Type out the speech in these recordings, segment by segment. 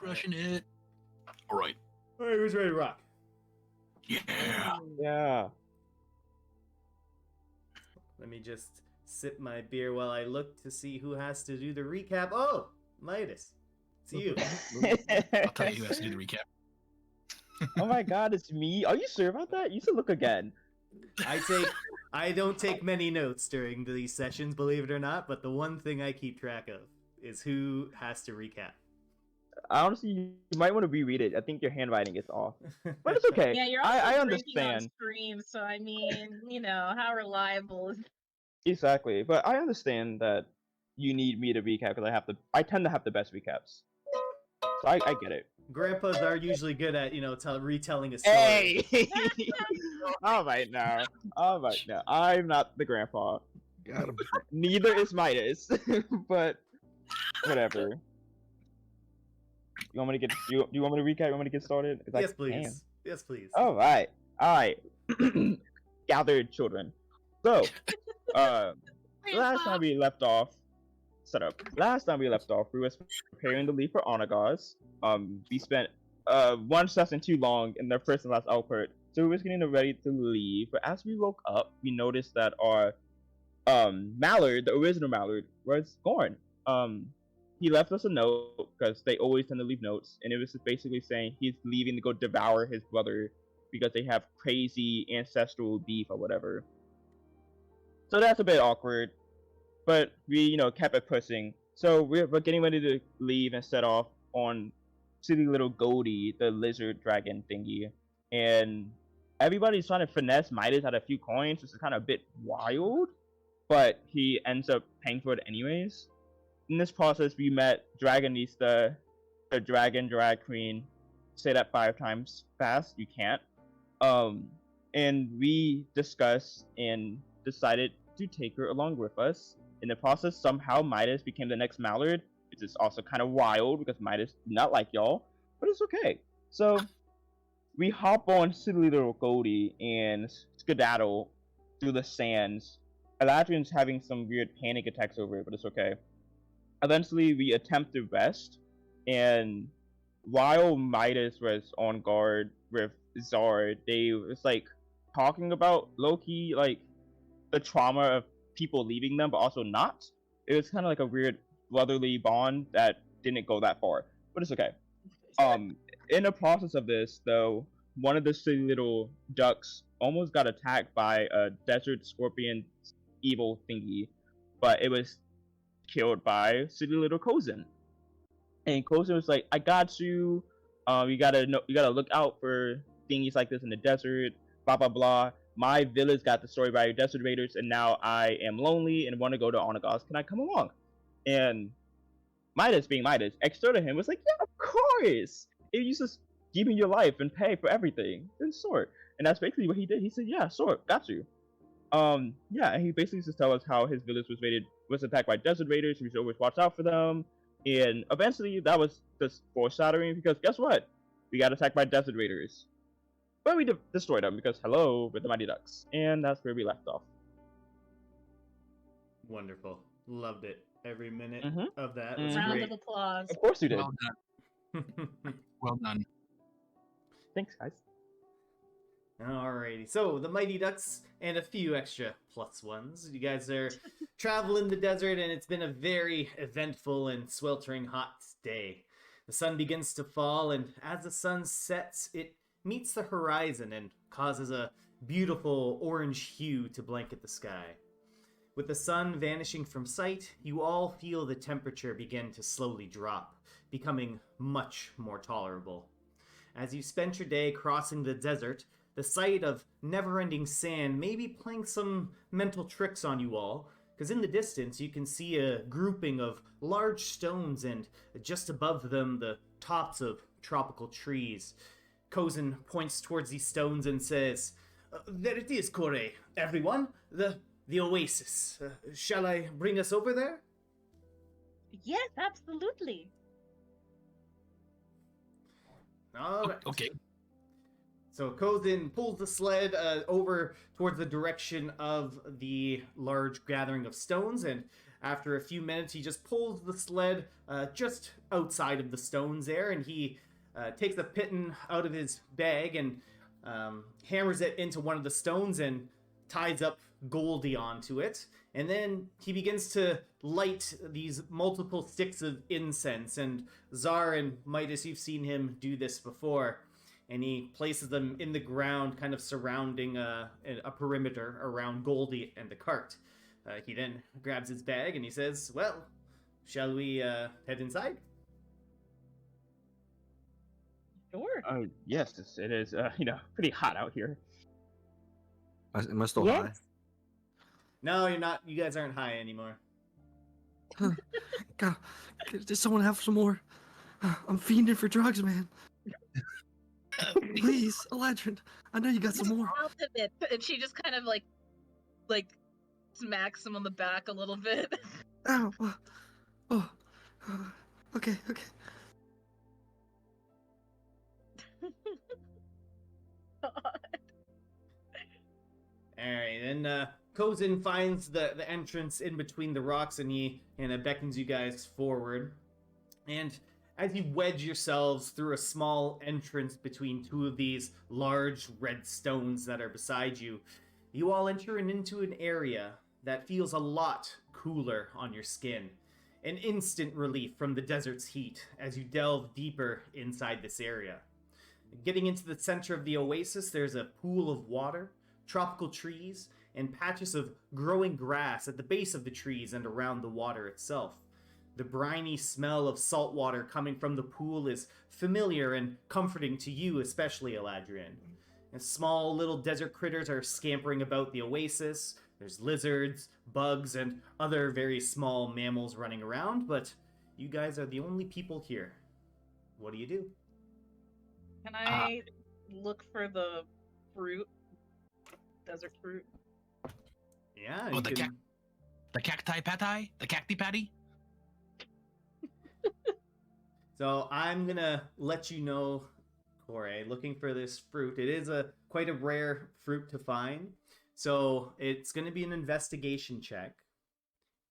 Crushing it. All right. All right, who's ready to rock? Yeah. Yeah. Let me just sip my beer while I look to see who has to do the recap. Oh, Midas. It's you. I'll tell you who has to do the recap. Oh my god, it's me. Are you sure about that? You should look again. I don't take many notes during these sessions, believe it or not, but the one thing I keep track of is who has to recap. Honestly, you might want to reread it. I think your handwriting is off. But it's okay. Yeah, you're also I drinking on understand. stream, so I mean, how reliable is Exactly. But I understand that you need me to recap because I tend to have the best recaps. So I get it. Grandpas are usually good at, retelling a story. Hey! All right now. I'm not the grandpa. Got him. Neither is Midas. But whatever. You want me to get you want me to recap? You want me to get started? Yes, please. Yes, please. All right. Gathered children. So, last time we left off, we were preparing to leave for Onagas. We spent one session too long in the first and last output, so we were getting ready to leave. But as we woke up, we noticed that our Mallard, the original Mallard, was gone. He left us a note because they always tend to leave notes, and it was just basically saying he's leaving to go devour his brother because they have crazy ancestral beef or whatever. So that's a bit awkward, but we, kept it pushing. So we're getting ready to leave and set off on silly little Goldie, the lizard dragon thingy, and everybody's trying to finesse Midas at a few coins, which is kind of a bit wild, but he ends up paying for it anyways. In this process, we met Dragonista, the dragon drag queen. Say that 5 times fast. You can't. And we discussed and decided to take her along with us. In the process, somehow Midas became the next Mallard, which is also kind of wild because Midas did not like y'all, but it's okay. So we hop on silly little Goldie and skedaddle through the sands. Eladrin's having some weird panic attacks over it, but it's okay. Eventually, we attempt to rest, and while Midas was on guard with Zard, they was talking about low-key the trauma of people leaving them, but also not. It was kind of like a weird brotherly bond that didn't go that far, but it's okay. In the process of this, though, one of the silly little ducks almost got attacked by a desert scorpion evil thingy, but it was killed by silly little Kozin. And Kozin was like, I got you. You gotta look out for thingies like this in the desert, blah blah blah. My village got destroyed by desert raiders, and now I am lonely and want to go to Onagas. Can I come along? And Midas, being Midas, extra to him was like, yeah, of course. If you just give me your life and pay for everything, then sure. And that's basically what he did. He said, yeah, sure, got you. Yeah, and he basically just tell us how his village was attacked by desert raiders. We should always watch out for them. And eventually, that was just foreshadowing because guess what? We got attacked by desert raiders, but we destroyed them because hello with the Mighty Ducks, and that's where we left off. Wonderful, loved it. Every minute of that was round great. of applause. Of course you did. Well done. Well done. Thanks, guys. Alrighty, so the Mighty Ducks and a few extra +1s. You guys are traveling the desert, and it's been a very eventful and sweltering hot day. The sun begins to fall, and as the sun sets, it meets the horizon and causes a beautiful orange hue to blanket the sky. With the sun vanishing from sight, you all feel the temperature begin to slowly drop, becoming much more tolerable. As you spend your day crossing the desert, the sight of never-ending sand may be playing some mental tricks on you all, because in the distance you can see a grouping of large stones and just above them the tops of tropical trees. Kozin points towards these stones and says, there it is, Kore, everyone, the Oasis. Shall I bring us over there? Yes, absolutely. All right. Okay. So Kozin pulls the sled over towards the direction of the large gathering of stones, and after a few minutes, he just pulls the sled just outside of the stones there, and he takes a piton out of his bag and hammers it into one of the stones and ties up Goldie onto it. And then he begins to light these multiple sticks of incense. And Zar and Midas, you've seen him do this before. And he places them in the ground, kind of surrounding a perimeter around Goldie and the cart. He then grabs his bag and he says, well, shall we head inside? Sure. Yes, it is, pretty hot out here. Am I still high? No, you're not. You guys aren't high anymore. God, does someone have some more? I'm fiending for drugs, man. Please, Eladrin, I know you got some more. Out of it. And she just kind of like smacks him on the back a little bit. Ow. Okay. Alright, then Kozin finds the entrance in between the rocks and he beckons you guys forward. And as you wedge yourselves through a small entrance between two of these large red stones that are beside you, you all enter into an area that feels a lot cooler on your skin. An instant relief from the desert's heat as you delve deeper inside this area. Getting into the center of the oasis, there's a pool of water, tropical trees, and patches of growing grass at the base of the trees and around the water itself. The briny smell of salt water coming from the pool is familiar and comforting to you, especially Eladrin. And small little desert critters are scampering about the oasis. There's lizards, bugs, and other very small mammals running around, but you guys are the only people here. What do you do? Can I look for the fruit? Desert fruit? Yeah, Oh, you the can... the cacti patty? The cacti patty? So I'm gonna let you know, Corey, looking for this fruit. It is quite a rare fruit to find. So it's gonna be an investigation check.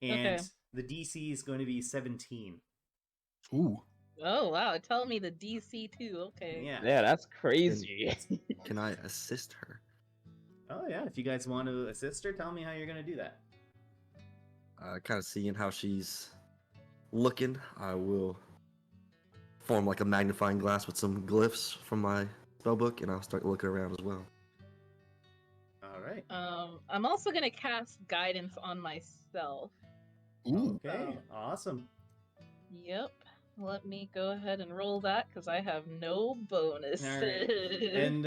And Okay. the DC is going to be 17. Ooh. Oh wow! Tell me the DC too. Okay. Yeah. Yeah, that's crazy. Can I assist her? Oh yeah, if you guys want to assist her, tell me how you're gonna do that. Kind of seeing how she's looking, I will form like a magnifying glass with some glyphs from my spellbook, and I'll start looking around as well. All right. I'm also gonna cast guidance on myself. Ooh. Okay. Awesome. Yep. Let me go ahead and roll that because I have no bonuses. Alright. And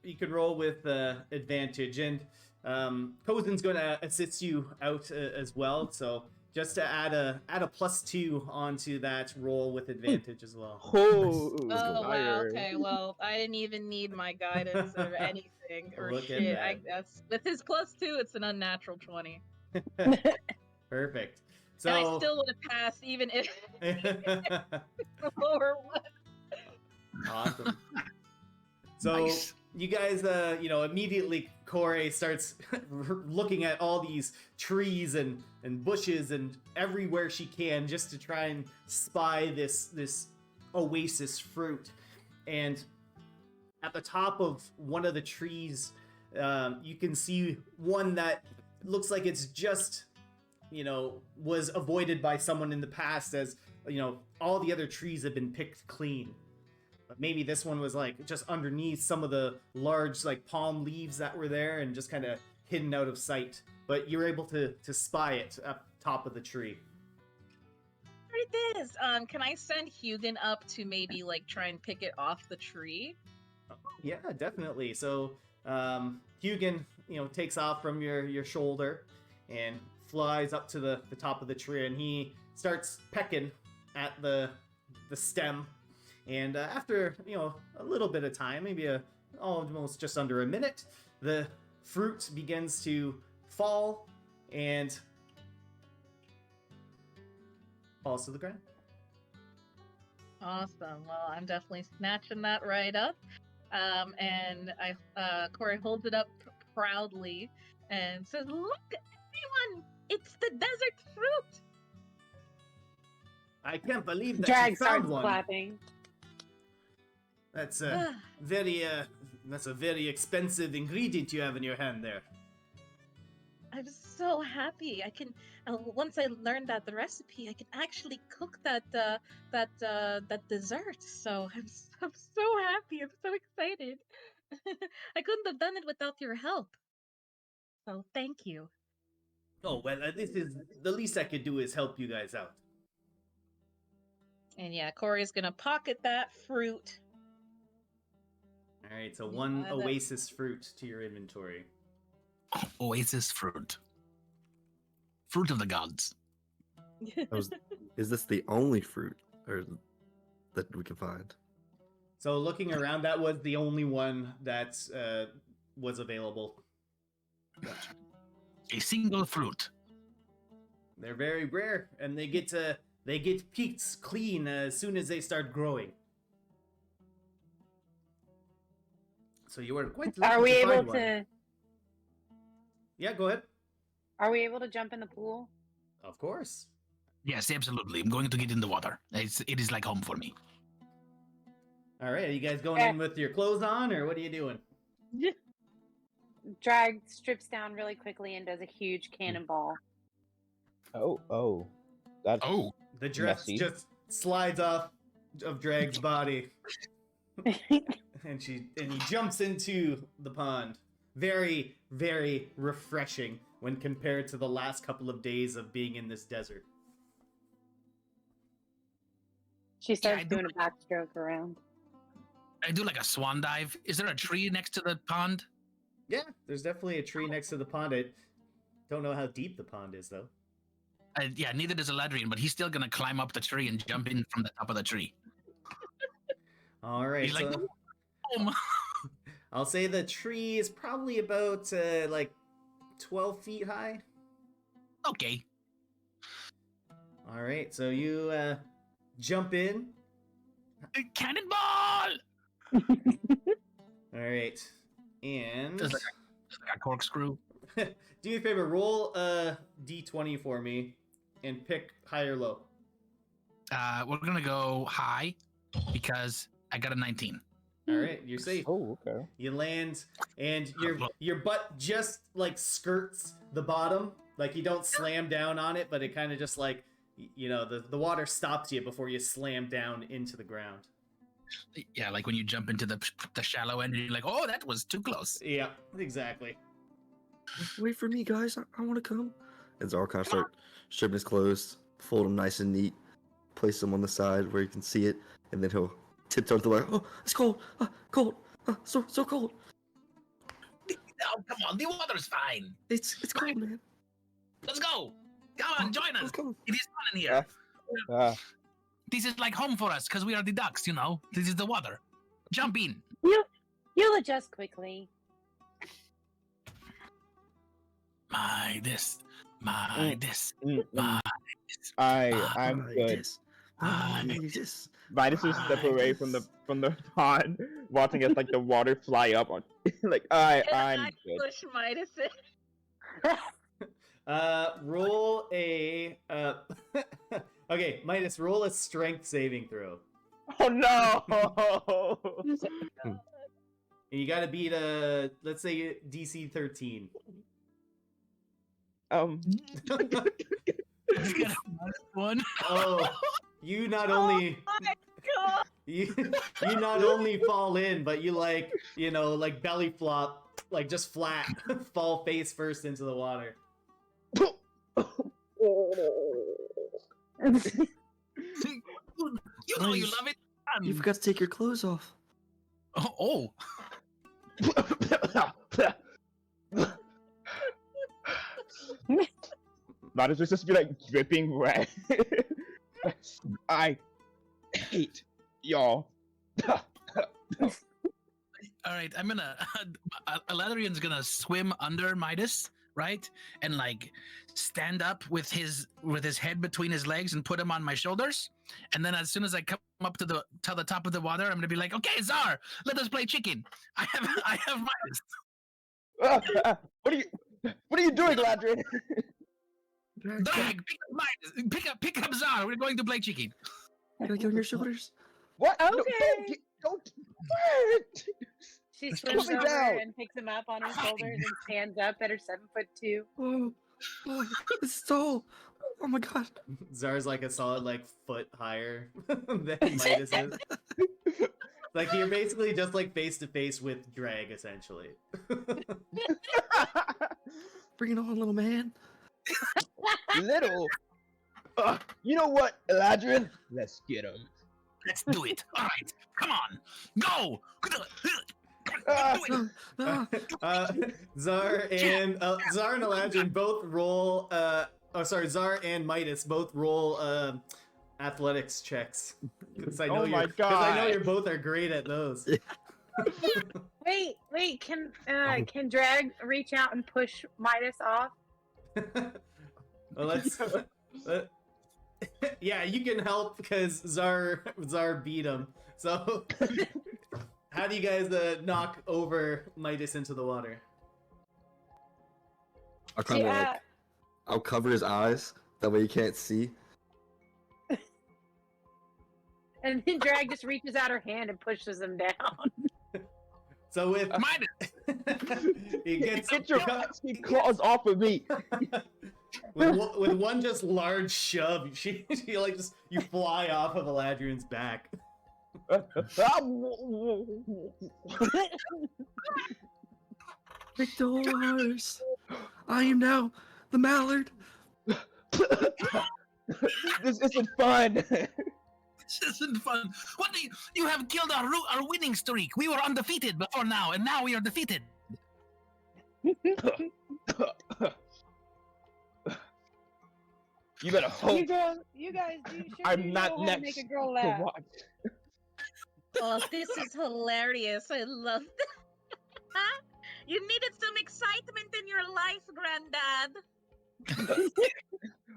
you can roll with advantage. And Kozin's going to assist you out as well. So just to add a +2 onto that roll with advantage as well. Oh, Oh wow! fire. Okay, well I didn't even need my guidance or anything or Look at shit. that. I guess with his +2, it's an unnatural 20. Perfect. So And I still would have passed even if lower one. awesome. So Nice. you guys, immediately Corey starts looking at all these trees and bushes and everywhere she can just to try and spy this oasis fruit. And at the top of one of the trees, you can see one that looks like it's just, was avoided by someone in the past, as, all the other trees have been picked clean. But maybe this one was like just underneath some of the large like palm leaves that were there and just kind of hidden out of sight. But you're able to spy it up top of the tree. There it is. Can I send Hugin up to maybe like try and pick it off the tree? Yeah, definitely. So Hugin, takes off from your shoulder and flies up to the top of the tree, and he starts pecking at the stem. And after, a little bit of time, maybe almost just under a minute, the fruit begins to fall and falls to the ground. Awesome. Well, I'm definitely snatching that right up. And Corey holds it up proudly and says, "Look, everyone! It's the desert fruit! I can't believe that Drag you found starts one. clapping. That's a very expensive ingredient you have in your hand there. I'm so happy. I can once I learned that the recipe, I can actually cook that dessert. So I'm so happy. I'm so excited. I couldn't have done it without your help. So thank you. Oh well, this is the least I could do is help you guys out. And yeah, Corey's gonna pocket that fruit. All right, so Yeah, one that- Oasis fruit to your inventory. Oasis fruit. Fruit of the gods. Is this the only fruit or that we can find? So looking around, that was the only one that was available. A single fruit. They're very rare, and they get picked clean as soon as they start growing. So you were quite lucky Are we to able find one. to? Yeah, go ahead. Are we able to jump in the pool? Of course. Yes, absolutely. I'm going to get in the water. It is like home for me. All right, are you guys going in with your clothes on, or what are you doing? Drag strips down really quickly and does a huge cannonball. Oh, that's Oh, The dress messy. just slides off of Drag's body, and he jumps into the pond. Very, very refreshing when compared to the last couple of days of being in this desert. She starts I do- doing a backstroke around. I do like a swan dive. Is there a tree next to the pond? Yeah, there's definitely a tree next to the pond. I don't know how deep the pond is, though. Yeah, neither does Eladrian, but he's still gonna climb up the tree and jump in from the top of the tree. All right, He's like, so "Boom." I'll say the tree is probably about like 12 feet high. Okay. All right, so you jump in. Cannonball! All right, and There's like a corkscrew. do me a favor, roll a d20 for me, and pick high or low. We're gonna go high because I got a 19. All right, you're safe. Oh, okay. You land, and your butt just like skirts the bottom. Like you don't slam down on it, but it kind of just like the water stops you before you slam down into the ground. Yeah, like when you jump into the shallow end, and you're like, oh, that was too close. Yeah, exactly. Wait for me, guys. I want to come. And Zara kind of start stripping his clothes, fold them nice and neat, place them on the side where you can see it, and then he'll tiptoe to the water. Oh, it's cold. Cold. So cold. Oh, come on, the water's fine. It's cold, man. Let's go. Come on, join us. Let's go. It is fun in here. Ah, This is like home for us because we are the ducks, you know. This is the water. Jump in. You'll adjust quickly. My this. Mm. This. mm, My mm. I'm good. This. Midas is step away from the pond, watching as like the water fly up on. Like I'm I good. push Midas in. Roll a okay, Midas, roll a strength saving throw. Oh no! And you gotta beat let's say DC 13. one. Oh, you not only Oh my god! you not only fall in, but you like belly flop, like just flat, fall face first into the water. You know you Nice. love it. You forgot to take your clothes off. Oh. Midas would just be like dripping red. I hate y'all. All right, I'm gonna. Eladrian's gonna swim under Midas, right, and like stand up with his head between his legs and put him on my shoulders. And then as soon as I come up to the top of the water, I'm gonna be like, "Okay, Czar, let us play chicken. I have Midas." What are you doing, Ladrin? Drag, Drag, pick up Zar. We're going to play chicken. Can I get on your shoulders? What? No, Okay. don't. What? She Put swims me over down. and picks him up on her shoulders and stands up at her 7'2". Oh, oh, it's tall. Oh my god. Zar's like a solid like foot higher than Midas is. Like you're basically just like face to face with Drag essentially. Bring it on, little man. Little. You know what, Eladrin? Let's get him. Let's do it. All right, come on, go. Ah, Ah, Zar and Eladrin both roll. Zar and Midas both roll athletics checks. Because I know Oh my Because I know God. you both are great at those. Wait, can Drag reach out and push Midas off? Well, let's. Yeah, you can help because Zar beat him. So, how do you guys knock over Midas into the water? I'll kind of Yeah. like, I'll cover his eyes. That way he can't see. And then Drag just reaches out her hand and pushes him down. So with Midas. he gets Get your nasty claws off of me. with one just large shove, she like just you fly off of Eladrin's back. Victors! I am now the mallard. This isn't fun. This isn't fun. What do you have killed our winning streak? We were undefeated before now, and now we are defeated. You better hope You guys, do you sure I'm you not know how to next make a girl to laugh? watch. Oh, this is hilarious. I love that. You needed some excitement in your life, Granddad.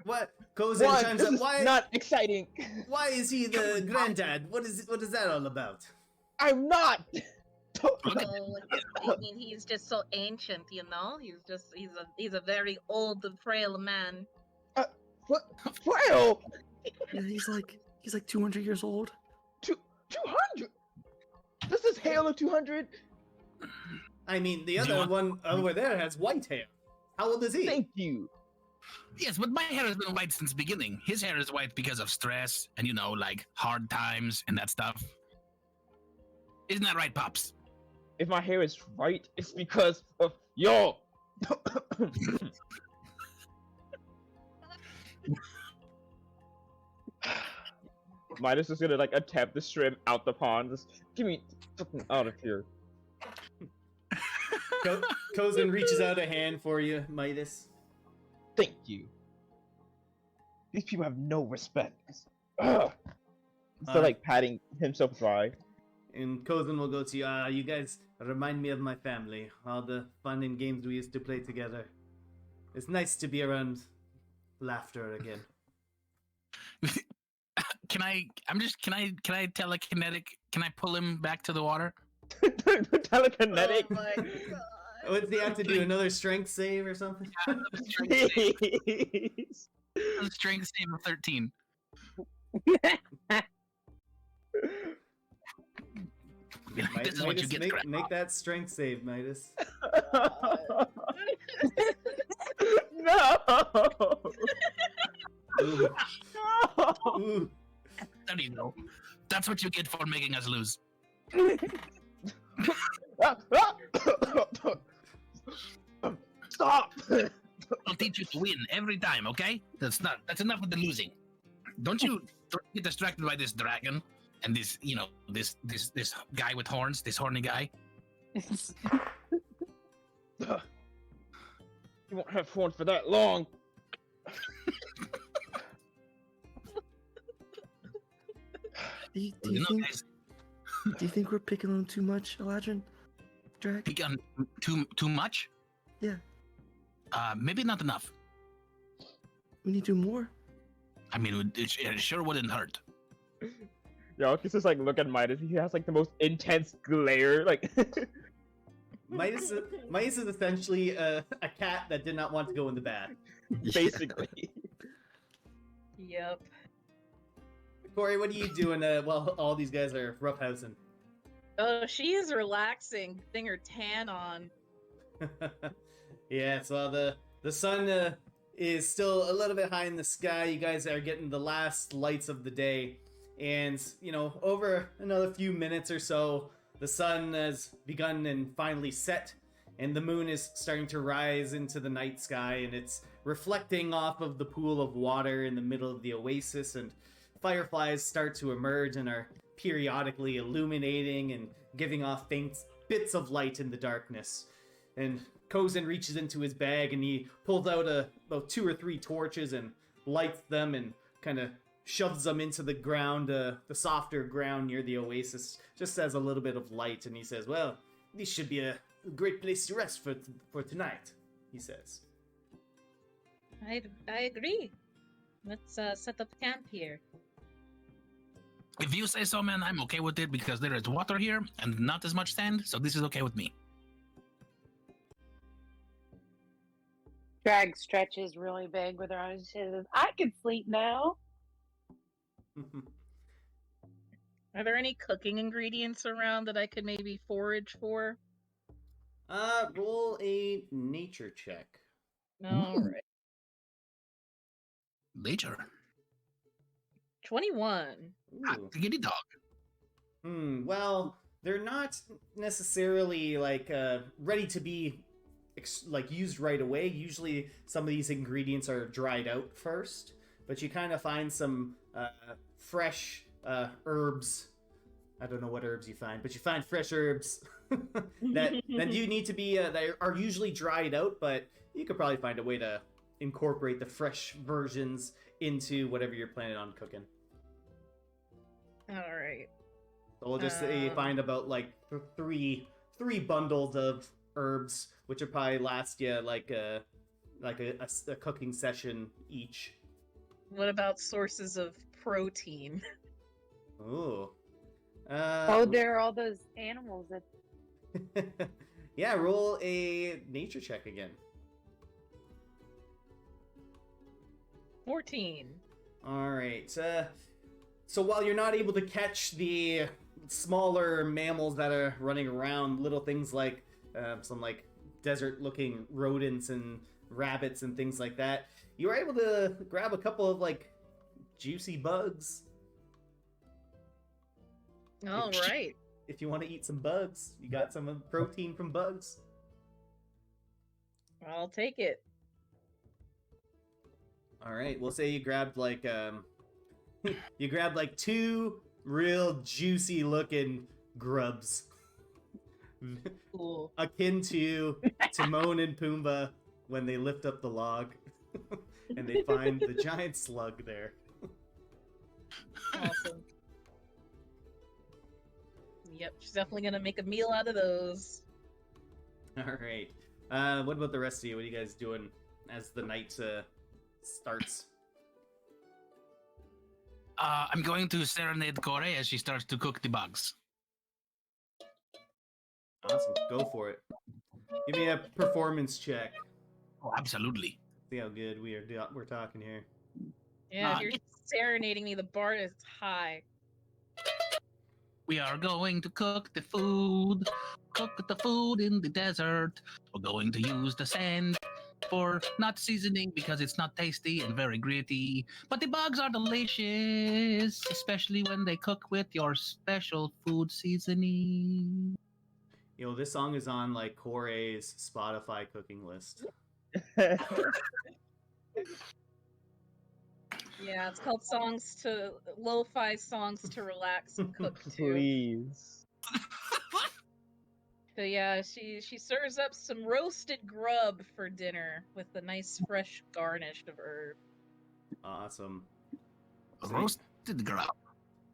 What? Kozin What? chimes This up. is Why? not exciting. Why is he the granddad? What is that all about? I'm not. Oh, I mean, he's just so ancient, you know. He's a very old, frail man. Frail. Yeah, he's like 200 years old. 200. This is Halo 200. I mean, the Do you other want- one over there has white hair. How old is he? Thank you. Yes, but my hair has been white since the beginning. His hair is white because of stress and, like hard times and that stuff. Isn't that right, Pops? If my hair is white, it's because of yo. Midas is gonna like attempt to swim out the pond. Just get me fucking out of here. Kozin reaches out a hand for you, Midas. Thank you. These people have no respect. Ugh. So like patting himself dry. And Kozin will go to you. You guys remind me of my family. All the fun and games we used to play together. It's nice to be around laughter again. Can I telekinetic? Can I pull him back to the water? Telekinetic. Oh my god. What's he have to do? Another strength save or something? Please. Strength save of 13. This is what you Midas, get, Grandpa. make that strength save, Midas. No. Ooh. No. Ooh. There you go. That's what you get for making us lose. Stop. I'll teach you to win every time, okay? That's enough of the losing. Don't you get distracted by this dragon and this, this guy with horns, this horny guy. You won't have horns for that long. Do you Guys, think we're picking on him too much, Eladrin? Drag? pick on too much? Yeah. Maybe not enough. We need to do more. I mean, it sure wouldn't hurt. Yo, just like look at Midas. He has like the most intense glare. Like Midas is essentially a cat that did not want to go in the bath. Yeah. Basically. Yep. Corey, what are you doing while all these guys are roughhousing? Oh, she is relaxing, putting her tan on. Yeah, so the sun is still a little bit high in the sky. You guys are getting the last lights of the day, and over another few minutes or so, the sun has begun and finally set, and the moon is starting to rise into the night sky, and it's reflecting off of the pool of water in the middle of the oasis, and fireflies start to emerge and are periodically illuminating and giving off faint bits of light in the darkness. And Kozin reaches into his bag and he pulls out about 2 or 3 torches and lights them and kind of shoves them into the ground, the softer ground near the oasis, just as a little bit of light. And he says, "Well, this should be a great place to rest for tonight," he says. I agree. Let's set up camp here. If you say so, man, I'm okay with it because there is water here and not as much sand, so this is okay with me. Drag stretches really big with her eyes. She says, "I can sleep now." Are there any cooking ingredients around that I could maybe forage for? Roll a nature check. All right. Nature. 21. Ooh. Giddy dog. Well, they're not necessarily ready to be used right away. Usually some of these ingredients are dried out first, but you kind of find some fresh herbs. I don't know what herbs you find, but you find fresh herbs that you need to be that are usually dried out, but you could probably find a way to incorporate the fresh versions into whatever you're planning on cooking. All right. So we'll just say you find about three bundles of herbs, which will probably last you a cooking session each. What about sources of protein? Ooh. There are all those animals that. Yeah, roll a nature check again. 14. All right. So while you're not able to catch the smaller mammals that are running around, little things like some desert-looking rodents and rabbits and things like that, you were able to grab a couple of juicy bugs. All right. If you want to eat some bugs, you got some protein from bugs. I'll take it. All right, we'll say you grabbed you grabbed 2 real juicy looking grubs. Cool. Akin to Timon and Pumbaa when they lift up the log and they find the giant slug there. Awesome. Yep, she's definitely gonna make a meal out of those. All right. What about the rest of you? What are you guys doing as the night starts? I'm going to serenade Corey as she starts to cook the bugs. Awesome. Go for it. Give me a performance check. Oh, absolutely. See how good we're talking here. Yeah, if you're serenading me, the bar is high. We are going to cook the food. Cook the food in the desert. We're going to use the sand for not seasoning because it's not tasty and very gritty. But the bugs are delicious, especially when they cook with your special food seasoning. This song is on Corey's Spotify cooking list. Yeah, it's called lo-fi songs to relax and cook to. Please. So yeah, she serves up some roasted grub for dinner with a nice fresh garnish of herb. Awesome. Roasted grub.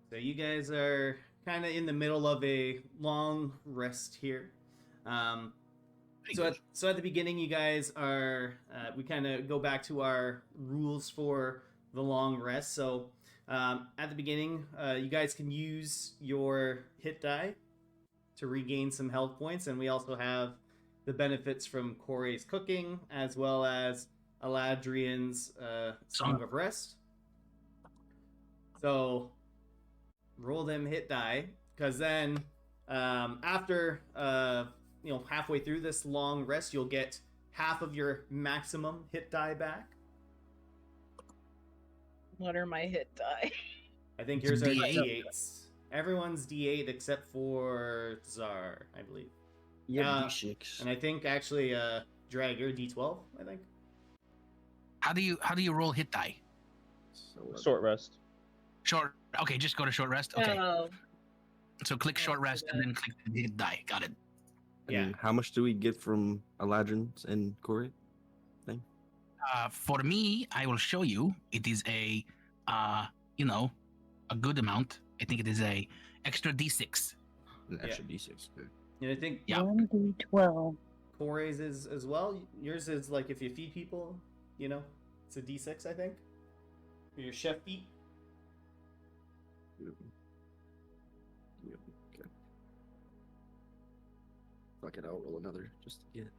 So you guys are kind of in the middle of a long rest here. So at the beginning, you guys are we kind of go back to our rules for the long rest. So at the beginning, you guys can use your hit die to regain some health points, and we also have the benefits from Corey's cooking, as well as Eladrian's Song of Rest. So roll them hit die, because then after halfway through this long rest, you'll get half of your maximum hit die back. What are my hit die? I think yours are D8. D8s. Everyone's D8 except for Czar, I believe. Yeah, D6. And I think actually Drag, you're D12, I think. How do you roll hit die? Short rest. Short. Okay, just go to short rest. Okay. Oh, So click short rest and then click the hit die. Got it. Yeah. And how much do we get from Eladrin's and Corey? For me, I will show you. It is a a good amount. I think it is a extra D6. An extra D6. Good. And I think Yeah. 1d12. Corey's is as well. Yours is like if you feed people, it's a D6, I think. For your chef feed. Yep. Okay. Fuck it, I'll roll another just to get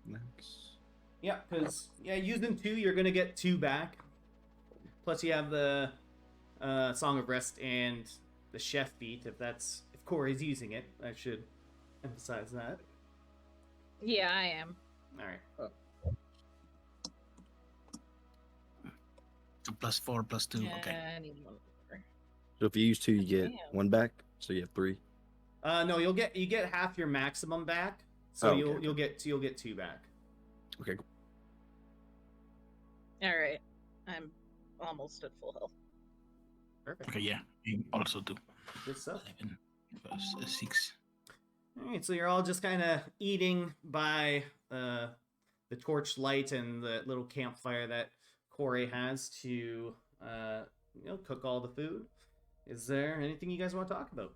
max. Yeah, because using 2, you're gonna get 2 back. Plus, you have the Song of Rest and the Chef Beat. If Corey's using it, I should emphasize that. yeah, I am. All right. So +4, +2. Yeah, Okay. I need one more. So if you use 2, you get Damn. 1 back. So you have 3. No, you get half your maximum back. So Oh, okay, you'll get 2 back. Okay, cool. All right, I'm almost at full health. Perfect. Okay. Yeah. You also do. Good stuff. 11 plus 6. All right, so you're all just kind of eating by the torch light and the little campfire that Corey has to cook all the food. Is there anything you guys want to talk about?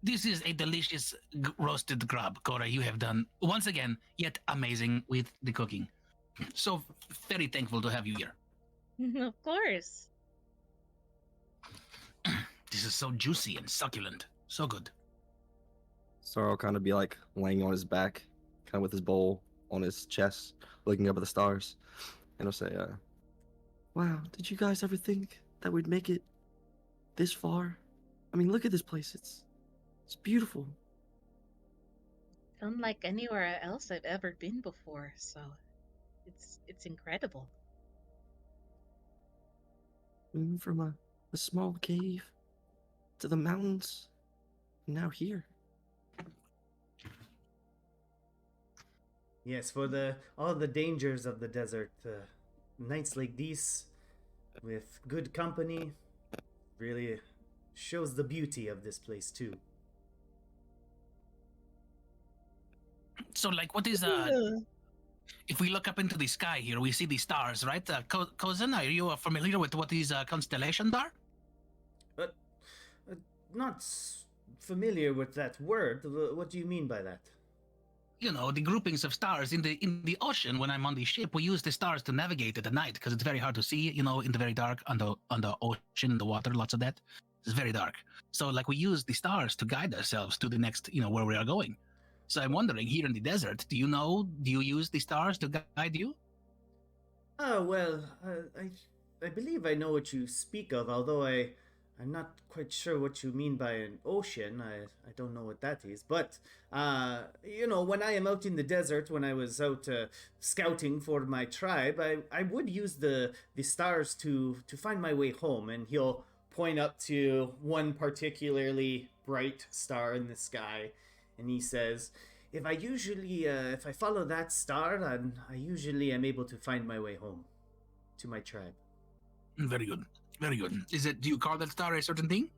This is a delicious roasted grub, Cora. You have done once again yet amazing with the cooking. So very thankful to have you here. Of course. This is so juicy and succulent. So good. So I'll kind of be like laying on his back, kind of with his bowl on his chest, looking up at the stars. And I'll say, wow, did you guys ever think that we'd make it this far? I mean, look at this place. It's beautiful. Unlike anywhere else I've ever been before, so it's incredible. From a small cave to the mountains, and now here. Yes, for all the dangers of the desert, nights like these, with good company, really shows the beauty of this place too. So, like, what is if we look up into the sky here, we see the stars, right? Cousin, are you familiar with what these constellations are? Not familiar with that word. What do you mean by that? You know, the groupings of stars in the ocean. When I'm on the ship, we use the stars to navigate at night because it's very hard to see. You know, in the very dark on the ocean, in the water, lots of that. It's very dark. So, like, we use the stars to guide ourselves to the next, where we are going. So I'm wondering, here in the desert, do you use the stars to guide you? Oh, well, I believe I know what you speak of, although I'm not quite sure what you mean by an ocean. I don't know what that is. But, when I am out in the desert, when I was out scouting for my tribe, I would use the stars to find my way home. And he'll point up to one particularly bright star in the sky. And he says, if I follow that star, then I usually am able to find my way home to my tribe. Very good. Very good. Do you call that star a certain thing?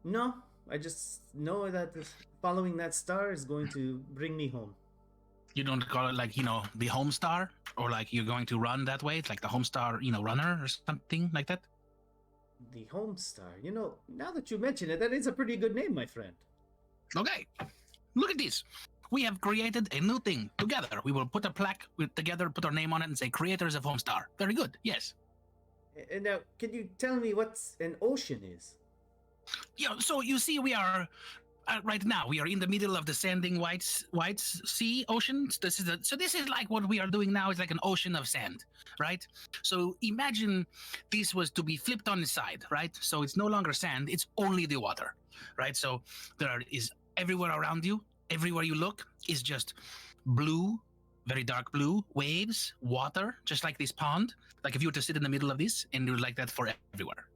No, I just know that following that star is going to bring me home. You don't call it like, the home star? Or like you're going to run that way? It's like the home star, runner or something like that? The home star. Now that you mention it, that is a pretty good name, my friend. Okay, look at this. We have created a new thing together. We will put a plaque together, put our name on it, and say creators of Homestar. Very good, yes. And now, can you tell me what an ocean is? Yeah, so you see we are right now we are in the middle of the sanding white sea ocean. This is like what we are doing now is like an ocean of sand, right? So imagine this was to be flipped on its side, right? So it's no longer sand, it's only the water, right? So there is everywhere around you, everywhere you look is just blue, very dark blue waves, water, just like this pond. Like if you were to sit in the middle of this, and it was like that for everywhere.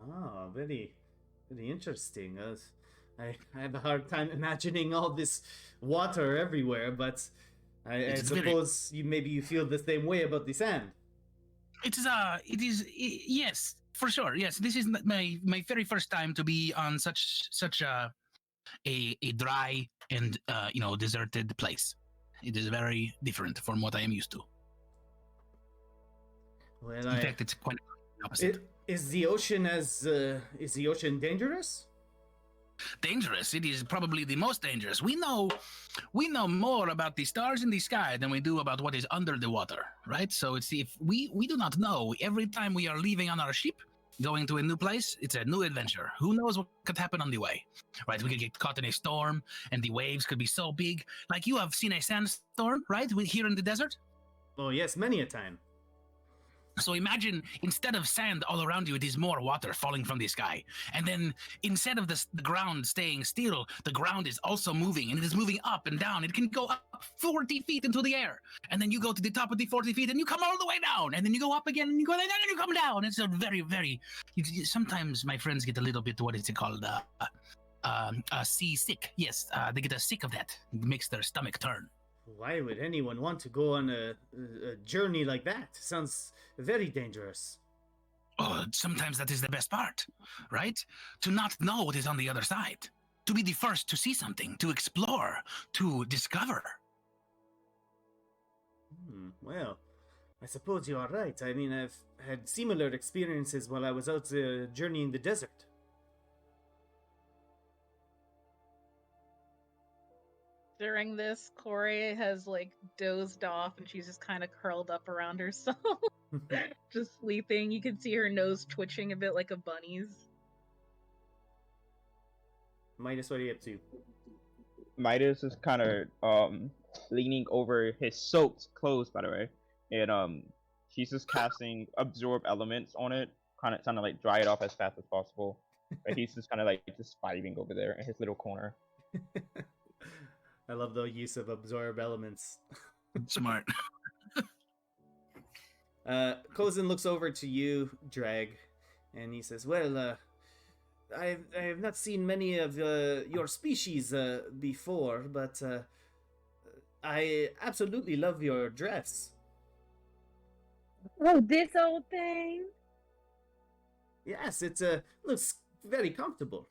Oh, very, very interesting. I have a hard time imagining all this water everywhere, but I suppose maybe you feel the same way about the sand. Yes, for sure. Yes, this is my very first time to be on such a dry and deserted place. It is very different from what I am used to. Well, In fact, it's quite the opposite. Is the ocean dangerous? Dangerous. It is probably the most dangerous. We know more about the stars in the sky than we do about what is under the water, right? So it's if we do not know. Every time we are leaving on our ship, going to a new place, it's a new adventure. Who knows what could happen on the way, right? We could get caught in a storm, and the waves could be so big. Like you have seen a sandstorm, right? Here in the desert. Oh yes, many a time. So imagine instead of sand all around you, it is more water falling from the sky. And then instead of the ground staying still, the ground is also moving, and it is moving up and down. It can go up 40 feet into the air. And then you go to the top of the 40 feet and you come all the way down. And then you go up again and you go down and you come down. It's a very, very... sometimes my friends get a little bit, what is it called? Sea sick. Yes, they get a sick of that. It makes their stomach turn. Why would anyone want to go on a journey like that? Sounds very dangerous. Oh, sometimes that is the best part, right? To not know what is on the other side. To be the first to see something, to explore, to discover. Well, I suppose you are right. I mean, I've had similar experiences while I was out journeying the desert. During this, Corey has like dozed off and she's just kind of curled up around herself, just sleeping. You can see her nose twitching a bit like a bunny's. Midas, what are you up to? Midas is kind of leaning over his soaked clothes, by the way, and she's just casting absorb elements on it, kind of trying to like dry it off as fast as possible. But he's just kind of like just vibing over there in his little corner. I love the use of absorb elements. Smart. Kozin looks over to you, Drag, and he says, well, I have not seen many of your species before, but I absolutely love your dress. Oh, this old thing? Yes, it looks very comfortable.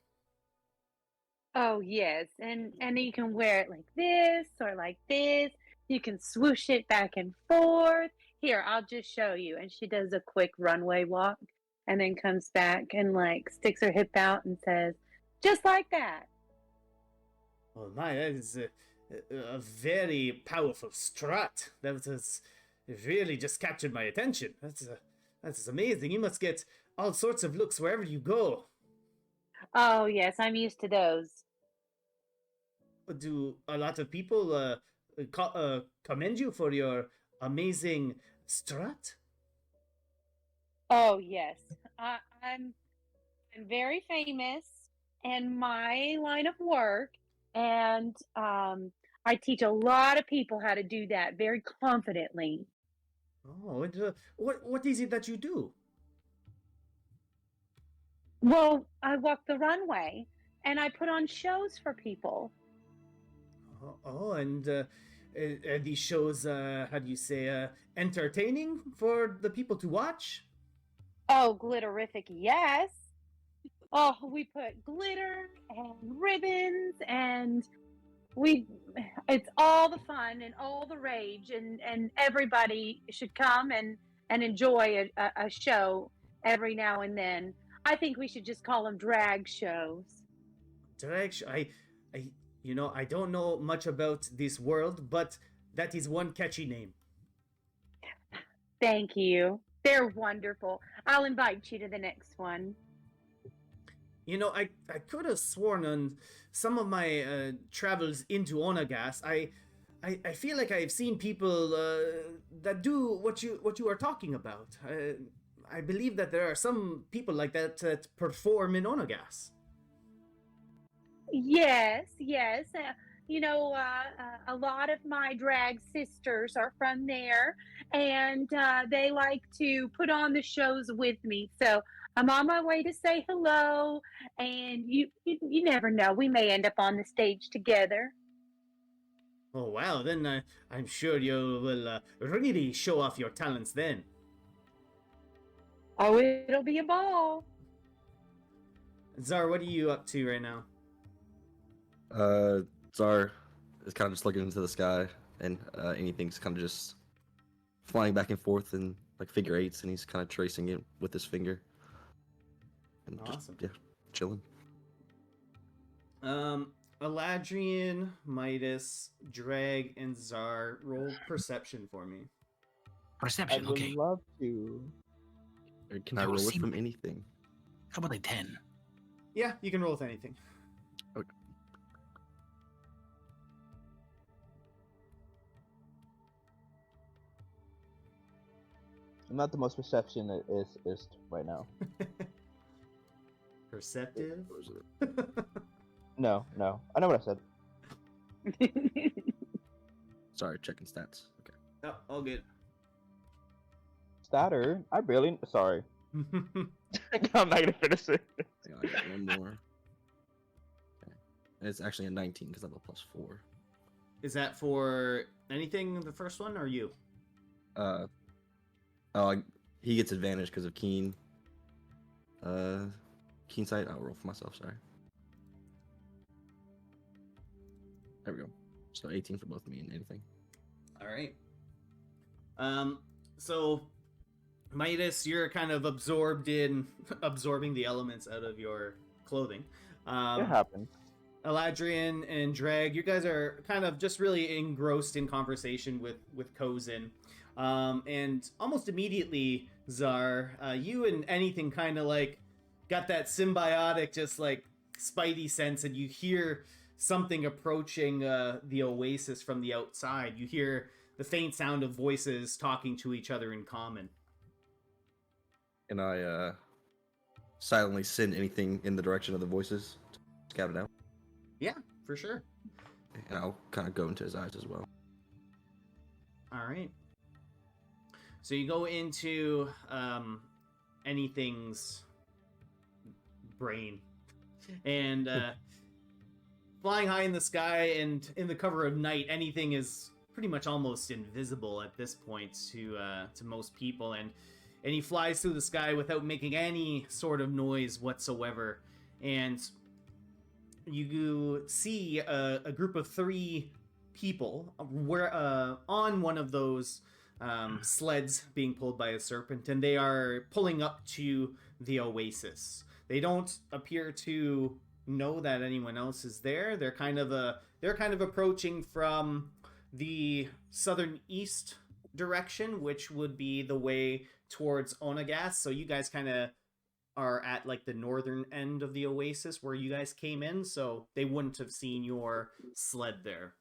Oh, yes. And you can wear it like this or like this. You can swoosh it back and forth. Here, I'll just show you. And she does a quick runway walk and then comes back and like sticks her hip out and says, just like that. Oh my, that is a very powerful strut. That has really just captured my attention. That's amazing. You must get all sorts of looks wherever you go. Oh, yes, I'm used to those. Do a lot of people commend you for your amazing strut? Oh, yes. I'm very famous in my line of work, and I teach a lot of people how to do that very confidently. Oh, and, what is it that you do? Well, I walk the runway, and I put on shows for people. And are these shows, how do you say, entertaining for the people to watch? Oh, glitterific, yes. Oh, we put glitter and ribbons, and it's all the fun and all the rage, and everybody should come and enjoy a show every now and then. I think we should just call them drag shows. Drag show? I don't know much about this world, but that is one catchy name. Thank you. They're wonderful. I'll invite you to the next one. I could have sworn on some of my travels into Onagas, I feel like I've seen people that do what you are talking about. I believe that there are some people like that that perform in Onagas. Yes, yes. A lot of my drag sisters are from there, and they like to put on the shows with me. So I'm on my way to say hello, and you never know. We may end up on the stage together. Oh wow, then I'm sure you will really show off your talents then. Oh, it'll be a ball. Zar, what are you up to right now? Tsar is kind of just looking into the sky, and anything's kind of just flying back and forth in like figure eights, and he's kind of tracing it with his finger. And Awesome. Just, yeah, chilling. Eladrian, Midas, Drag, and Zar, roll perception for me. I Perception. would Okay. love to. Or can I I will roll it see- from anything? How about a 10? Yeah, you can roll with anything. I'm not the most perceptionist right now. Perceptive. What was it? No. I know what I said. Sorry, checking stats. Okay. Oh, all good. Statter. I barely. Sorry. I'm not gonna finish it. Hang on, I got one more. Okay. And it's actually a 19 because I have a +4. Is that for anything, the first one, or you? He gets advantage because of keen. Keen sight. I'll roll for myself. Sorry. There we go. So 18 for both me and anything. All right. So Midas, you're kind of absorbed in absorbing the elements out of your clothing. It happened. Eladrian and Drag, you guys are kind of just really engrossed in conversation with Kozin. And almost immediately, Zar, you and anything kind of like got that symbiotic, just like spidey sense, and you hear something approaching the Oasis from the outside. You hear the faint sound of voices talking to each other in common. And I silently send anything in the direction of the voices to scout it out. Yeah, for sure. And I'll kind of go into his eyes as well. All right. So you go into anything's brain, and flying high in the sky and in the cover of night, anything is pretty much almost invisible at this point to most people, and he flies through the sky without making any sort of noise whatsoever, and you see a group of 3 people on one of those sleds being pulled by a serpent, and they are pulling up to the Oasis. They don't appear to know that anyone else is there. They're kind of approaching from the southern east direction, which would be the way towards Onagas. So you guys kind of are at like the northern end of the Oasis where you guys came in, so they wouldn't have seen your sled there.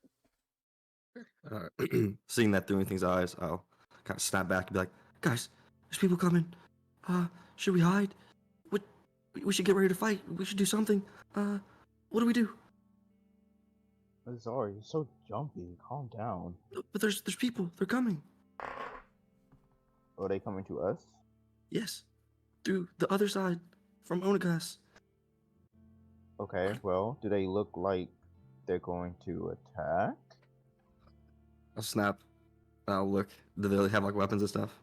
Seeing that through anything's eyes, I'll kind of snap back and be like, "Guys, there's people coming. Should we hide? We should get ready to fight. We should do something. What do we do?" Azar, you're so jumpy. Calm down. But there's people. They're coming. Are they coming to us? Yes, through the other side from Onagas. Okay, well, do they look like they're going to attack? I'll snap. I'll look. Do they have like weapons and stuff?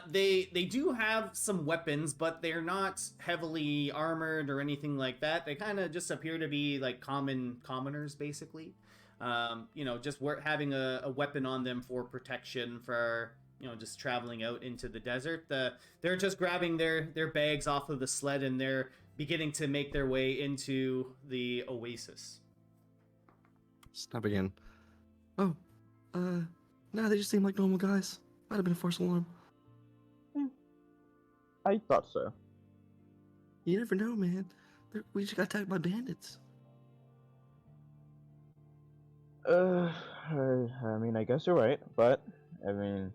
They do have some weapons, but they're not heavily armored or anything like that. They kind of just appear to be like commoners, basically. Just having a weapon on them for protection, for just traveling out into the desert. They're just grabbing their bags off of the sled, and they're beginning to make their way into the Oasis. Snap again. Oh, no, they just seem like normal guys. Might have been a false alarm. I thought so. You never know, man. We just got attacked by bandits. I mean, I guess you're right, but I mean,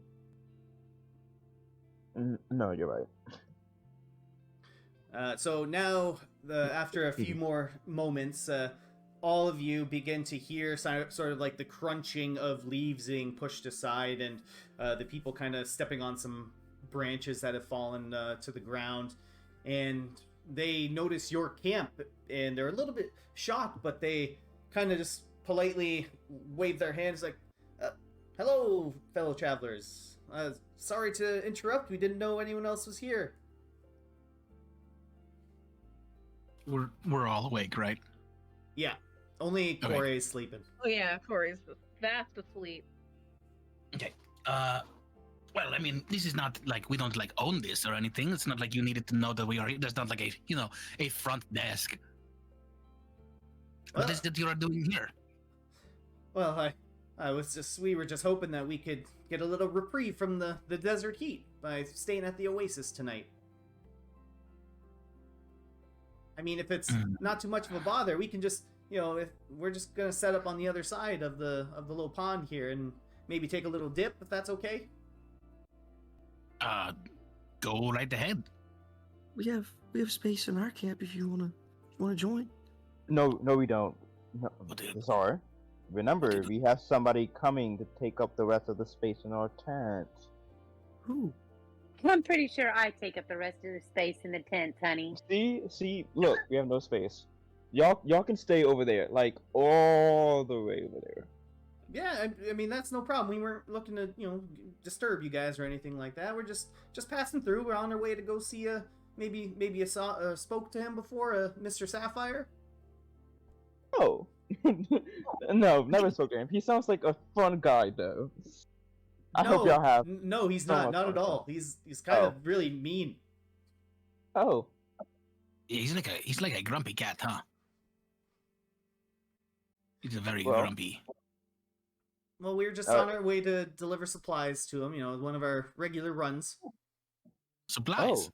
no, you're right. So now, after a few more moments, all of you begin to hear sort of like the crunching of leaves being pushed aside, and the people kind of stepping on some branches that have fallen to the ground. And they notice your camp, and they're a little bit shocked, but they kind of just politely wave their hands like, hello, fellow travelers. Sorry to interrupt. We didn't know anyone else was here. We're all awake, right? Yeah, only Okay. Corey is sleeping. Oh yeah, Corey's fast asleep. Okay. Well, I mean, this is not like we don't like own this or anything. It's not like you needed to know that we are here. There's not like a front desk. What Well- is it you are doing here? Well, we were just hoping that we could get a little reprieve from the desert heat by staying at the Oasis tonight. I mean, if it's not too much of a bother, we can just, if we're just gonna set up on the other side of the little pond here and maybe take a little dip, if that's okay. Go right ahead. We have space in our camp if you wanna join. No, we don't. No, Dude. sorry. Remember, we have somebody coming to take up the rest of the space in our tent. Who? I'm pretty sure I take up the rest of the space in the tent, honey. See, look, we have no space. Y'all can stay over there, like all the way over there. Yeah, I mean that's no problem. We weren't looking to disturb you guys or anything like that. We're just passing through. We're on our way to go see maybe you spoke to him before, Mr. Sapphire. Oh, no, never spoke to him. He sounds like a fun guy though. I hope y'all have. No, he's so not. much Not fun at all. with He's kind of Oh. really mean. Oh, He's like a grumpy cat, huh? He's a very Well- grumpy. Well, we were just on our way to deliver supplies to him. One of our regular runs. Supplies.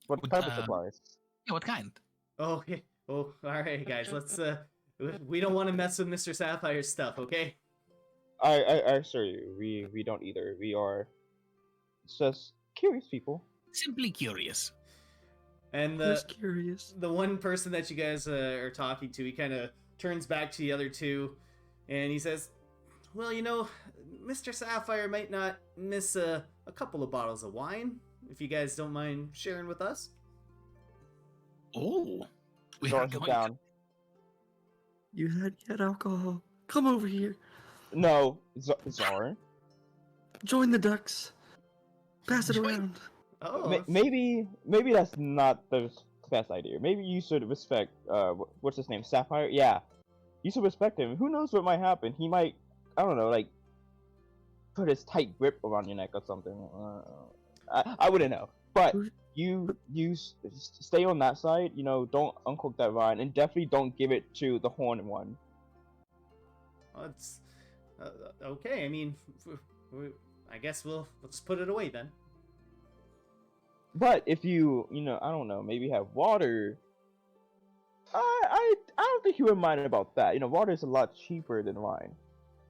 what Would, type of uh, supplies? Yeah, what kind? Oh, okay. Oh, all right, guys. Let's. We don't want to mess with Mr. Sapphire's stuff, okay? I assure you, we don't either. We are just curious people. Simply curious. And Just curious. the one person that you guys are talking to, he kind of turns back to the other two, and he says, "Well, Mr. Sapphire might not miss a couple of bottles of wine, if you guys don't mind sharing with us." Oh, we Go are and sit going. down. You had alcohol. Come over here. No, Czar. Join the ducks. Pass it Join- around. Oh, Maybe that's not the best idea. Maybe you should respect what's his name, Sapphire. Yeah, you should respect him. Who knows what might happen? He might, I don't know, like put his tight grip around your neck or something. I wouldn't know. But you stay on that side. Don't uncork that wine, and definitely don't give it to the horned one. it's okay. I mean, I guess we'll just put it away then. But if you I don't know, maybe have water. I don't think you would mind about that. Water is a lot cheaper than wine.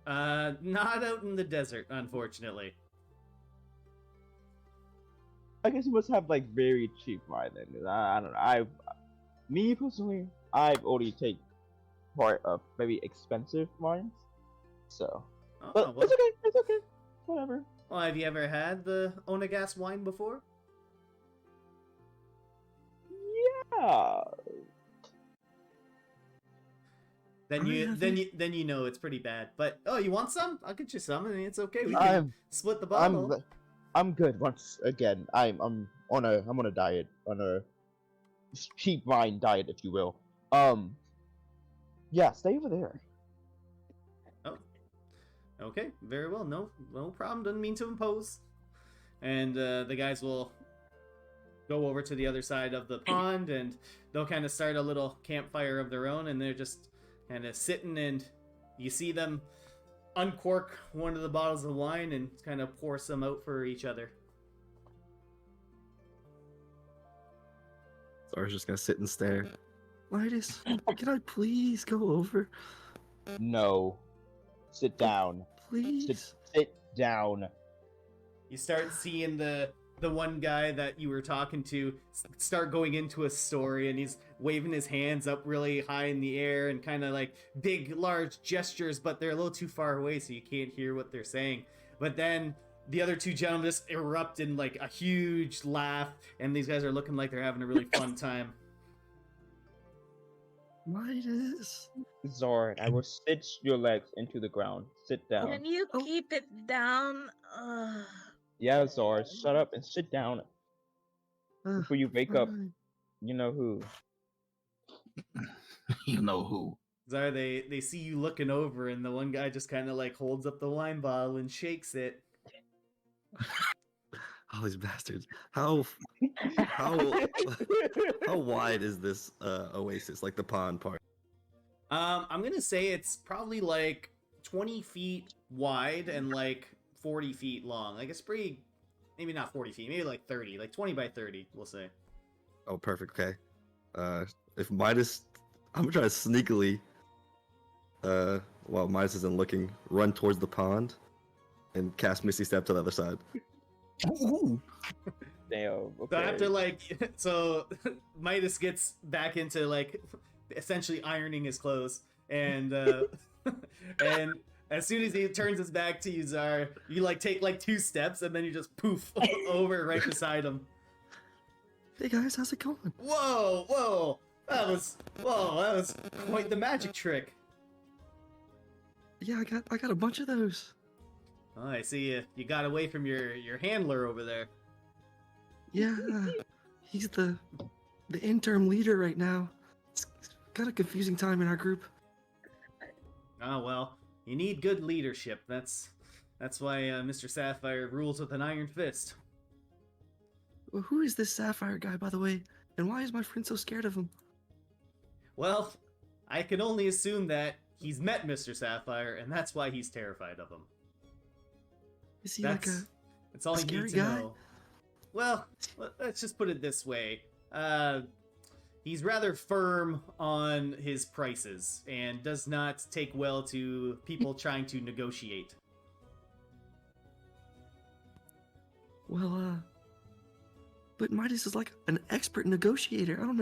Not out in the desert, unfortunately. I guess you must have like very cheap wine then. I don't know. Me personally, I've only take part of very expensive wines. So, Oh, but well, it's okay. Whatever. well, have you ever had the Onagas wine before? Yeah. Then I you haven't- then you know it's pretty bad. But you want some? I'll get you some. I mean, it's okay. We can I'm split the bottle. I'm good. Once again, I'm on a diet, on a cheap wine diet, if you will. Yeah, stay over there. Okay, very well. No problem. Doesn't mean to impose. And the guys will go over to the other side of the pond, and they'll kind of start a little campfire of their own, and they're just kind of sitting, and you see them uncork one of the bottles of wine and kind of pour some out for each other. Zara's just gonna sit and stare. Midas, can I please go over? No. Sit down. Please? Sit down. You start seeing the one guy that you were talking to start going into a story, and he's waving his hands up really high in the air and kind of like big, large gestures, but they're a little too far away, so you can't hear what they're saying. But then the other two gentlemen just erupt in like a huge laugh, and these guys are looking like they're having a really fun time. Midas. Zord, I will stitch your legs into the ground. Sit down. Can you Oh. keep it down? Yeah, Zord, shut up and sit down before you wake up. Fine. You know who. You know who. Zara, they see you looking over, and the one guy just kind of like holds up the wine bottle and shakes it. Oh, these bastards. How wide is this oasis? Like the pond part? I'm gonna say it's probably like 20 feet wide and like 40 feet long. Like it's pretty, maybe not 40 feet, maybe like 30, like 20 by 30, we'll say. Oh, perfect. Okay. If Midas, I'm gonna try to sneakily, while Midas isn't looking, run towards the pond, and cast Misty Step to the other side. Damn. So Okay. after like, so Midas gets back into like essentially ironing his clothes, and and as soon as he turns his back to you, Zara, you like take like 2 steps, and then you just poof over right beside him. Hey guys, how's it going? Whoa, that was quite the magic trick. Yeah, I got a bunch of those. Oh, I see you got away from your handler over there. Yeah, he's the interim leader right now. It's got a confusing time in our group. Oh well, you need good leadership. That's why Mr. Sapphire rules with an iron fist. Well, who is this Sapphire guy, by the way? And why is my friend so scared of him? Well, I can only assume that he's met Mr. Sapphire, and that's why he's terrified of him. Is he like a... That's all you scary need to guy? know. Well, let's just put it this way. He's rather firm on his prices and does not take well to people trying to negotiate. Well, but Midas is like an expert negotiator. I don't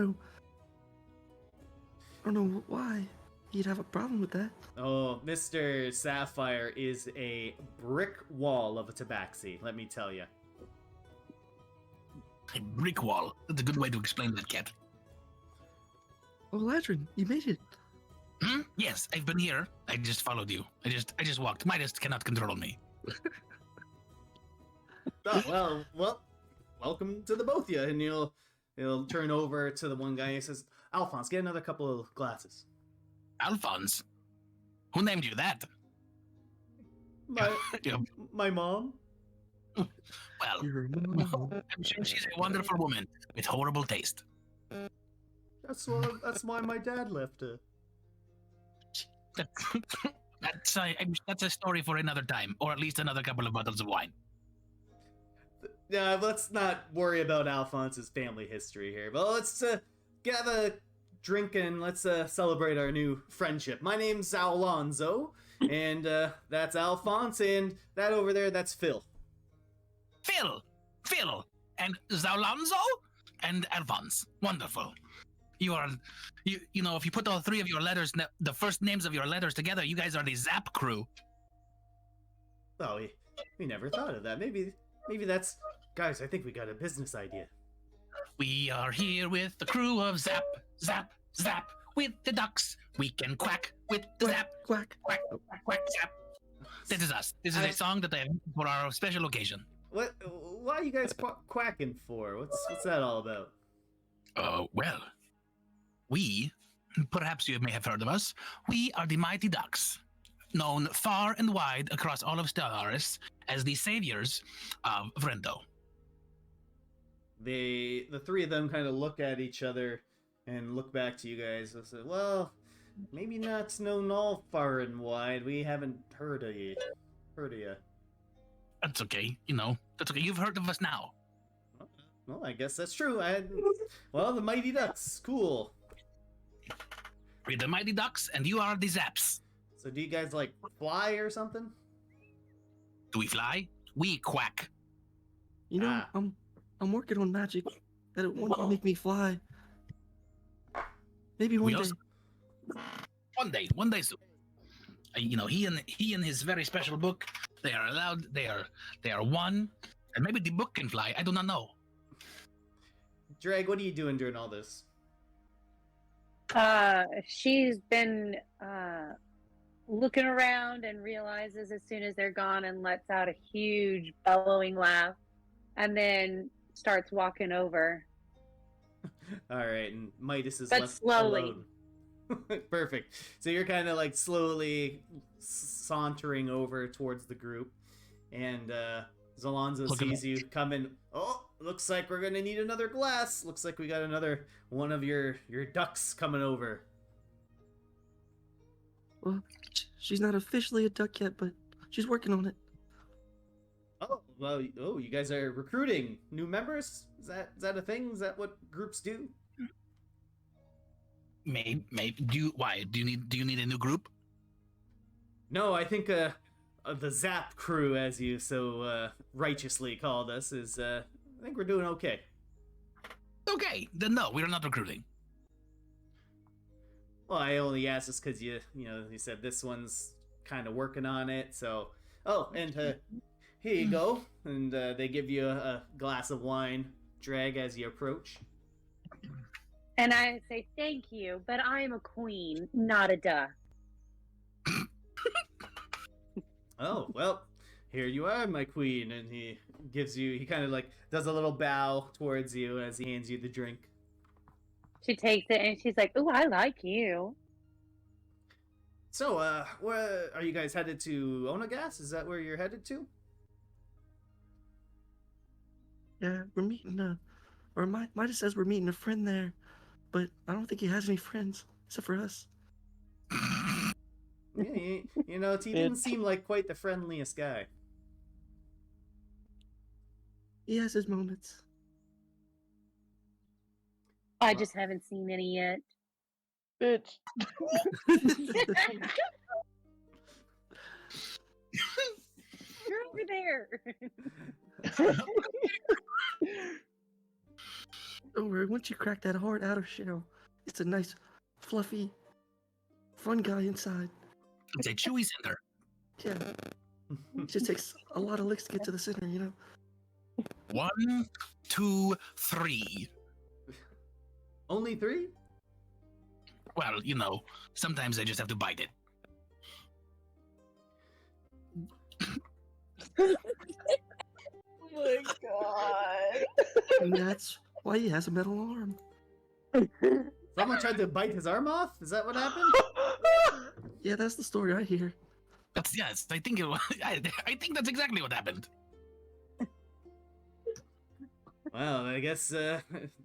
know why he'd have a problem with that. Oh, Mr. Sapphire is a brick wall of a tabaxi, let me tell you. A brick wall. That's a good way to explain that, Cat. Oh, Ladrin, you made it. Hmm? Yes, I've been here. I just followed you. I just walked. Midas cannot control me. Oh, well, welcome to the both of you. And he'll turn over to the one guy and he says, Alphonse, get another couple of glasses. Alphonse? Who named you that? Yeah, My mom? well, You're a mom. I'm sure she's a wonderful woman with horrible taste. That's why my dad left her. That's a story for another time, or at least another couple of bottles of wine. Yeah, let's not worry about Alphonse's family history here. But let's have a drink and let's celebrate our new friendship. My name's Alonzo, and that's Alphonse, and that over there, that's Phil. Phil, and Zalonzo, and Alphonse. Wonderful. You know, if you put all 3 of your letters, the first names of your letters together, you guys are the Zap crew. Oh, we never thought of that. Maybe that's... Guys, I think we got a business idea. We are here with the crew of Zap, Zap, Zap. With the ducks, we can quack with the Zap, Quack. quack, quack, Zap. This is us. This is a song that I have for our special occasion. What are you guys quacking for? What's that all about? Well, we, perhaps you may have heard of us, we are the Mighty Ducks, known far and wide across all of Stellaris as the saviors of Vrendo. The 3 of them kind of look at each other and look back to you guys and say, well, maybe not known all far and wide. We haven't heard of you. That's okay, you know. That's okay. You've heard of us now. Well, I guess that's true. Well, the Mighty Ducks, cool. We're the Mighty Ducks, and you are the Zaps. So do you guys like fly or something? Do we fly? We quack. You know, Ah. I'm working on magic that it won't make me fly. Maybe one We day. also- One day soon. You know, he and his very special book, they are allowed. They are one, and maybe the book can fly. I do not know. Drag, what are you doing during all this? She's been looking around and realizes as soon as they're gone and lets out a huge bellowing laugh, and then starts walking over. All right, and Midas is But left slowly. alone. Perfect. So you're kind of like slowly sauntering over towards the group, and Zalonzo Look at sees you coming. Oh, looks like we're gonna need another glass. Looks like we got another one of your ducks coming over. Well, she's not officially a duck yet, but she's working on it. Oh, well, you guys are recruiting new members? Is that a thing? Is that what groups do? Maybe. Why? Do you need a new group? No, I think the Zap crew, as you so righteously called us, is I think we're doing okay. Okay, then no, we are not recruiting. Well, I only asked this because you said this one's kind of working on it. So, and here you go, and they give you a glass of wine, Drag, as you approach. And I say, thank you, but I am a queen, not a duck. Oh, well, here you are, my queen. And he kind of like does a little bow towards you as he hands you the drink. She takes it and she's like, "Ooh, I like you." So, where are you guys headed to? Onagas? Is that where you're headed to? Yeah, we're meeting. Or Midas says we're meeting a friend there, but I don't think he has any friends except for us. Yeah, he didn't seem like quite the friendliest guy. He has his moments. I just haven't seen any yet. Bitch. You're over there. Don't worry, once you crack that hard outer shell, it's a nice, fluffy, fun guy inside. It's a chewy center. Yeah, it just takes a lot of licks to get to the center, you know? 1, 2, 3. Only 3? Well, sometimes I just have to bite it. Oh my god. And that's why he has a metal arm. Someone tried to bite his arm off? Is that what happened? Yeah, that's the story I hear. Yes, I think it was. I think that's exactly what happened. Well, I guess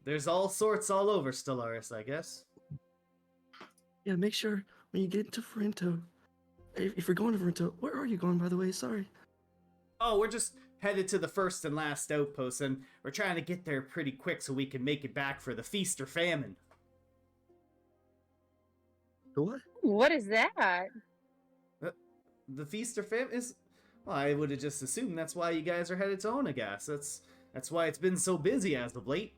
there's all sorts all over Stellaris, I guess. Yeah, make sure when you get to Ferento, if you're going to Ferento, where are you going, by the way? Sorry. Oh, we're just headed to the first and last outpost, and we're trying to get there pretty quick so we can make it back for the feast or famine. The what? What is that? The feast or famine is... Well, I would have just assumed that's why you guys are headed to Onagas. That's why it's been so busy as of late.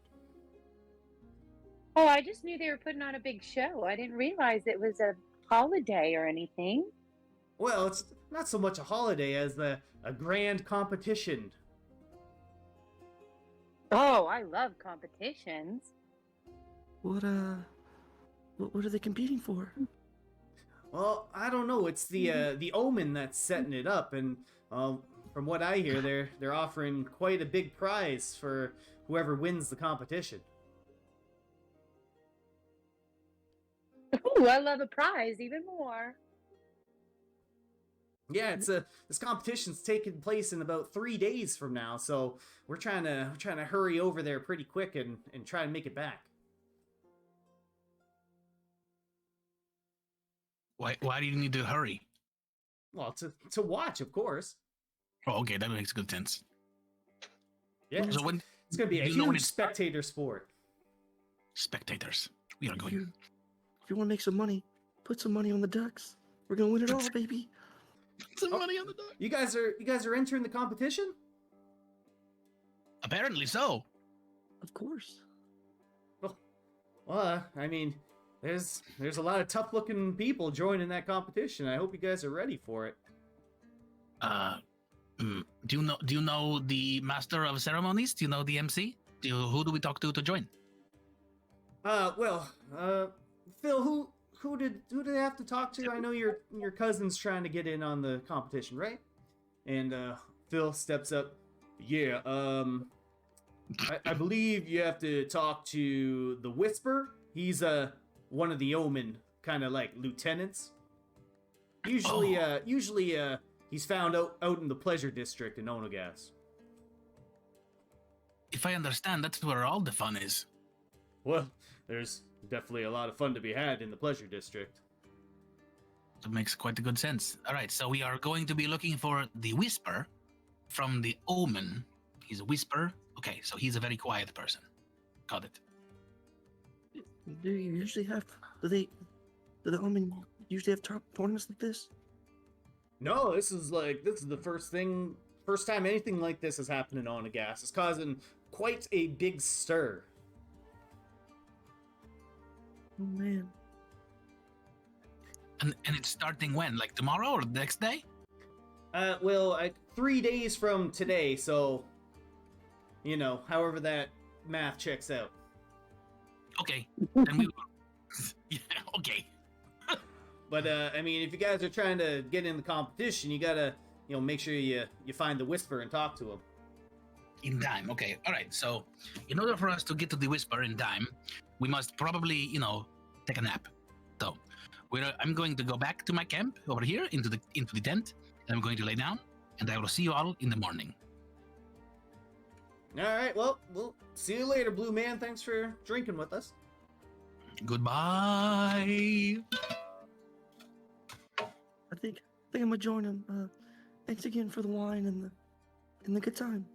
Oh, I just knew they were putting on a big show. I didn't realize it was a holiday or anything. Well, it's not so much a holiday as a grand competition. Oh, I love competitions. What are they competing for? Well, I don't know. It's the Omen that's setting it up, and from what I hear, they're offering quite a big prize for whoever wins the competition. Ooh, I love a prize even more. Yeah, this competition's taking place in about 3 days from now, so we're trying to hurry over there pretty quick and try to make it back. Why do you need to hurry? Well, to watch, of course. Oh, okay, that makes good sense. Yeah. So It's gonna be a You know when huge it's spectator sport. spectators. We are If going. you want to make some money, put some money on the ducks. We're gonna win it all, baby. Some Oh. money on the dog. You guys are entering the competition? Apparently so. Of course. Well, I mean, there's a lot of tough-looking people joining that competition. I hope you guys are ready for it. Do you know the master of ceremonies? Do you know the MC? Who do we talk to join? Well, Phil, who did they have to talk to? I know your cousin's trying to get in on the competition, right? And Phil steps up. Yeah, I believe you have to talk to the Whisper. He's one of the Omen kind of like lieutenants. Usually he's found out in the Pleasure District in Onagas. If I understand, that's where all the fun is. Well, there's definitely a lot of fun to be had in the Pleasure District. That makes quite a good sense. All right, so we are going to be looking for the Whisper from the Omen. He's a Whisper. Okay, so he's a very quiet person. Got it. Do you usually have? Do the Omen usually have tournaments like this? No, this is the first time anything like this has happened in Onagas. It's causing quite a big stir. Oh man. And it's starting when? Like tomorrow or the next day? Well, 3 days from today, so however that math checks out. Okay. Then we yeah, okay. But I mean, if you guys are trying to get in the competition, you gotta make sure you find the Whisper and talk to him. In time. Okay. All right. So, in order for us to get to the Whisper in time, we must probably, take a nap. So, I'm going to go back to my camp over here into the tent, and I'm going to lay down, and I will see you all in the morning. All right. Well, we'll see you later, Blue Man. Thanks for drinking with us. Goodbye. I think I'm gonna join him. Thanks again for the wine and the good time.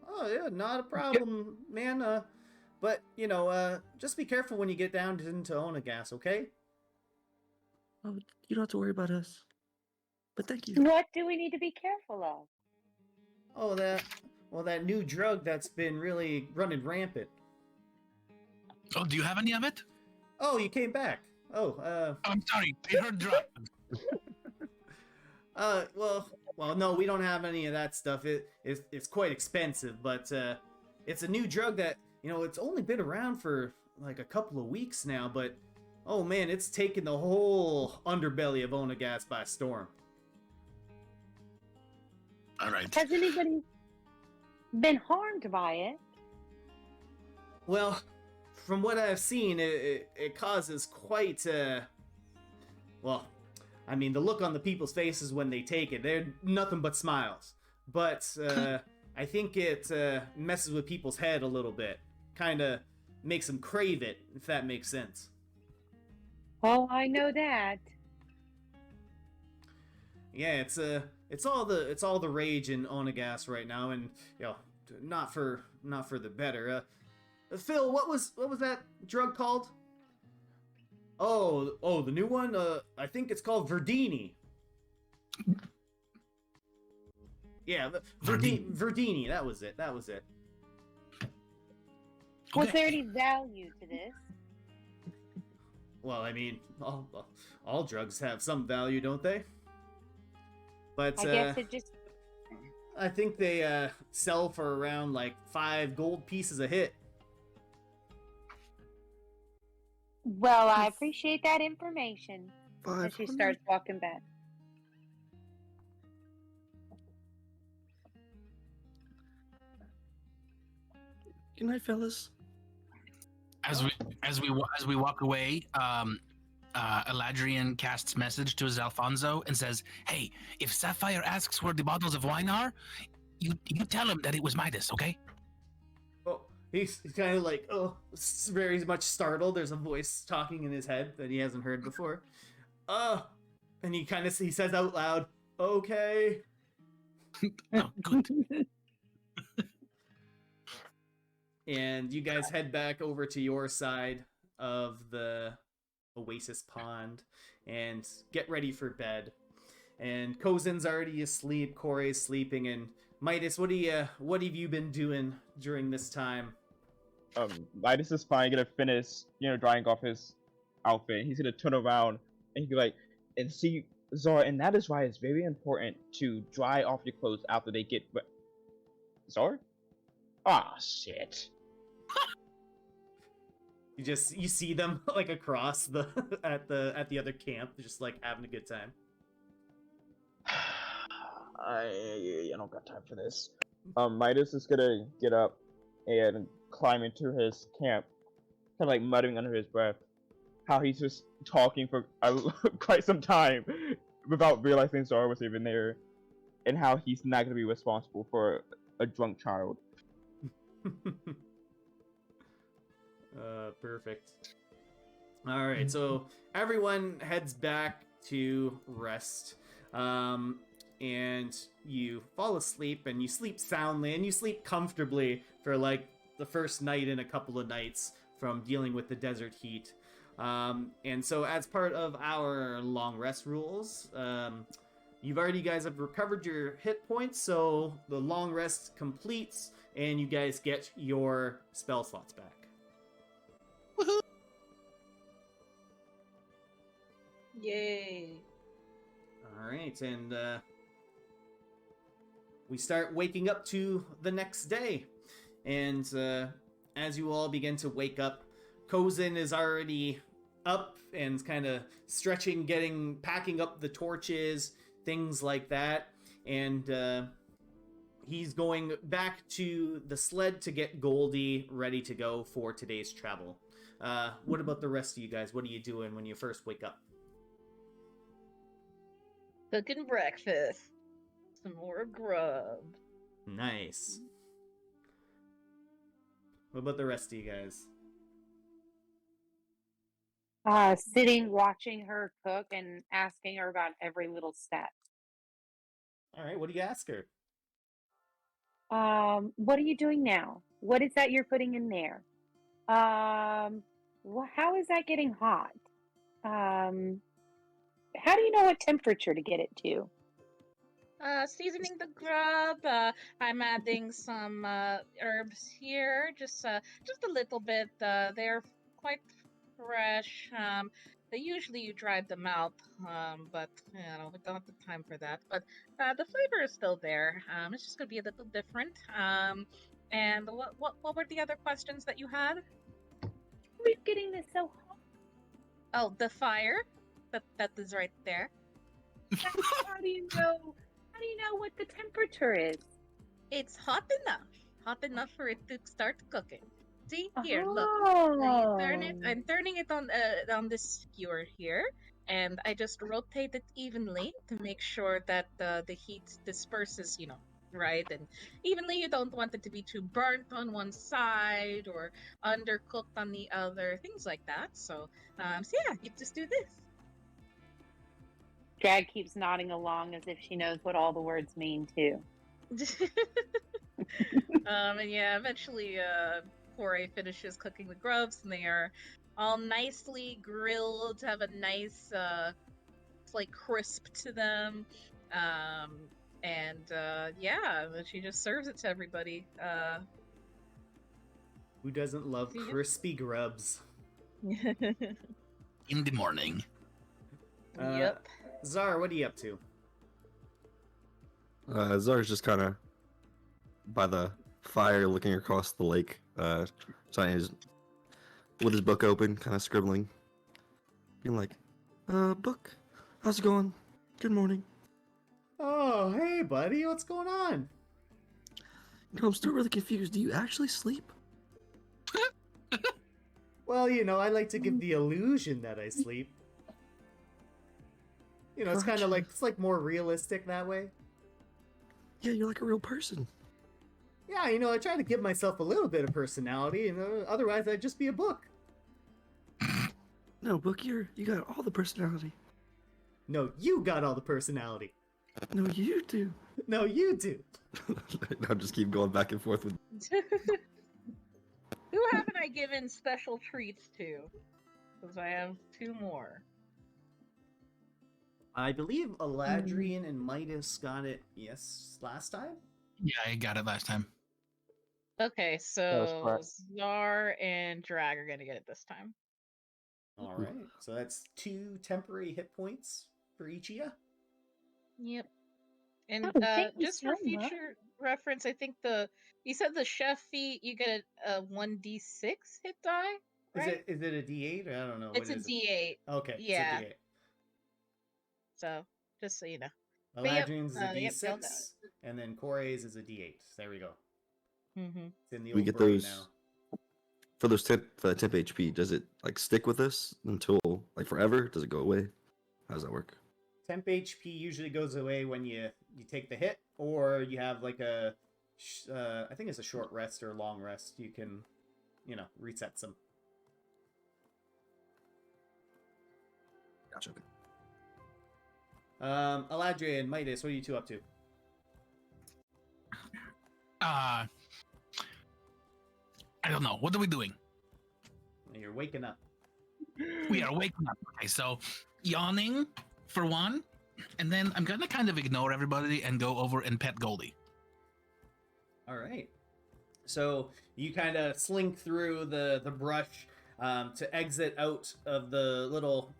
Oh yeah, not a problem, man. But just be careful when you get down into Onagas, okay? Oh, you don't have to worry about us. But thank you. What do we need to be careful of? Oh, that new drug that's been really running rampant. Oh, do you have any of it? Oh, you came back. Oh, I'm sorry. I heard drugs. well, no, we don't have any of that stuff. It's quite expensive, but it's a new drug that it's only been around for like a couple of weeks now. But oh man, it's taken the whole underbelly of Onagas by storm. All right. Has anybody been harmed by it? Well, from what I've seen, it causes quite well, I mean, the look on the people's faces when they take it, they're nothing but smiles. But I think it messes with people's head a little bit. Kind of makes them crave it, if that makes sense. Oh, I know that. Yeah, it's all the rage in Onagas right now, and not for the better. Phil, what was that drug called? Oh, the new one? I think it's called Verdini. Yeah, Verdini. That was it. Was Okay. there any value to this? Well, I mean, all drugs have some value, don't they? But I guess it just. I think they sell for around like 5 gold pieces a hit. Well, I appreciate that information. As she 500? starts walking back. Good night, fellas. As we walk away, Eladrian casts message to his Alfonso and says, "Hey, if Sapphire asks where the bottles of wine are, you tell him that it was Midas, okay?" Oh, he's kind of like, very much startled. There's a voice talking in his head that he hasn't heard before. And he says out loud, "Okay." Oh, good. and you guys head back over to your side of the Oasis pond and get ready for bed. And Kozen's already asleep, Kore's sleeping, and Midas, what have you been doing during this time? Midas is finally gonna finish, drying off his outfit. He's gonna turn around and he'll be like, and see, Zara, and that is why it's very important to dry off your clothes after they get wet. Zara? Ah, shit. You see them like across the at the other camp, just like having a good time. I don't got time for this. Midas is gonna get up and climb into his camp, kind of like muttering under his breath how he's just talking for quite some time without realizing Zara was even there, and how he's not gonna be responsible for a drunk child. Perfect. All right, so everyone heads back to rest, and you fall asleep, and you sleep soundly, and you sleep comfortably for like the first night in a couple of nights from dealing with the desert heat. And so as part of our long rest rules, you guys have recovered your hit points, so the long rest completes, and you guys get your spell slots back. Woohoo! Yay. All right, and we start waking up to the next day. And as you all begin to wake up, Kozen is already up and kind of stretching, packing up the torches, things like that. And he's going back to the sled to get Goldie ready to go for today's travel. What about the rest of you guys? What are you doing when you first wake up? Cooking breakfast. Some more grub. Nice. What about the rest of you guys? Sitting, watching her cook, and asking her about every little step. All right, what do you ask her? What are you doing now? What is that you're putting in there? How is that getting hot? How do you know what temperature to get it to? Seasoning the grub. I'm adding some herbs here, just a little bit. They're quite fresh. Usually you dry them out, but we don't have the time for that. But the flavor is still there. It's just gonna be a little different. And what were the other questions that you had? We're getting this so hot. Oh, the fire. That is right there. How do you know? How do you know what the temperature is? It's hot enough for it to start cooking. See here, look. Oh. You turn it. I'm turning it on this skewer here, and I just rotate it evenly to make sure that the heat disperses, right, and evenly. You don't want it to be too burnt on one side or undercooked on the other, things like that. So yeah, you just do this. Drag keeps nodding along as if she knows what all the words mean too. And yeah, eventually Corey finishes cooking the grubs, and they are all nicely grilled, have a nice like crisp to them. And yeah, she just serves it to everybody. Who doesn't love crispy grubs? In the morning. Yep. Zara, what are you up to? Zara's just kind of by the fire looking across the lake, with his book open, kind of scribbling. Being like, book, how's it going? Good morning. Oh, hey, buddy, what's going on? I'm still really confused. Do you actually sleep? Well, I like to give the illusion that I sleep. It's kind of Gotcha. like more realistic that way. Yeah, you're like a real person. Yeah, I try to give myself a little bit of personality, otherwise I'd just be a book. No, book, you got all the personality. No, you got all the personality. No, you do. No, you do. I'll just keep going back and forth with. Who haven't I given special treats to? Because I have 2 more. I believe Eladrian and Midas got it, yes, last time? Yeah, I got it last time. Okay, was so correct. Czar and Drag are gonna get it this time. All right, so that's 2 temporary hit points for each of you. Yep. And Oh, thank you just for so much. future reference, I think you said the chef feat you get a 1d6 hit die, right? Is it a D8? I don't know. It's What a is it? d8. Okay, Yeah. it's a D8. So just so you know. But yep, Eladrian's is a yep, y'all got D6, and then Kore's is a D8. There we go. Mm-hmm. It's in the We old get brain those now. for those temp HP. Does it like stick with us until like forever? Does it go away? How does that work? Temp HP usually goes away when you take the hit, or you have like a, I think it's a short rest or a long rest. You can, reset some. Gotcha. Okay. Eladrian, Midas, what are you two up to? I don't know. What are we doing? You're waking up. We are waking up. Okay, so yawning for one, and then I'm gonna kind of ignore everybody and go over and pet Goldie. All right. So you kind of slink through the brush to exit out of the little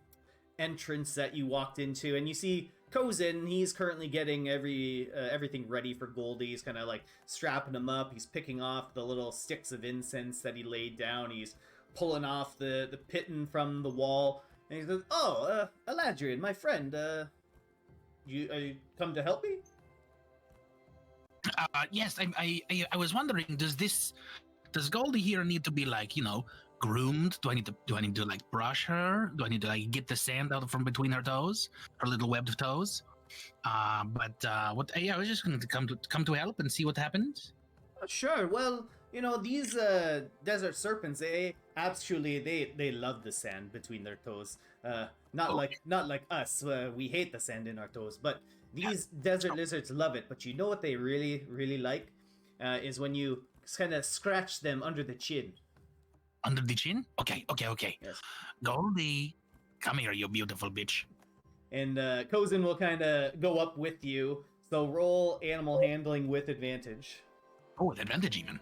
entrance that you walked into, and you see Kozin. He's currently getting everything ready for Goldie. He's kind of like strapping him up. He's picking off the little sticks of incense that he laid down. He's pulling off the pitten from the wall, and he says, "Oh, Eladrian, my friend, you come to help me?" Yes, I was wondering, does Goldie here need to be like, groomed? Do I need to like brush her? Do I need to like get the sand out from between her toes, her little webbed toes? What? Yeah, I was just going to come to help and see what happens. Sure. Well, these desert serpents, they love the sand between their toes. Not like us. We hate the sand in our toes, but these desert lizards love it. But you know what they really, really like is when you kind of scratch them under the chin. Under the chin? Okay. Yes. Goldie, come here, you beautiful bitch. And Kozin will kind of go up with you. So roll animal handling with advantage. Oh, with advantage even.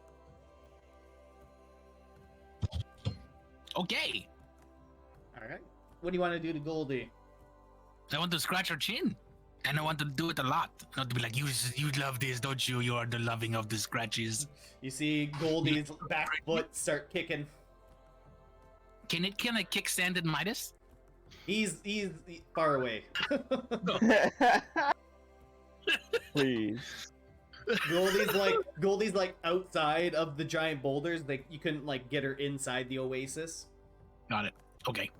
Okay. All right. What do you want to do to Goldie? I want to scratch her chin. And I want to do it a lot. Not to be like, you love this, don't you? You are the loving of the scratches. You see Goldie's back foot start kicking. Can I kick sand in Midas? He's far away. Please. Goldie's like outside of the giant boulders. Like you couldn't like get her inside the oasis. Got it. Okay.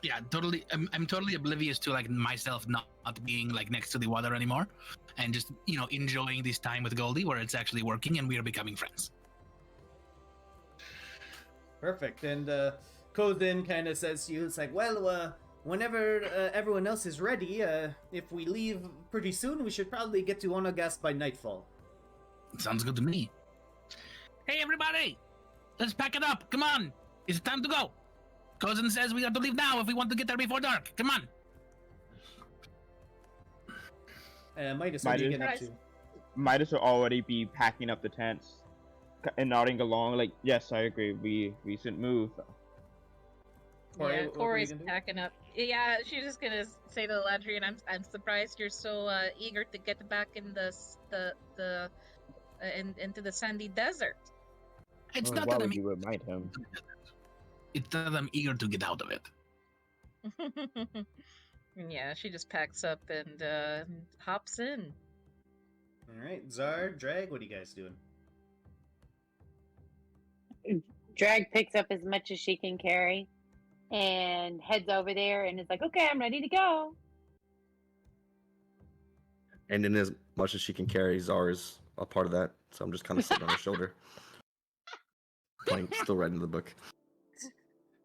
Yeah, totally. I'm totally oblivious to like myself not being like next to the water anymore, and just enjoying this time with Goldie where it's actually working and we are becoming friends. Perfect. And Kozin kind of says to you, it's like, well, whenever everyone else is ready, if we leave pretty soon, we should probably get to Onagas by nightfall. Sounds good to me. Hey, everybody! Let's pack it up. Come on. It's time to go. Cousin says we have to leave now if we want to get there before dark. Come on. Midas, what are you getting up to? Midas will already be packing up the tents and nodding along like, yes, I agree. We should move. Corey, Yeah, what were you Corey's gonna do? packing up. Yeah, she's just gonna say to Ladrian, I'm surprised you're so eager to get back in into the sandy desert. It's Well, not why that I'm would you remind him? It's that I'm eager to get out of it. Yeah, she just packs up and hops in. All right, Zar, Drag, what are you guys doing? Drag picks up as much as she can carry and heads over there and is like, okay, I'm ready to go. And in as much as she can carry, Zara's a part of that. So I'm just kind of sitting on her shoulder. Still writing the book.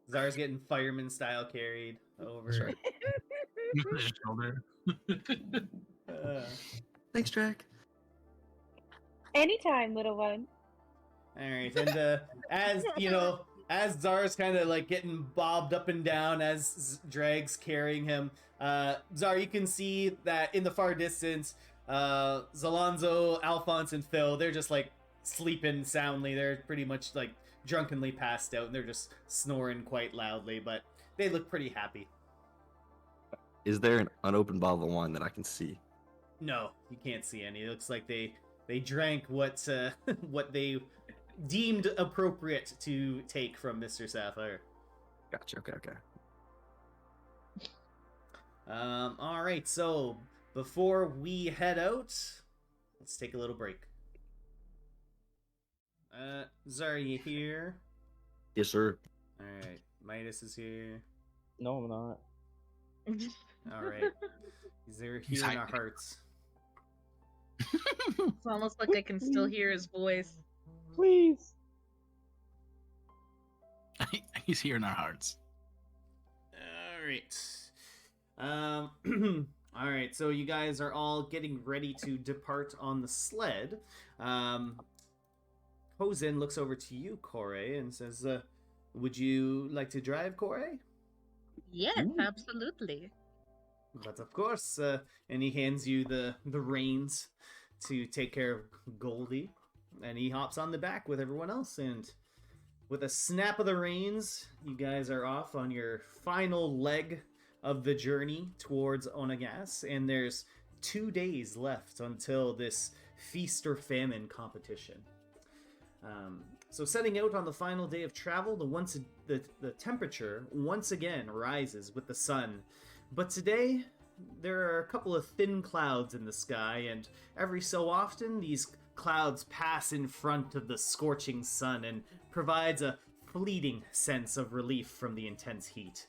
Zar's getting fireman style carried over. That's right. Shoulder. Uh, Thanks, Jack. Anytime, little one. All right, and as you know, as Zar's kind of like getting bobbed up and down as Drag's carrying him, Zar, you can see that in the far distance, Zalonzo, Alphonse, and Phil, they're just like sleeping soundly. They're pretty much like drunkenly passed out, and they're just snoring quite loudly, but they look pretty happy. Is there an unopened bottle of wine that I can see? No, you can't see any. It looks like they drank what what they deemed appropriate to take from Mr. Sapphire. Gotcha. Okay. All right. So before we head out, let's take a little break. Zara, you here? Yes, sir. All right. Midas is here. No, I'm not. All right. They're He's here in our hiding. hearts. It's almost like I can still hear his voice. Please. He's here in our hearts. All right. All right. So you guys are all getting ready to depart on the sled. Hosen looks over to you, Corey, and says, "Would you like to drive, Corey?" Yes, Ooh. absolutely. But of course, and he hands you the reins to take care of Goldie, and he hops on the back with everyone else, and with a snap of the reins, you guys are off on your final leg of the journey towards Onagas, and there's 2 days left until this feast or famine competition. So setting out on the final day of travel, the temperature once again rises with the sun. But today, there are a couple of thin clouds in the sky, and every so often, these clouds pass in front of the scorching sun and provides a fleeting sense of relief from the intense heat.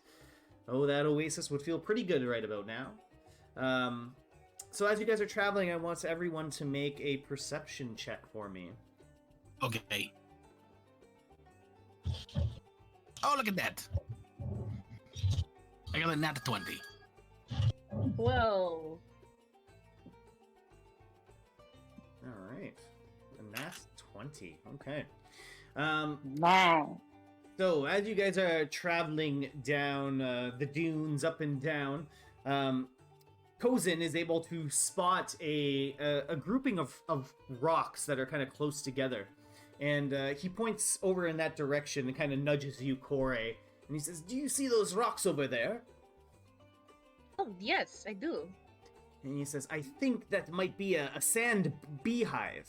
Oh, that Oasis would feel pretty good right about now. So as you guys are traveling, I want everyone to make a perception check for me. Okay. Oh, look at that. I got a nat 20. Whoa. All right. And that's 20. Okay. Wow. So as you guys are traveling down the dunes, up and down, Kozin is able to spot a grouping of rocks that are kind of close together. And he points over in that direction and kind of nudges you, Corey. And he says, "Do you see those rocks over there?" Oh, yes, I do. And he says, "I think that might be a sand beehive."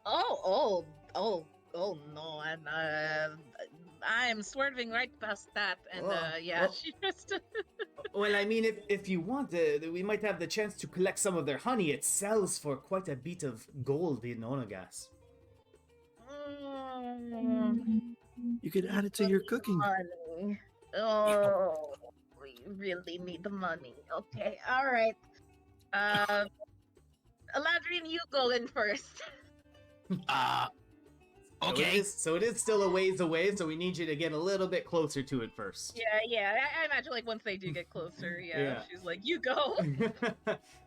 Oh, no, and I am swerving right past that, and yeah, Oh. she just. Well, I mean, if you want, we might have the chance to collect some of their honey. It sells for quite a bit of gold in Onagas. You could add it to your cooking. Money. Oh, we really need the money. Okay, all right. Eladrian, you go in first. Okay. So it is still a ways away, so we need you to get a little bit closer to it first. Yeah. I imagine like once they do get closer, Yeah. she's like, "You go."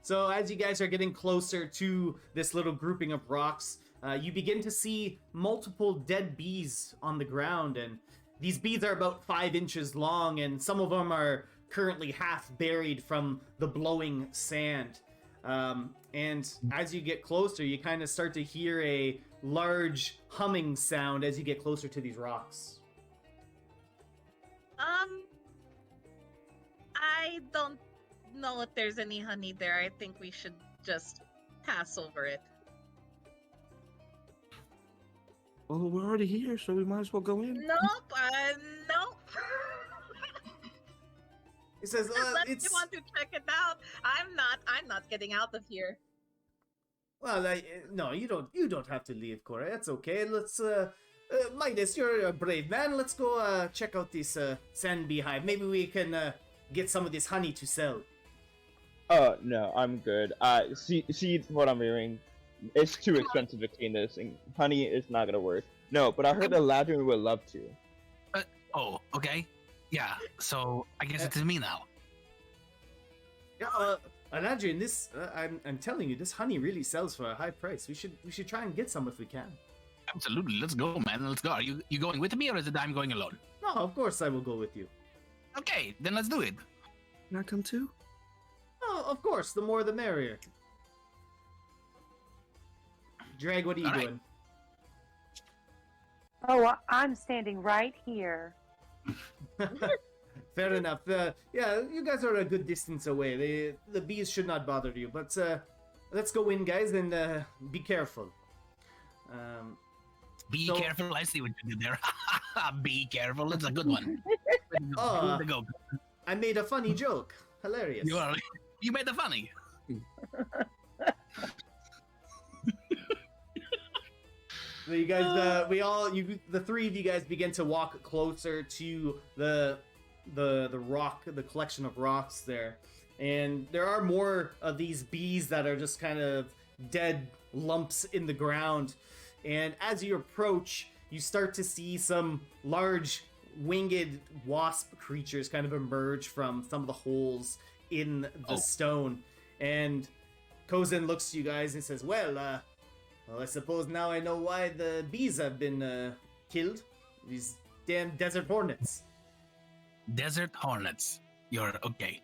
So as you guys are getting closer to this little grouping of rocks, you begin to see multiple dead bees on the ground, and these bees are about 5 inches long, and some of them are currently half buried from the blowing sand. And as you get closer, you kind of start to hear a large humming sound as you get closer to these rocks. I don't know if there's any honey there. I think we should just pass over it. Well, we're already here, so we might as well go in. Nope. Nope. He says, Unless "It's you want to check it out, I'm not getting out of here. well, no, you don't have to leave, Corey. That's okay. Let's Midas, you're a brave man. Let's go check out this sand beehive. Maybe we can get some of this honey to sell." No, I'm good. See what I'm hearing. It's too expensive to clean this, and honey is not gonna work. No, but I heard the Ladrin would love to. Oh, okay. Yeah, so I guess it's me now. Yeah, and Adrian, this I'm telling you, this honey really sells for a high price. We should try and get some if we can. Absolutely. Let's go, man. Let's go. Are you going with me or is it I'm going alone? No, of course I will go with you. Okay, then let's do it. Can I come too? Oh, of course. The more the merrier. Drag, what are you All right. doing? Oh, I'm standing right here. Fair enough. Yeah, you guys are a good distance away. The bees should not bother you. But let's go in, guys, and be careful. Be So- careful. I see what you did there. Be careful. It's a good one. Oh. Way to go. I made a funny joke. Hilarious. You made the funny. So you guys, the three of you guys begin to walk closer to the rock, the collection of rocks there, and there are more of these bees that are just kind of dead lumps in the ground. And as you approach, you start to see some large winged wasp creatures kind of emerge from some of the holes in the stone. And Kozin looks to you guys and says, well, I suppose now I know why the bees have been killed. These damn desert hornets. Desert hornets. You're okay.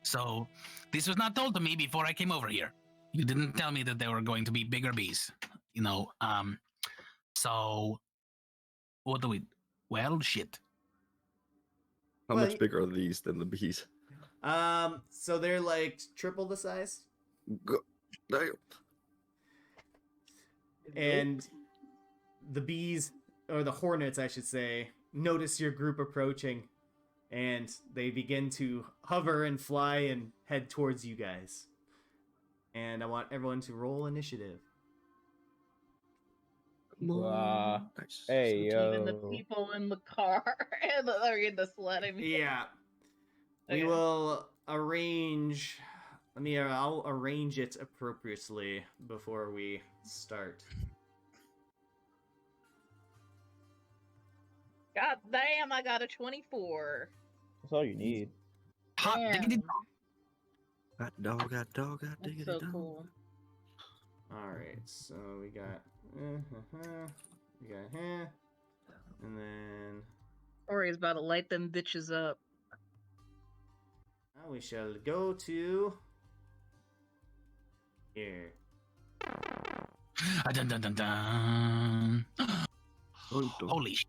So this was not told to me before I came over here. You didn't tell me that there were going to be bigger bees. So what do we? Well, shit. How Well, much bigger are these than the bees? So they're like triple the size. Damn. And the bees, or the hornets, I should say, notice your group approaching, and they begin to hover and fly and head towards you guys. And I want everyone to roll initiative. Nice. Hey, Even the yo. people in the car and they're in the sled. I mean, Yeah. We Okay. will arrange. I'll arrange it appropriately before we start. God damn, I got a 24. That's all you need. Hot Damn. diggity. Got dog, got dog, got That's diggity so dog. cool. Alright, so we got. We got. And then. Ori's about to light them bitches up. Now we shall go to. Here. Dun, dun, dun, dun. Dun, dun. Holy shit.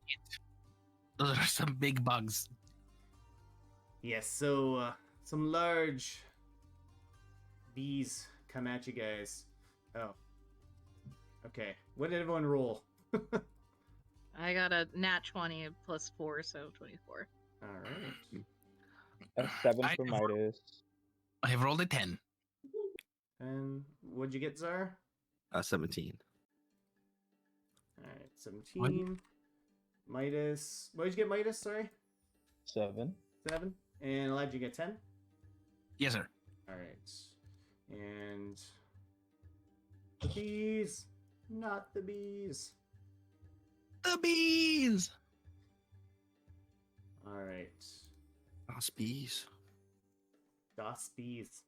Those are some big bugs. Yes, so some large bees come at you guys. Oh. Okay. What did everyone roll? I got a nat 20 plus 4, so 24. Alright. That's 7 I- for Midas. I have rolled a 10. And what'd you get, Czar? 17. Alright, 17. Midas. What did you get, Midas? Sorry? 7. 7. And Elijah, you get 10? Yes, sir. Alright. And. The bees! Not the bees! The bees. Alright. Das bees. Das bees.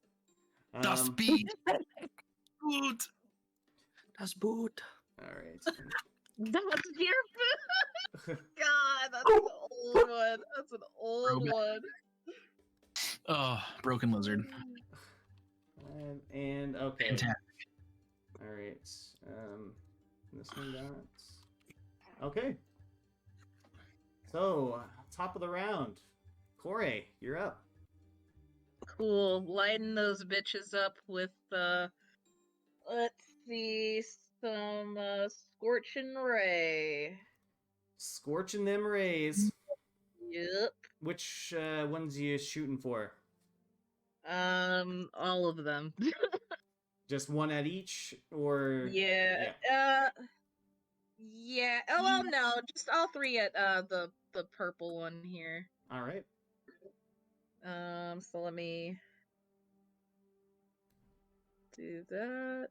Das bees. Good. Das Boot. Alright. That's your God, that's an old one. That's an old Throwback. one. Oh, broken lizard. And okay. Fantastic. Alright. This one got. Okay. So, top of the round. Corey, you're up. Cool. Lighten those bitches up with let's see, some scorching ray. Scorching them rays. Yep. Which ones you shooting for? All of them. Just one at each, or Yeah. Yeah. Oh well, no, just all three at the purple one here. All right. So let me do that.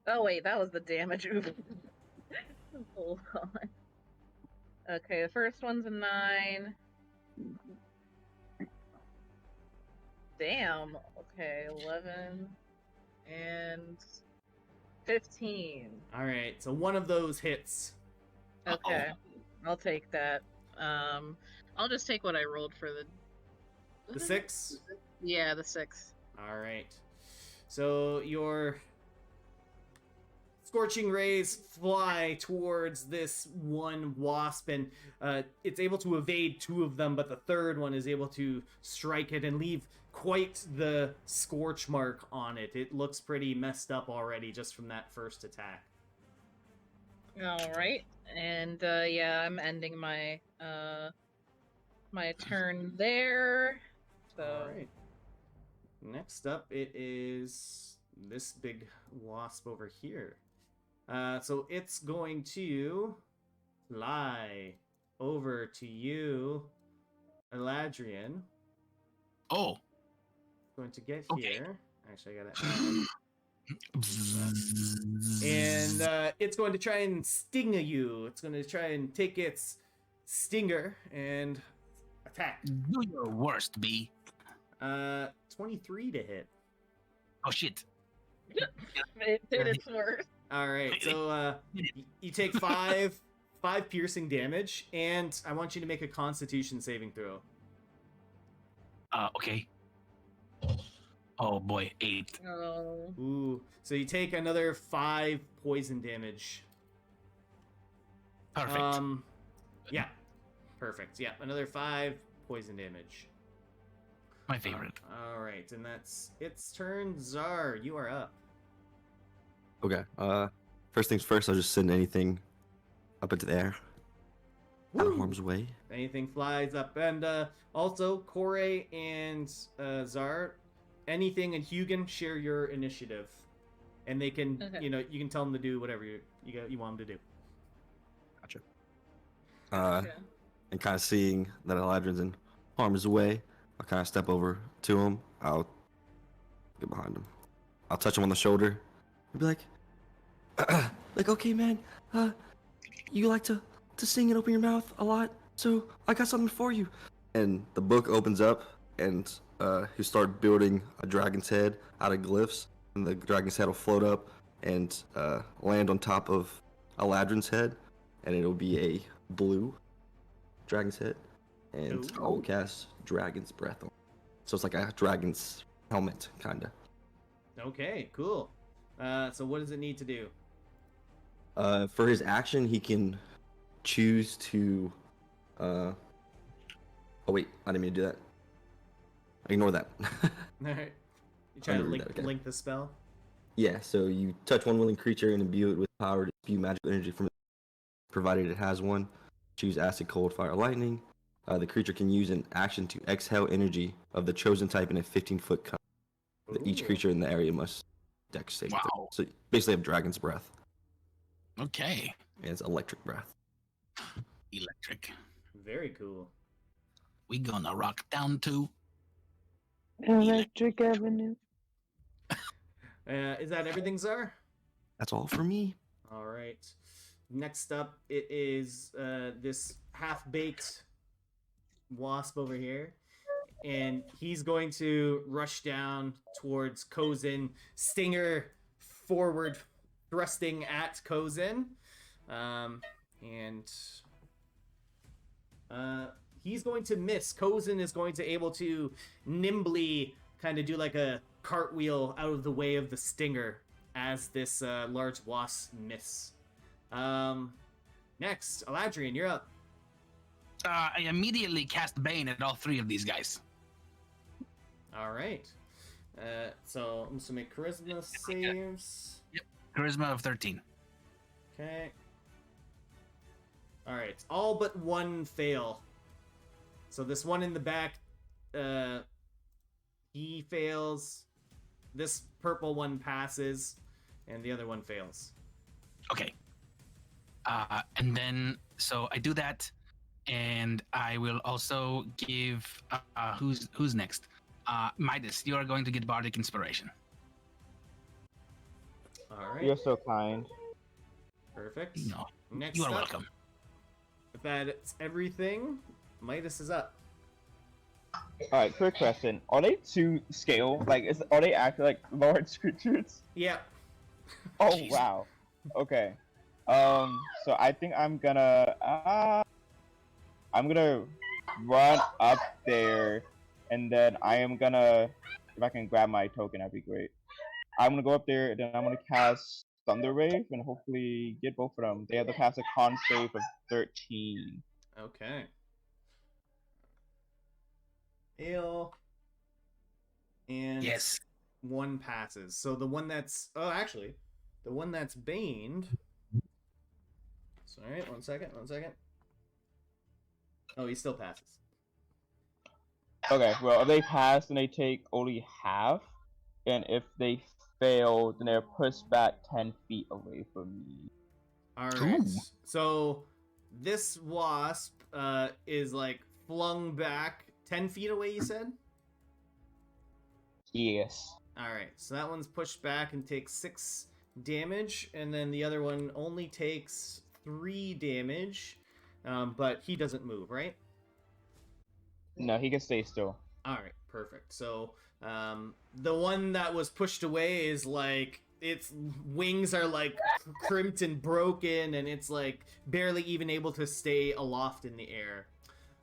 Oh wait, that was the damage. Hold on. Okay, the first one's a 9. Damn. Okay, 11 and 15. All right, so one of those hits. Okay, I'll take that. I'll just take what I rolled for The 6. Yeah, the 6. All right. So your scorching rays fly towards this one wasp, and it's able to evade 2 of them, but the third one is able to strike it and leave quite the scorch mark on it. It looks pretty messed up already just from that first attack. All right, and yeah, I'm ending my my turn there. So. All right. Next up, it is this big wasp over here. So it's going to fly over to you, Eladrian. Oh. Going to get Okay. here. Actually, I gotta. And it's going to try and sting you. It's going to try and take its stinger and attack. Do your worst, B. 23 to hit. Oh shit. It did its worst. All right, so you take five piercing damage, and I want you to make a Constitution saving throw. Okay. Oh boy, 8. Oh. Ooh, so you take another 5 poison damage. Perfect. Yeah, perfect. Yeah, another 5 poison damage. My favorite. All right, and that's its turn. Czar, you are up. Okay. First things first, I'll just send anything up into the air, out of Woo! harm's way. Anything flies up, and also Kore and Czar, anything and Hugin share your initiative, and they can, Okay. you can tell them to do whatever you want them to do. Gotcha. Okay. And kind of seeing that Eladrin's in harm's way, I'll kind of step over to him. I'll get behind him. I'll touch him on the shoulder and be like, okay, man, you like to sing and open your mouth a lot, so I got something for you. And the book opens up, and he start building a dragon's head out of glyphs, and the dragon's head will float up and land on top of Eladrin's head, and it'll be a blue dragon's head, and Ooh. I will cast Dragon's Breath on it. So it's like a dragon's helmet, kinda. Okay, cool. So what does it need to do? For his action, he can choose to. Oh wait, I didn't mean to do that. Ignore that. All right, you trying to I'll read that, okay. link the spell. Yeah, so you touch one willing creature and imbue it with power to spew magical energy from it, provided it has one. Choose acid, cold, fire, lightning. The creature can use an action to exhale energy of the chosen type in a 15-foot cut. Each Ooh. creature in the area must dex save. Wow. So you basically have Dragon's Breath, Okay. and it's Electric Breath. Electric. Very cool. We gonna rock down to Electric Avenue. Is that everything, Czar? That's all for me. All right. Next up, it is this half-baked wasp over here, and he's going to rush down towards Kozin. Stinger forward, thrusting at Kozin, and he's going to miss. Kozin is going to able to nimbly kind of do like a cartwheel out of the way of the stinger as this large wasp miss. Next, Eladrian, you're up. I immediately cast Bane at all 3 of these guys. All right. So I'm just gonna make charisma saves. Charisma of 13. Okay. All right. All but one fail. So this one in the back, he fails. This purple one passes, and the other one fails. Okay. And then, so I do that, and I will also give, who's next? Midas, you are going to get Bardic Inspiration. All right. You're so kind. Perfect. No, Next you are up, welcome. if that's everything, Midas is up. All right, quick question: are they to scale? Like, are they acting like large creatures? Yeah. Oh Jeez. wow. Okay. So I think I'm gonna run up there, and then I am gonna, if I can grab my token, that'd be great. I'm gonna go up there, and then I'm gonna cast Thunder Wave, and hopefully get both of them. They have to pass a con save of 13. Okay. Ale. And Yes. one passes. So the one that's actually, the one that's baned. Sorry, one second. Oh, he still passes. Okay, well, if they pass, then they take only half, and if they fail, then they're pushed back 10 feet away from me. All right. Ooh. So this wasp is like flung back 10 feet away, you said? Yes. All right. So that one's pushed back and takes 6 damage, and then the other one only takes 3 damage, but he doesn't move, right? No, he can stay still. All right, perfect. So the one that was pushed away is like its wings are like crimped and broken, and it's like barely even able to stay aloft in the air.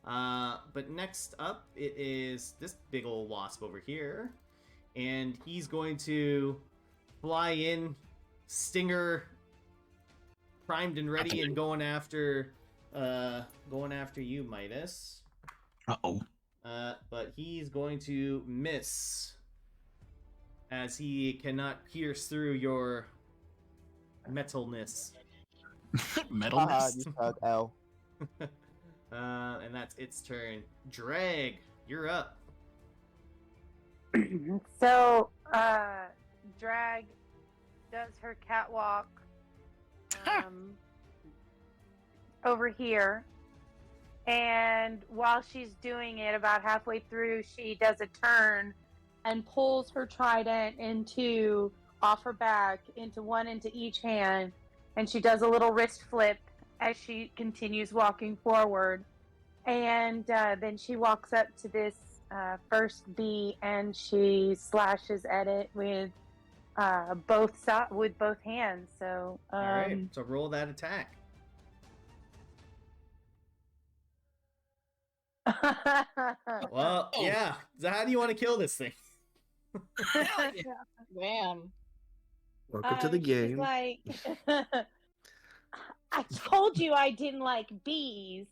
But next up, it is this big old wasp over here, and he's going to fly in, stinger primed and ready, and going after you, Midas. Uh-oh. But he's going to miss, as he cannot pierce through your metalness. Metal. Haha, you suck, L. And that's its turn. Drag, you're up. So, Drag does her catwalk over here. And while she's doing it, about halfway through, she does a turn and pulls her trident off her back, into each hand. And she does a little wrist flip as she continues walking forward. And then she walks up to this first bee and she slashes at it with both hands. So, All right, so roll that attack. Well, yeah. So how do you want to kill this thing? Man. Welcome to the She's game. like, I told you I didn't like bees.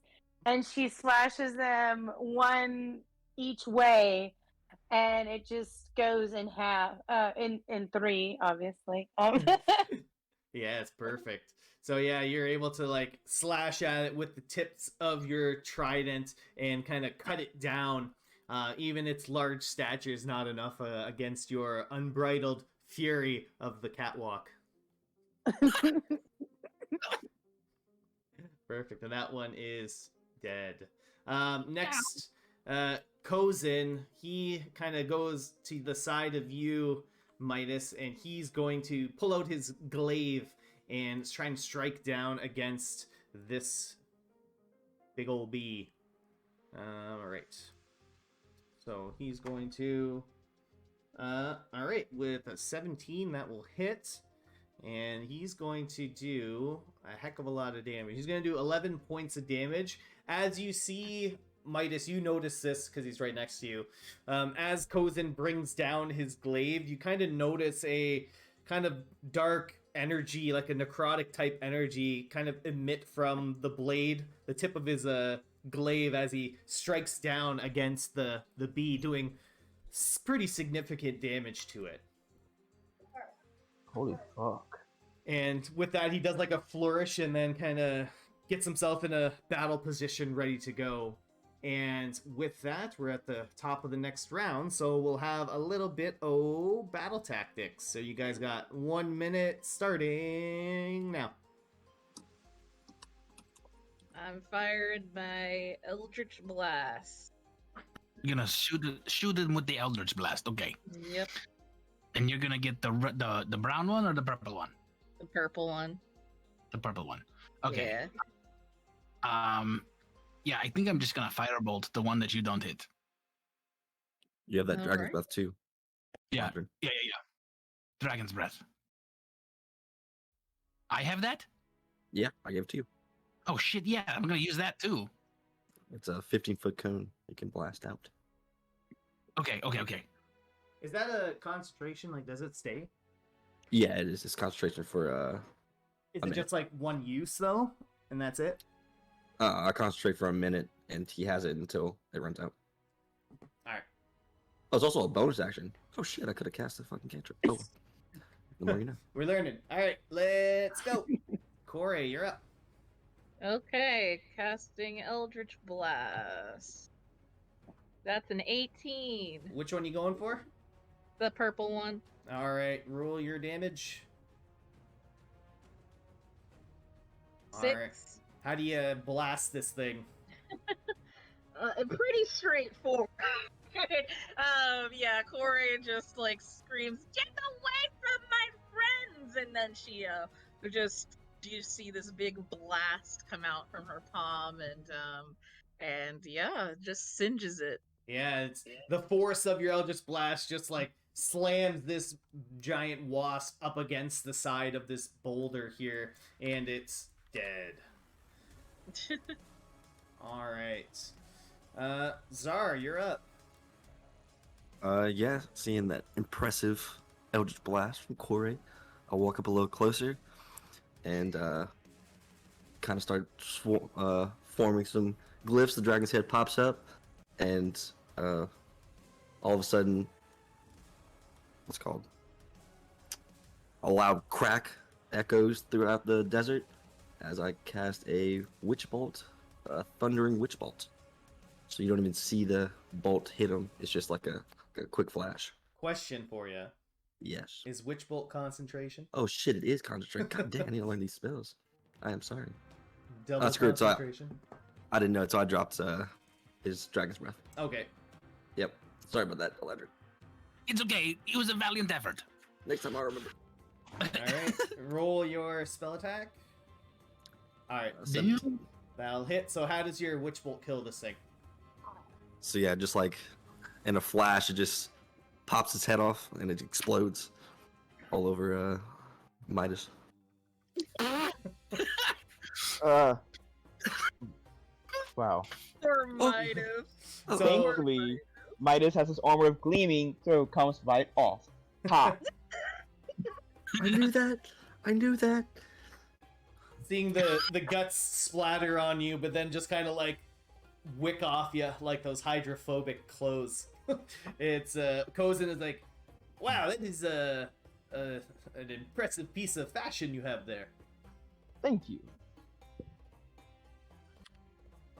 And she slashes them one each way, and it just goes in half, in 3, obviously. Yeah, it's perfect. So yeah, you're able to like slash at it with the tips of your trident and kind of cut it down. Even its large stature is not enough against your unbridled fury of the catwalk. Perfect, and that one is dead. Next, Kozin, he kind of goes to the side of you, Midas, and he's going to pull out his glaive and try and strike down against this big old bee. Alright. So he's going to... Alright, with a 17, that will hit. And he's going to do a heck of a lot of damage. He's going to do 11 points of damage. As you see, Midas, you notice this because he's right next to you. As Kozin brings down his glaive, you kind of notice a kind of dark energy, like a necrotic type energy, kind of emit from the blade, the tip of his glaive, as he strikes down against the bee, doing pretty significant damage to it. Holy fuck. And with that, he does like a flourish and then kind of gets himself in a battle position ready to go. And with that, we're at the top of the next round, so we'll have a little bit of battle tactics. So you guys got 1 minute starting now. I'm fired by Eldritch Blast. You're gonna shoot him with the Eldritch Blast. Okay. Yep, And you're gonna get the brown one or the purple one? the purple one. The purple one. Okay. Yeah. Yeah, I think I'm just gonna firebolt the one that you don't hit. You have that dragon's Alright. breath too. Yeah. Aldrin. Yeah. Dragon's breath. I have that? Yeah, I gave it to you. Oh shit, yeah, I'm gonna use that too. It's a 15-foot cone you can blast out. Okay. Is that a concentration? Like, does it stay? Yeah, it is. It's concentration for Is A it minute. just like one use though, and that's it? I concentrate for a minute, and he has it until it runs out. All right. Oh, it's also a bonus action. Oh shit, I could have cast the fucking cantrip. Oh, the more you know. We're learning. All right, let's go. Corey, you're up. Okay, casting Eldritch Blast. That's an 18. Which one you going for? The purple one. All right, roll your damage. All 6. right. How do you blast this thing? Pretty straightforward. Yeah, Corey just like screams, "Get away from my friends!" And then she just you see this big blast come out from her palm, and yeah, just singes it. Yeah, it's the force of your Eldritch Blast just like slams this giant wasp up against the side of this boulder here, and it's dead. All right. Zar, you're up. Yeah, seeing that impressive Eldritch Blast from Corey, I'll walk up a little closer and kind of start forming some glyphs. The dragon's head pops up, and all of a sudden, what's it called? A loud crack echoes throughout the desert as I cast a Witch Bolt, a Thundering Witch Bolt. So you don't even see the bolt hit him. It's just like a quick flash. Question for you: Yes. Is Witch Bolt concentration? Oh shit, it is concentrate. God damn, I need to learn these spells. I am sorry. Double Screw it, so concentration. I didn't know it, so I dropped his Dragon's Breath. Okay. Yep. Sorry about that, Eladrin. It's okay. It was a valiant effort. Next time I'll remember. All right. Roll your spell attack. All right. 17. That'll hit. So how does your Witch Bolt kill this thing? So yeah, just like in a flash, it just pops its head off and it explodes all over Midas. Wow. Poor Midas. Oh, So- Thankfully, Midas has his armor of gleaming, so it comes right off. Ha! I knew that. I knew that. Seeing the guts splatter on you, but then just kind of like wick off you like those hydrophobic clothes. It's Kozin is like, wow, that is an impressive piece of fashion you have there. Thank you.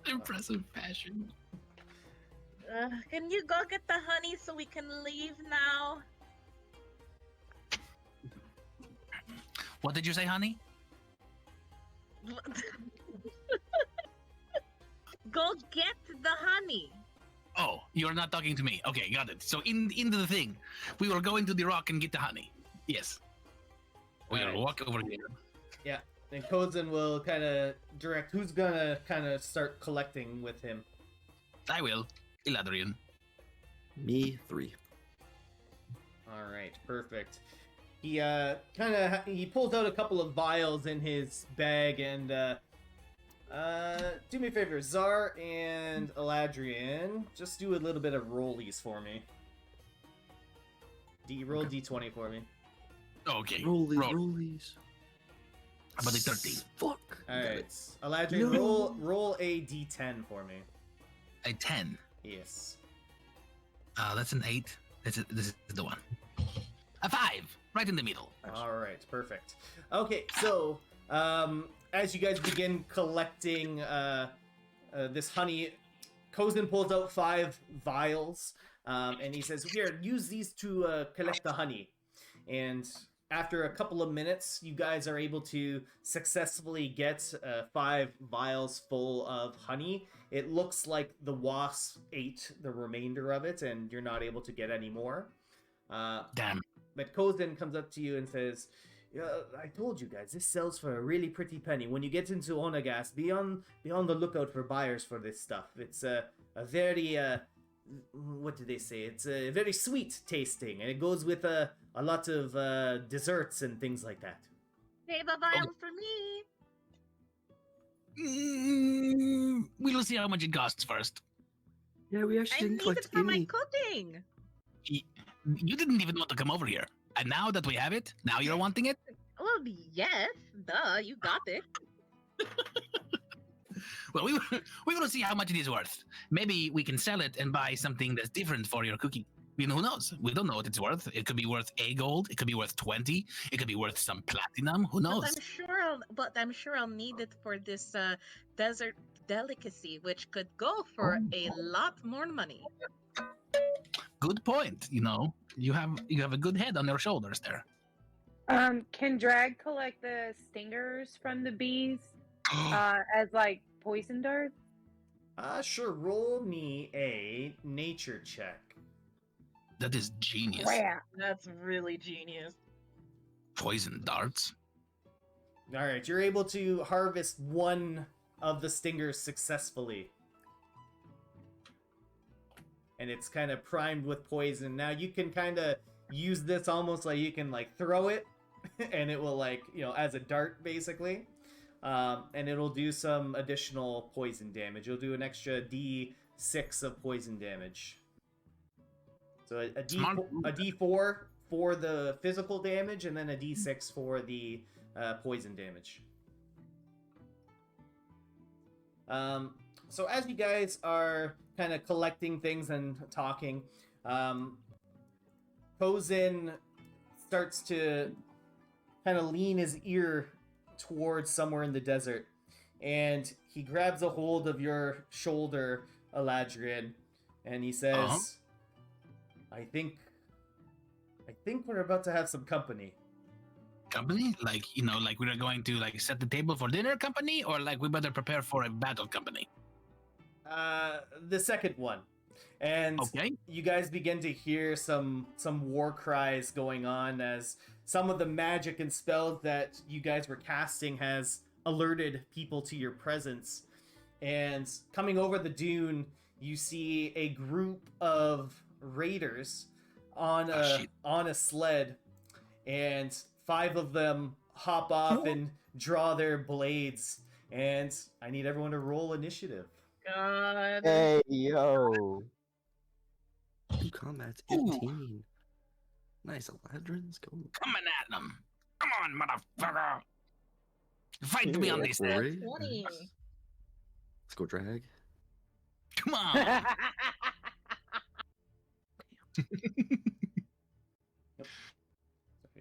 Impressive fashion. Can you go get the honey so we can leave now? What did you say, honey? Go get the honey. Oh, you're not talking to me. Okay, got it. So into the thing. We were going to the rock and get the honey. Yes. We're gonna Alright. walk over here. Yeah, and Kozin will kind of direct who's gonna kind of start collecting with him. I will. Eladrian. Me 3. All right, perfect. He he pulls out a couple of vials in his bag and do me a favor, Zar and Eladrian, just do a little bit of rollies for me. Roll Okay. D20 for me. Okay. Rollies, roll. rollies. How about the 13? Fuck. All Got right, it. Eladrian, No. roll a D10 for me. A 10. Yes. That's an 8. This is the one. A 5. Right in the middle. All right, perfect. Okay, so as you guys begin collecting this honey, Kozin pulls out 5 vials, and he says, "Here, use these to collect the honey." And after a couple of minutes, you guys are able to successfully get 5 vials full of honey. It looks like the wasp ate the remainder of it, and you're not able to get any more. Damn. But Kozin comes up to you and says, "Yeah, I told you guys, this sells for a really pretty penny. When you get into Onagas, be on the lookout for buyers for this stuff. It's a very, what do they say? It's a very sweet tasting, and it goes with a lot of desserts and things like that." Save a vial for me. We'll see how much it costs first. Yeah, we I actually need didn't collect it for my any. cooking. You didn't even want to come over here. And now that we have it, now you're wanting it? Well, yes, duh, you got it. Well, we will see how much it is worth. Maybe we can sell it and buy something that's different for your cooking. You know, who knows? We don't know what it's worth. It could be worth a gold. It could be worth 20. It could be worth some platinum. Who knows? But I'm sure I'll need it for this desert delicacy, which could go for a lot more money. Good point. You know, you have a good head on your shoulders there. Can Drag collect the stingers from the bees as like poison darts? Sure. Roll me a nature check. That is genius. Yeah. That's really genius. Poison darts. All right, you're able to harvest one of the stingers successfully. And it's kind of primed with poison. Now you can kind of use this almost like you can like throw it and it will like, you know, as a dart basically. And it'll do some additional poison damage. You'll do an extra D6 of poison damage. So a D4 for the physical damage and then a D6 for the poison damage. So as you guys are kind of collecting things and talking, Pozen starts to kind of lean his ear towards somewhere in the desert, and he grabs a hold of your shoulder, Eladrian, and he says, I think we're about to have some company. Company? Like, you know, like we're going to like set the table for dinner company, or like we better prepare for a battle company? The second one. And Okay. you guys begin to hear some war cries going on as some of the magic and spells that you guys were casting has alerted people to your presence. And coming over the dune, you see a group of raiders on a sled, and 5 of them hop off and draw their blades. And I need everyone to roll initiative. God. Hey, yo. Two combats, 18. Nice, Eladrin's go. Coming at them. Come on, motherfucker. Fight me on this. Yeah. 20. Let's go, Drag. Come on. Yep.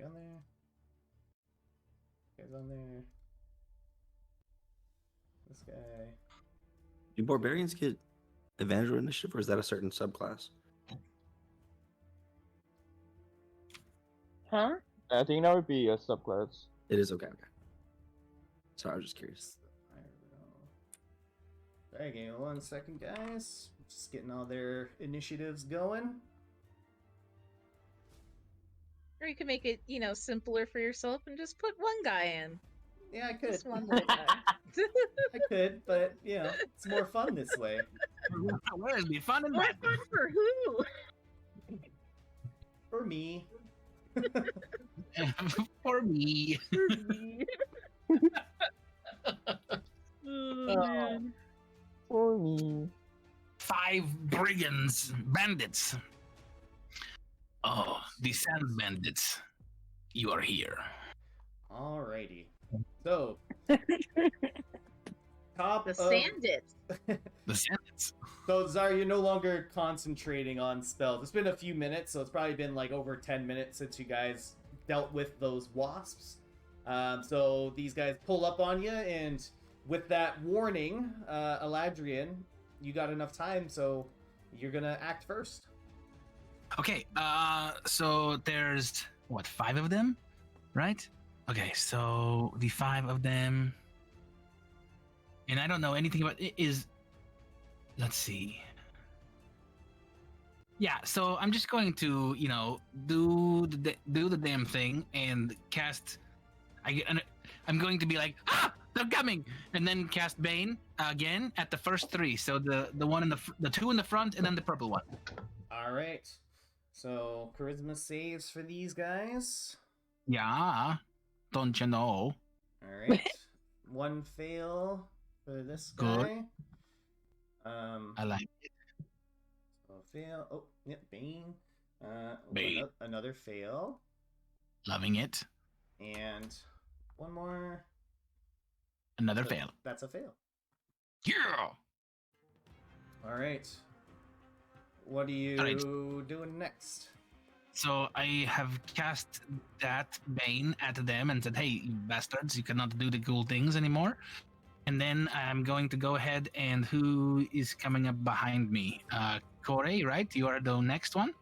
On there. Guys on there. This guy. Do barbarians get advantage or initiative, or is that a certain subclass? Huh? I think that would be a subclass. It is okay. Sorry, I was just curious. Alright, give me 1 second, guys. Just getting all their initiatives going. Or you can make it, you know, simpler for yourself and just put one guy in. Yeah, I could. Just one little guy. I could, but you know, it's more fun this way. Well, it'd be fun and More bad. fun for who? For me. For me. Oh, man. For me. 5 brigands, bandits. Oh, the sand bandits. You are here. Alrighty. So, top The of... Sandits. The bandits. So, Zara, you're no longer concentrating on spells. It's been a few minutes, so it's probably been like over 10 minutes since you guys dealt with those wasps. So these guys pull up on you, and with that warning, Eladrian, you got enough time, so you're gonna act first. Okay, so there's, what, 5 of them? Right? Okay, so the 5 of them. And I don't know anything about it is. Let's see. Yeah, so I'm just going to, you know, do the damn thing and cast. I'm going to be like, they're coming, and then cast Bane again at the first 3. So the one in the 2 in the front, and then the purple one. All right. So charisma saves for these guys. Yeah, don't you know? Alright. One fail for this Good. guy. I like it. So fail. Oh, yeah, Bane. Bane. Another fail. Loving it. And one more. Another fail. That's a fail. Yeah. Alright. What are you Alright. doing next? So I have cast that Bane at them and said, "Hey, you bastards, you cannot do the cool things anymore." And then I'm going to go ahead and who is coming up behind me? Corey, right? You are the next one.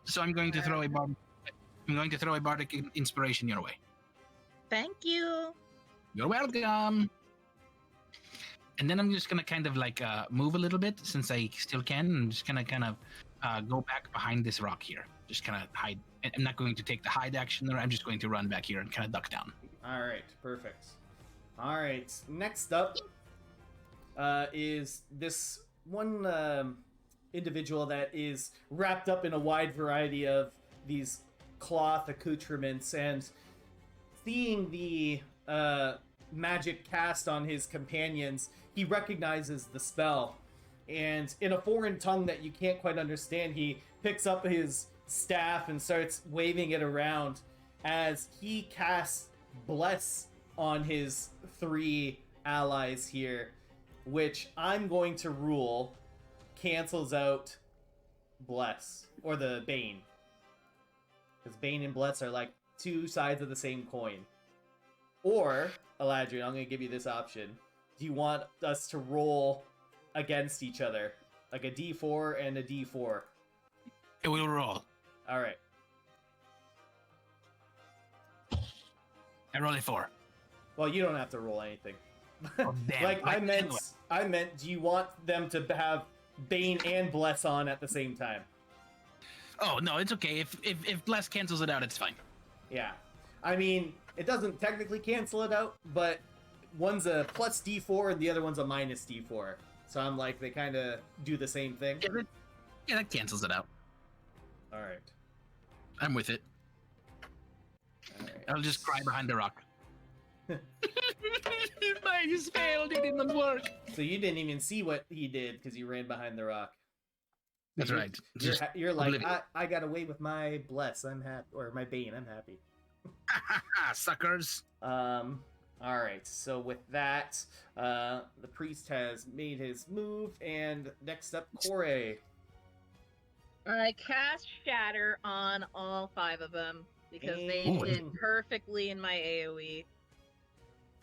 So I'm going to throw a bardic inspiration your way. Thank you. You're welcome. And then I'm just gonna kind of like move a little bit since I still can. I'm just gonna kind of go back behind this rock here. Just kind of hide. I'm not going to take the hide action there. I'm just going to run back here and kind of duck down. Alright, perfect. Alright, next up is this one individual that is wrapped up in a wide variety of these cloth accoutrements, and seeing the magic cast on his companions, he recognizes the spell. And in a foreign tongue that you can't quite understand, he picks up his staff and starts waving it around as he casts Bless on his 3 allies here, which I'm going to rule cancels out Bless, or the Bane. Because Bane and Bless are like 2 sides of the same coin. Or, Eladrian, I'm going to give you this option. Do you want us to roll against each other? Like a d4 and a d4? It will roll. Alright. I roll a 4. Well, you don't have to roll anything. Oh, damn. Like, I meant, do you want them to have Bane and Bless on at the same time? Oh no, it's okay. If Bless cancels it out, it's fine. Yeah. I mean, it doesn't technically cancel it out, but one's a plus d4 and the other one's a minus d4. So I'm like, they kind of do the same thing. Yeah, that cancels it out. Alright. I'm with it. Alright. I'll just cry behind the rock. I just failed. It didn't work. So you didn't even see what he did because you ran behind the rock. That's right. You're like, oblivious. I got away with my Bless. I'm happy. Or my Bane. I'm happy. Suckers. Alright, so with that, the priest has made his move, and next up, Corey. I cast Shatter on all 5 of them because they Ooh. did perfectly in my AoE.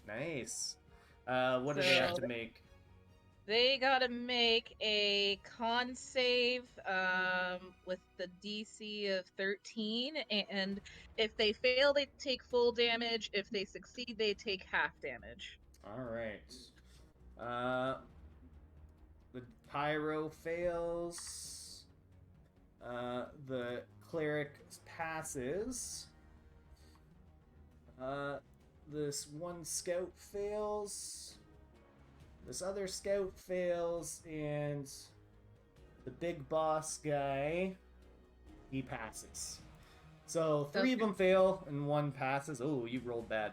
Nice. What do they have to make? They gotta make a con save with the DC of 13, and if they fail, they take full damage. If they succeed, they take half damage. Alright. The Pyro fails. The Cleric passes. This one Scout fails. This other Scout fails, and the big boss guy, he passes. So 3 of them fail, and 1 passes. Oh, you rolled bad.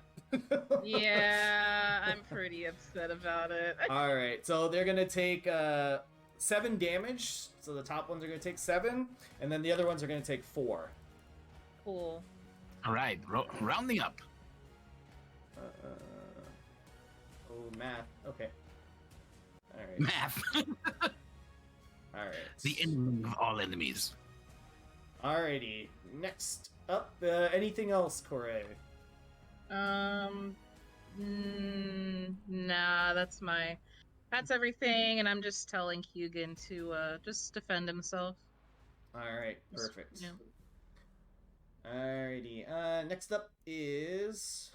Yeah, I'm pretty upset about it. Alright, so they're going to take 7 damage. So the top ones are going to take 7, and then the other ones are going to take 4. Cool. All right, rounding up. Math. Okay. Alright. Math. Alright. The enemy of all enemies. Alrighty. Next up, anything else, Corey? Nah, that's everything, and I'm just telling Hugin to just defend himself. Alright, perfect. Yeah. Alrighty. Next up is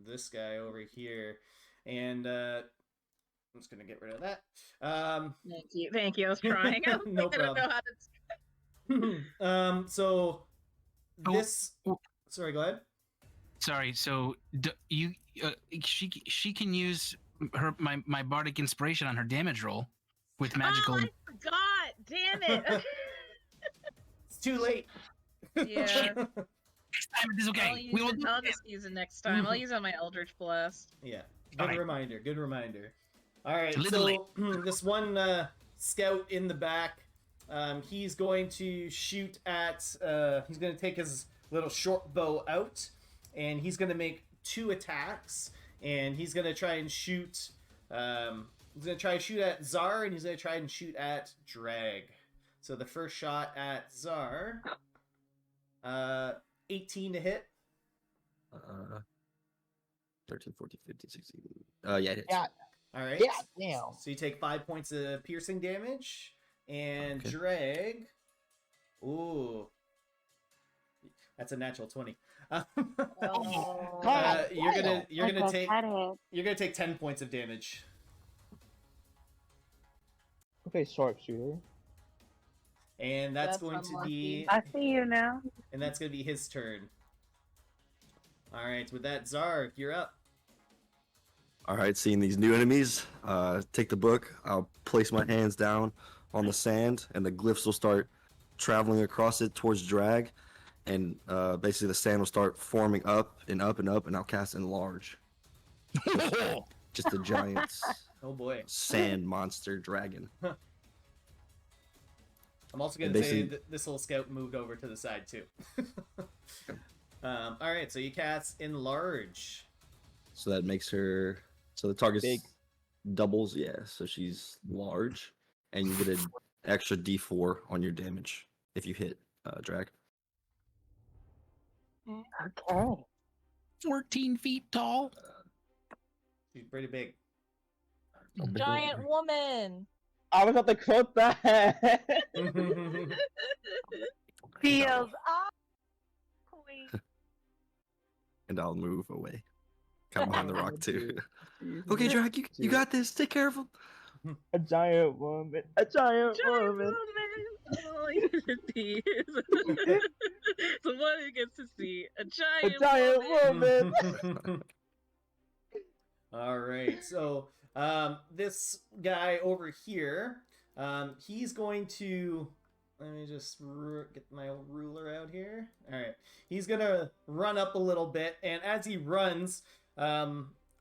this guy over here. And I'm just gonna get rid of that. Thank you. I was trying. No I don't know how to. So Oh, this. oh. Sorry, go ahead. Sorry. So she can use my bardic inspiration on her damage roll with magical. Oh, I forgot. Damn it. It's too late. Yeah. Next time it is okay. I'll, use We will it, do I'll it. just use it next time. I'll use it on my Eldritch Blast. Yeah. Good Alright. reminder. Good reminder. All right. A little So this one scout in the back, he's going to shoot at. He's going to take his little short bow out, and he's going to make 2 attacks, and he's going to try and shoot. He's going to try and shoot at Czar, and he's going to try and shoot at Drag. So the first shot at Czar, 18 to hit. 13, 14, 15, 16. Yeah, it hits. Yeah. All right. Yeah, damn. So you take 5 points of piercing damage, and Okay. Drag. Ooh, that's a natural 20. Oh. God. You're gonna Okay, take that hit. you're gonna take 10 points of damage, Okay, sharpshooter. and that's That's going to be unlucky. I see you now. and that's gonna be his turn. All right, with that, Czar, you're up. All right, seeing these new enemies, take the book. I'll place my hands down on the sand, and the glyphs will start traveling across it towards Drag, and basically the sand will start forming up and up and up, and I'll cast Enlarge. Just a giant Oh boy. sand monster dragon. I'm also gonna And say basically- that this little scout moved over to the side too. All right, so you cast Enlarge. So that makes her. So the target's Big. doubles, yeah. So she's large, and you get an extra D4 on your damage if you hit Drag. Okay. 14 feet tall. She's pretty big. Giant woman. I was about to quote that. Feels up, queen. And I'll move away. Kind of behind the rock too. Okay, Drag, you got this. Take care of him. A giant woman. A giant Giant woman. All you should be is the one who gets to see a A giant, giant woman. woman. All right, so this guy over here, he's going to. Let me just get my old ruler out here. All right, he's gonna run up a little bit, and as he runs,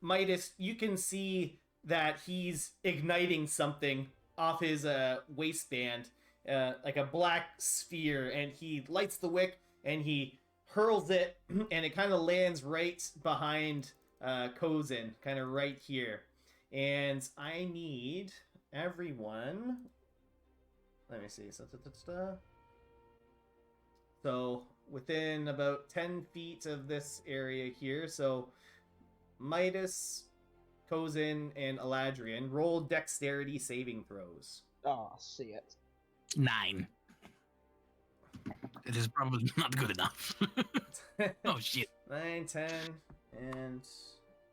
Midas, you can see that he's igniting something off his waistband, like a black sphere, and he lights the wick and he hurls it, and it kind of lands right behind Kozin, kind of right here. And I need everyone. Let me see. So within about 10 feet of this area here. So Midas, Kozin, and Eladrian roll dexterity saving throws. Oh, see it. 9. It is probably not good enough. Oh shit. 9, 10, and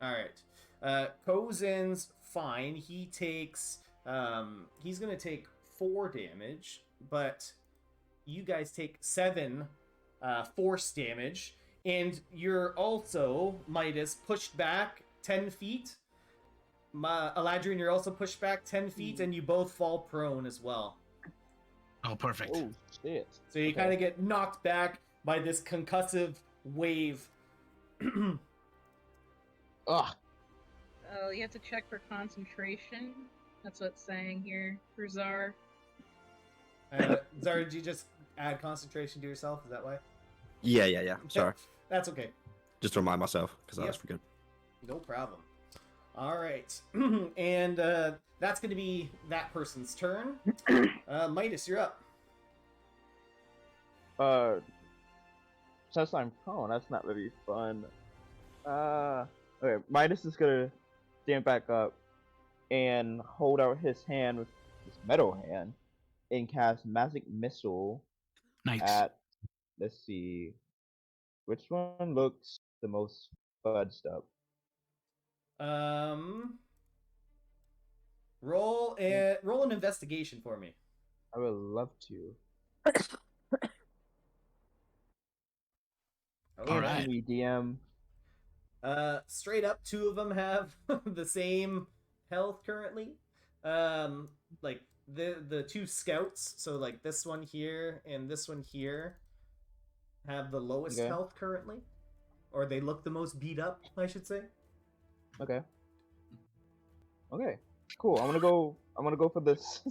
alright. Kozin's fine. He takes he's gonna take 4 damage, but you guys take 7 force damage, and you're also, Midas, pushed back 10 feet. Eladrian, you're also pushed back 10 feet, and you both fall prone as well. Oh, perfect. Oh, shit. So you Okay. kind of get knocked back by this concussive wave. Ugh. Oh, you have to check for concentration. That's what it's saying here for Czar. Zara, did you just add concentration to yourself? Is that why? Yeah. I'm sorry. That's okay. Just to remind myself because I Yep. always forget. No problem. All right. And that's going to be that person's turn. Midas, you're up. Since I'm prone, that's not really fun. Okay, Midas is gonna stand back up and hold out his hand with his metal hand and cast Magic Missile Nice. at, let's see, which one looks the most fudged up? Roll an investigation for me. I would love to. All right. Anthony, DM. Straight up, 2 of them have the same health currently. Like the 2 scouts, so like this one here and this one here. have the lowest Okay. health currently, or they look the most beat up, I should say. Okay. Okay. Cool. I'm gonna go for this.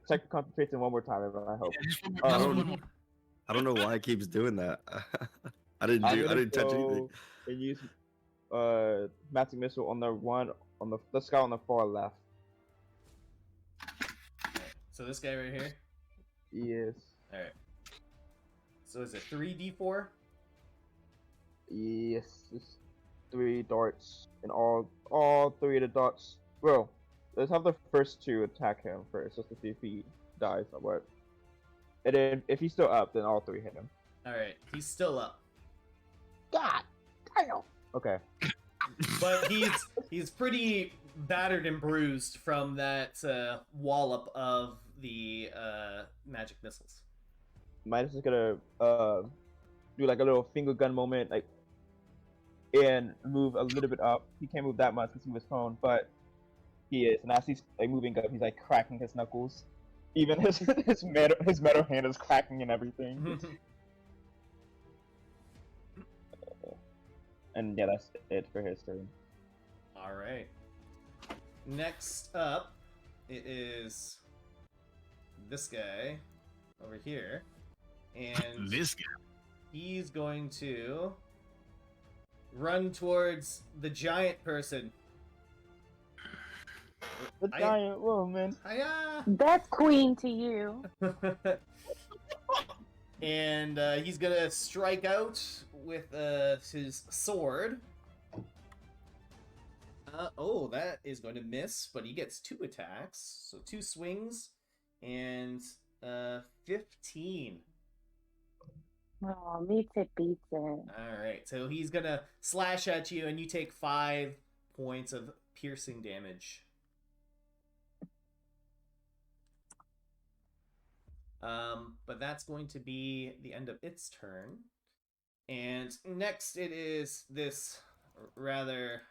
Check concentration one more time, I hope. Just Um, one more. I don't know why it keeps doing that. I I'm I gonna didn't touch anything. go and use magic missile on the one on the scout on the far left. So this guy right here. Yes. All right. So is it 3d4? Yes. It's 3 darts, and all 3 of the darts. Well, let's have the first 2 attack him first, just to see if he dies or what. And then if he's still up, then all 3 hit him. All right, he's still up, God damn. Okay. but he's pretty battered and bruised from that wallop of the magic missiles. Midas is gonna do like a little finger gun moment, like, and move a little bit up. He can't move that much because he was prone, but he is. And as he's like moving up, he's like cracking his knuckles. Even his metal hand is cracking and everything. And yeah, that's it for his turn. All right. Next up, it is this guy over here, and This guy. he's going to run towards the giant person. The I- giant woman. Hiya! That's queen to you. And he's gonna strike out with his sword. Oh, that is going to miss, but he gets 2 attacks, so 2 swings, and 15. Oh, meets it, beats it. All right, so he's gonna slash at you, and you take 5 points of piercing damage. But that's going to be the end of its turn. And next it is this rather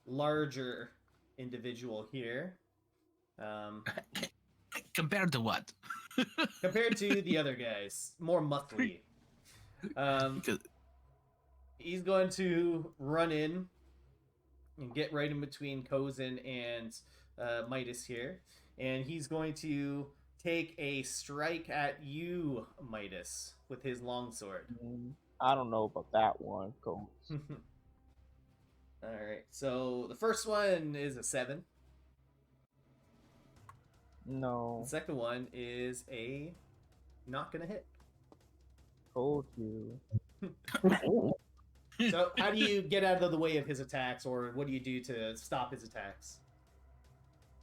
larger individual here. Compared to what? Compared to the other guys, more muscly. Because- He's going to run in and get right in between Kozin and Midas here. And he's going to take a strike at you, Midas, with his longsword. I don't know about that one. Cool. Alright, so the first one is a 7. No. The second one is a not gonna hit. Told you. So how do you get out of the way of his attacks, or what do you do to stop his attacks?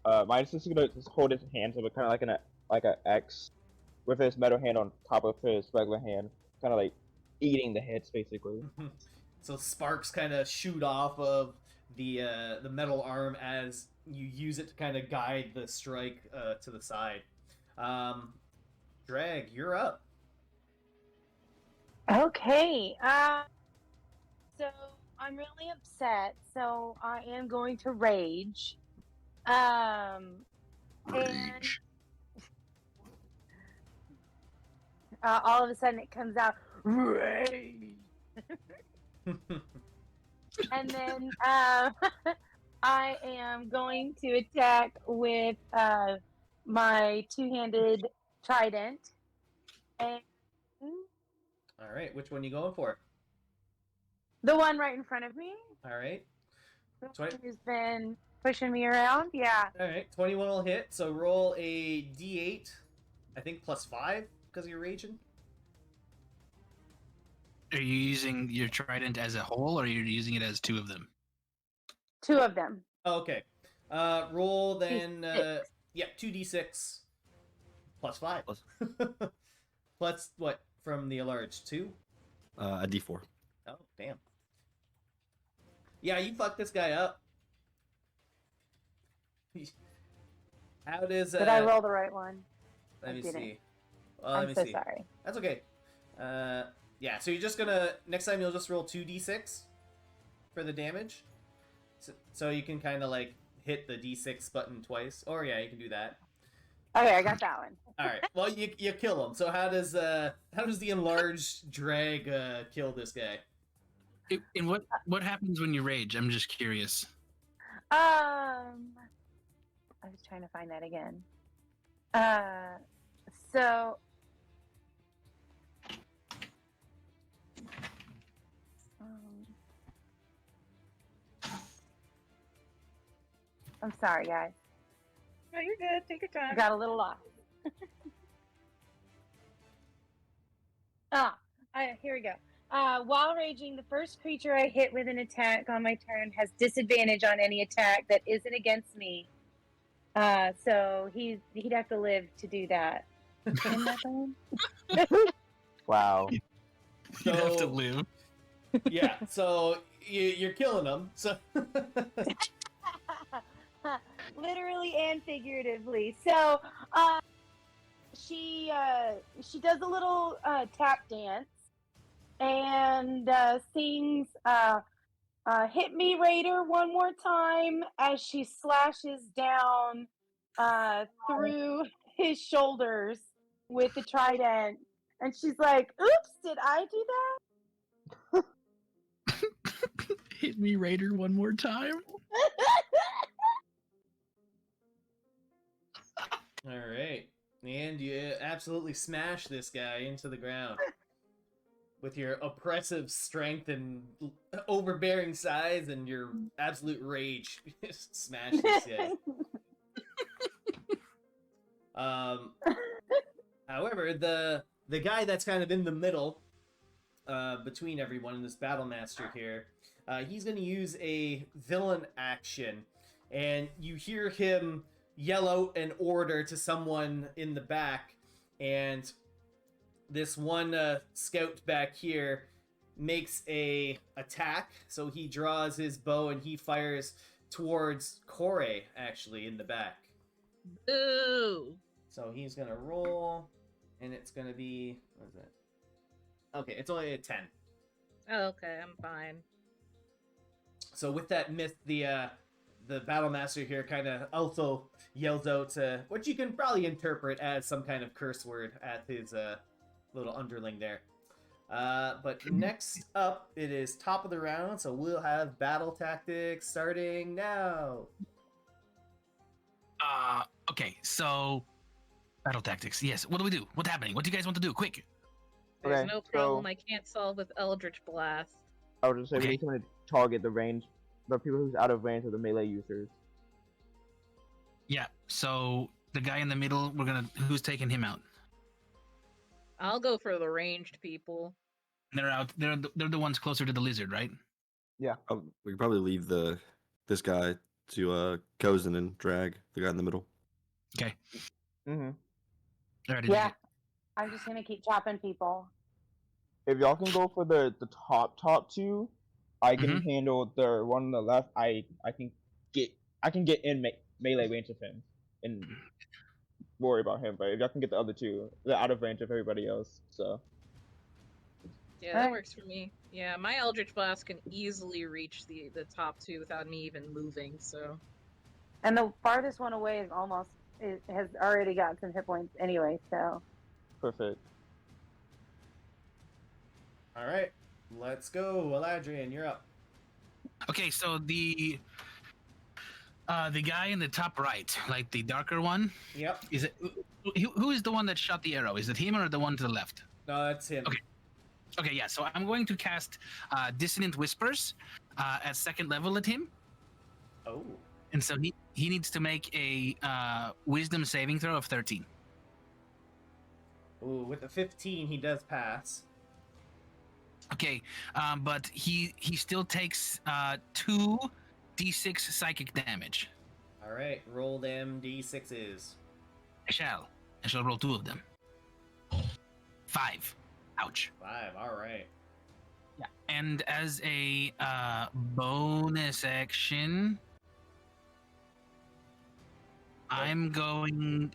Midas is gonna just hold his hands up, kind of like an X, with his metal hand on top of his regular hand, kind of like eating the hits, basically. So sparks kind of shoot off of the metal arm as you use it to kind of guide the strike to the side. Drag, you're up. Okay. So I'm really upset. So I am going to rage. And Rage. all of a sudden it comes out rage. And then I am going to attack with my 2-handed trident. And All right, which one you going for? the one right in front of me, All right, the Twi- one who's been pushing me around. Yeah. all right. 21 will hit. So roll a d8. I think +5 because you're raging. Are you using your trident as a whole, or are you using it as 2 of them? 2 of them. Oh, okay. Roll then. D6. Yeah, 2d6 +5. Plus- Plus what from the large 2? A D4. Oh, damn. Yeah, you fucked this guy up. How does Did I roll the right one? Let I me didn't. see. I'm Let me so see. sorry. That's okay. Yeah, so you're just gonna next time you'll just roll 2d6 for the damage. So you can kind of like hit the d6 button twice. Or yeah, you can do that. Okay, I got that one. All right. Well, you kill him. So how does the enlarged drag kill this guy? And what happens when you rage? I'm just curious. I was trying to find that again. So I'm sorry, guys. No, you're good. Take your I time. got a little lost. Here we go. While raging, the first creature I hit with an attack on my turn has disadvantage on any attack that isn't against me. So he'd have to live to do that. Isn't that fine? Wow. You have to live. Yeah. So you're killing him. So Literally and figuratively. So she does a little tap dance and sings "Hit Me, Raider" one more time as she slashes down through his shoulders with the trident. And she's like, "Oops, did I do that?" Hit me, Raider, one more time. all right, and you absolutely smash this guy into the ground with your oppressive strength and overbearing size and your absolute rage. Smash this guy. However, the guy that's kind of in the middle between everyone in this battle master here, he's going to use a villain action, and you hear him yell out an order to someone in the back, and this one scout back here makes a attack. So he draws his bow and he fires towards Corey, actually, in the back. Ooh. So he's going to roll, and it's going to be, what is it? Okay, it's only a 10. Oh, okay, I'm fine. So with that miss, the battle master here kind of also yells out what you can probably interpret as some kind of curse word at his little underling there. But next up, it is top of the round, so we'll have battle tactics starting now. Okay, so battle tactics. Yes. What do we do? What's happening? What do you guys want to do? Quick. There's Okay, no problem so- I can't solve with Eldritch Blast. I would just say Okay. we need someone to target the people who's out of range of the melee users. Yeah. So the guy in the middle, who's taking him out? I'll go for the ranged people. They're out. They're the ones closer to the lizard, right? We could probably leave this guy to Cozen and drag the guy in the middle. Okay. Mm-hmm. Alrighty. Yeah, I'm just gonna keep chopping people. If y'all can go for the top two, I can handle the one on the left. I can get in melee range of him and worry about him. But if y'all can get the other two, they're out of range of everybody else. So Yeah, that works for me. Yeah, my Eldritch Blast can easily reach the top two without me even moving, so... And the farthest one away has already got some hit points anyway, so. perfect. All right, let's go. Eladrian, you're up. Okay, so the guy in the top right, like the darker one, Yep. is it who is the one that shot the arrow? Is it him or the one to the left? No, that's him. Okay. Okay, yeah. So I'm going to cast Dissonant Whispers at 2nd level at him, Oh. and so he needs to make a Wisdom saving throw of 13. Ooh, with a 15, he does pass. Okay, but he still takes 2 d6 psychic damage. All right, roll them d6s. I shall roll 2 of them. 5. Ouch. 5. All right. Yeah. And as a bonus action, I'm going.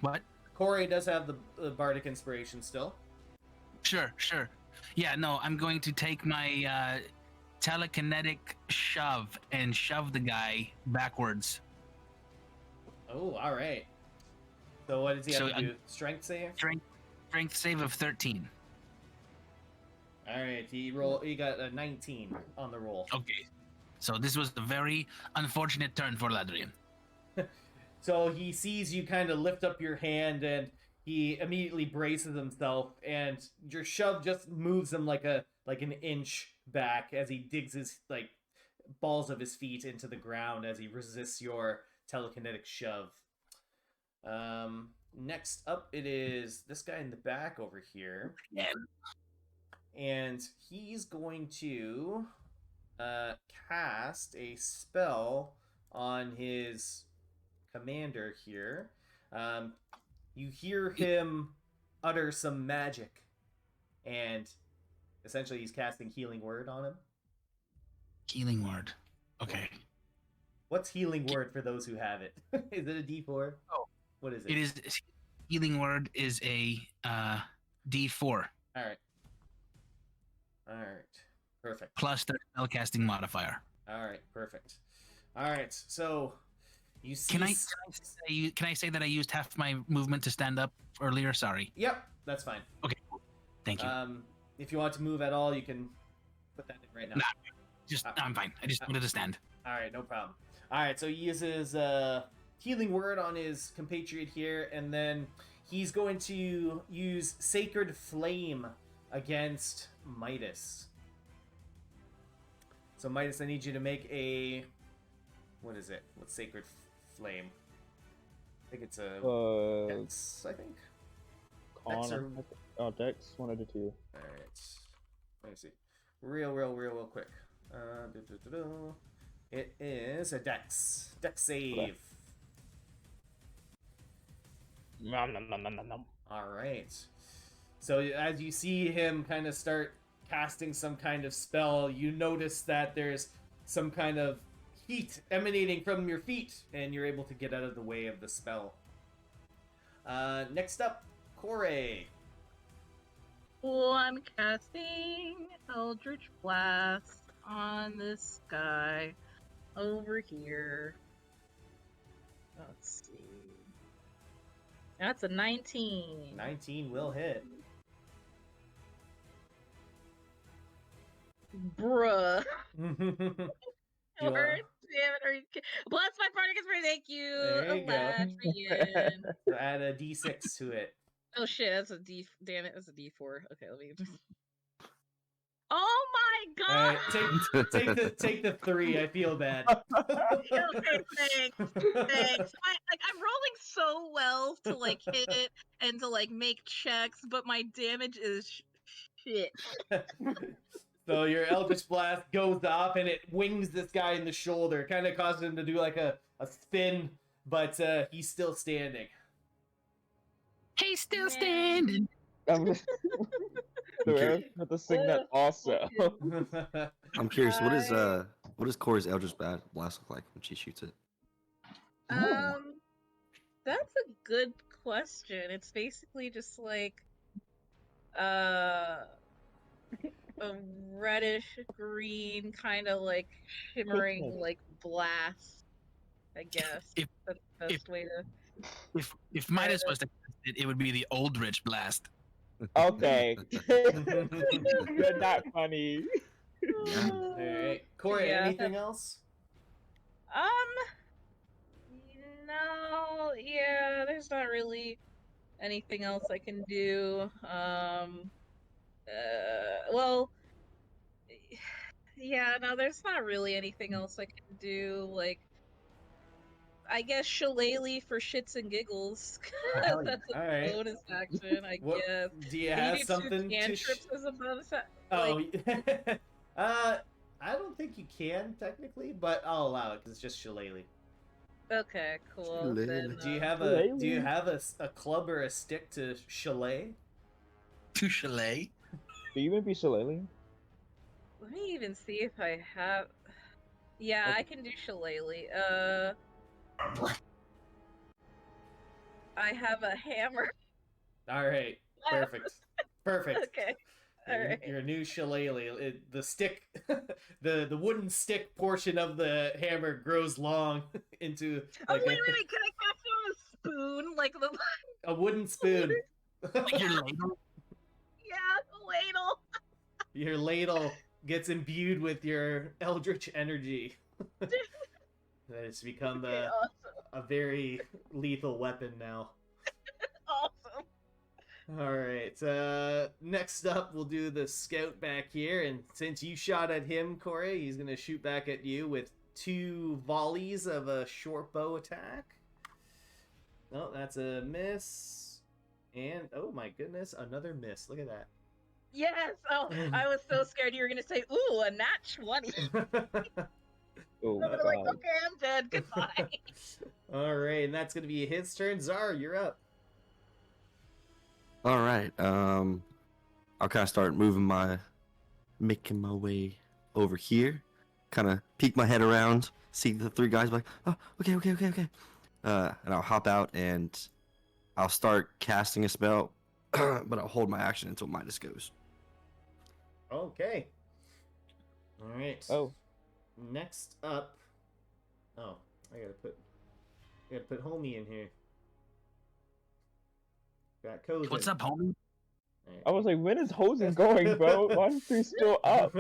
What? Corey does have the bardic inspiration still. Sure. Yeah, no, I'm going to take my telekinetic shove and shove the guy backwards. Oh, all right. So what does he have So, to do? Strength save? Strength save of 13. All right, he got a 19 on the roll. Okay. So this was a very unfortunate turn for Ladrian. So he sees you kind of lift up your hand, and he immediately braces himself, and your shove just moves him like an inch back as he digs his balls of his feet into the ground as he resists your telekinetic shove. Next up, it is this guy in the back over here. Yeah. And he's going to cast a spell on his commander here. You hear him utter some magic, and essentially he's casting Healing Word on him. Healing word. Okay. What's Healing Word for those who have it? Is it a D4? Oh. What is it? It is healing word is a D4 All right. Perfect. plus their spellcasting modifier. All right, perfect. All right, so you see. Can I say that I used half my movement to stand up earlier? Sorry. Yep, that's fine. Okay. Thank you. If you want to move at all, you can put that in right now. Nah, I'm fine. I just wanted to stand. All right, no problem. All right, so he uses Healing Word on his compatriot here, and then he's going to use Sacred Flame against Midas. So Midas, I need you to make a... What is it? What's Sacred Flame? I think it's a... Dex, I think? Dex or... Dex, one of the two. Alright. Let me see. Real quick. It is a Dex. Dex save. Alright. So as you see him kind of start casting some kind of spell, you notice that there's some kind of heat emanating from your feet, and you're able to get out of the way of the spell. Next up, Corey. Oh, I'm casting Eldritch Blast on this guy over here. Let's see. That's a 19. 19 will hit. Bruh. You Damn it, are you kidding? Bless my Spartacus for thank you. There you go. Elatrian. So add a d6 to it. Oh shit, that's a D. Damn it, that's a D4. Okay, let me. Oh my god! Take the 3. I feel bad. Okay, thanks. I'm rolling so well to hit it and to make checks, but my damage is shit. So your Eldritch Blast goes off and it wings this guy in the shoulder, kind of causes him to do a spin, but he's still standing. He's still standing. Have to sing that also. I'm curious, what does Corey's Eldritch Blast look like when she shoots it? That's a good question. It's basically just a reddish green kind of shimmering blast, I guess. That's the best way to... If Midas was to cast it, it would be the Oldrich Blast. Okay. You're not funny. Alright. Corey, anything else? No, yeah, there's not really anything else I can do. Well, yeah, no, there's not really anything else I can do. I guess Shillelagh for shits and giggles. That's a Alright. bonus action, I guess. Do you have do something to... cantrips as a bonus action? I don't think you can, technically, but I'll allow it, because it's just Shillelagh. Okay, cool. Then, Do you have a club or a stick to Shillelagh? To Shillelagh? Do you even be Shillelagh? Let me even see if I have... Yeah, okay. I can do Shillelagh. I have a hammer. Alright, perfect. Perfect. Okay. Alright. Your new Shillelagh. The stick, the wooden stick portion of the hammer grows long into... Oh, wait, can I cast like the A wooden spoon. Like your ladle. yeah, the ladle. Your ladle gets imbued with your eldritch energy. That has become Okay, a very lethal weapon now. awesome. Alright, next up we'll do the scout back here, and since you shot at him, Corey, he's gonna shoot back at you with 2 volleys of a short bow attack. Oh, that's a miss. And, oh my goodness, another miss. Look at that. Yes. Oh, I was so scared you were gonna say, "Ooh, a nat 20." Oh I my was like, god. "Okay, I'm dead. Goodbye." Alright, and that's gonna be his turn. Zar, you're up. All right. I'll kind of start making my way over here. Kind of peek my head around, see the 3 guys. Like, oh, okay. And I'll hop out and I'll start casting a spell, but I'll hold my action until Midas goes. Okay. Alright. Oh, Next up. Oh, I gotta put homie in here. Got Cozy. What's up, homie? I was like, when is Hosen going, bro? Why is he still up?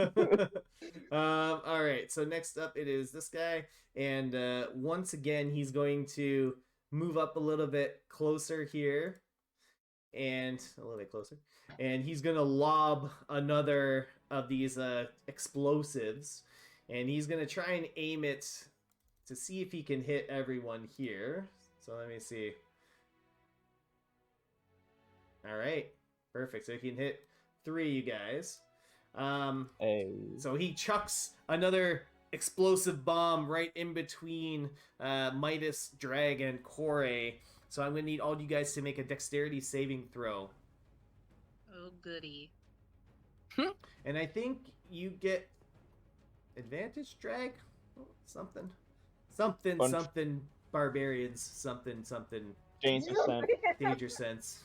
All right. So next up, it is this guy, and once again, he's going to move up a little bit closer here, and a little bit closer, and he's gonna lob another of these explosives, and he's gonna try and aim it to see if he can hit everyone here. So let me see. All right. Perfect. So he can hit 3, you guys. Hey. So he chucks another explosive bomb right in between Midas, Drag, and Kore. So I'm going to need all you guys to make a dexterity saving throw. Oh, goody. And I think you get advantage, Drag? Something. Something, barbarians. Something. Danger sense, Danger sense.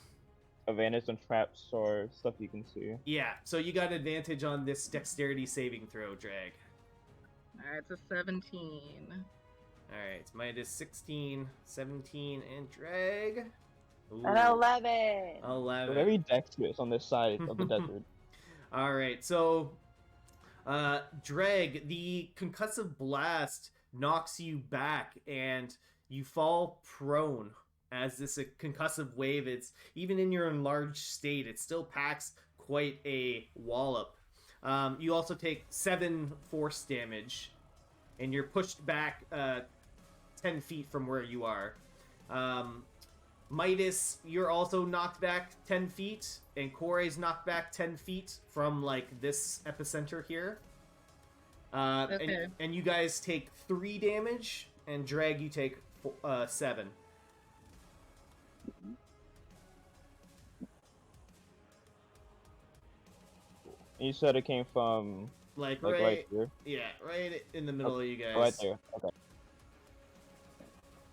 advantage on traps or stuff you can see. Yeah, so you got advantage on this dexterity saving throw, Drag. Alright, it's a 17. Alright, it's minus 16, 17, and Drag. Ooh, An 11. 11. We're very dexterous on this side of the desert. Alright, so Drag, the concussive blast knocks you back and you fall prone as this concussive wave. It's even in your enlarged state, it still packs quite a wallop. You also take 7 force damage, and you're pushed back 10 feet from where you are. Midas, you're also knocked back 10 feet, and Kore's knocked back 10 feet from like this epicenter here. Okay. And you guys take 3 damage, and Drag, you take 7. You said it came from Like like right, right here. yeah, right in the middle of you guys. Oh, right there. Okay.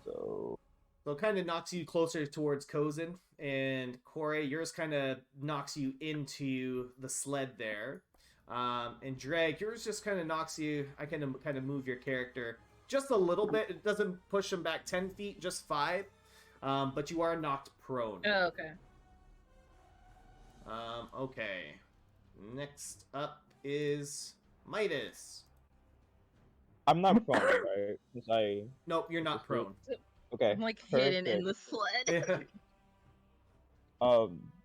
So So it kind of knocks you closer towards Kozin, and Corey, yours kind of knocks you into the sled there. And Drag, yours just kind of knocks you. I kind of move your character just a little bit. It doesn't push him back 10 feet, just 5. But you are knocked prone. Oh, okay. Okay. Next up is Midas. I'm not prone, right? Since I Nope, you're not prone. okay. I'm like hidden in perfect. the sled.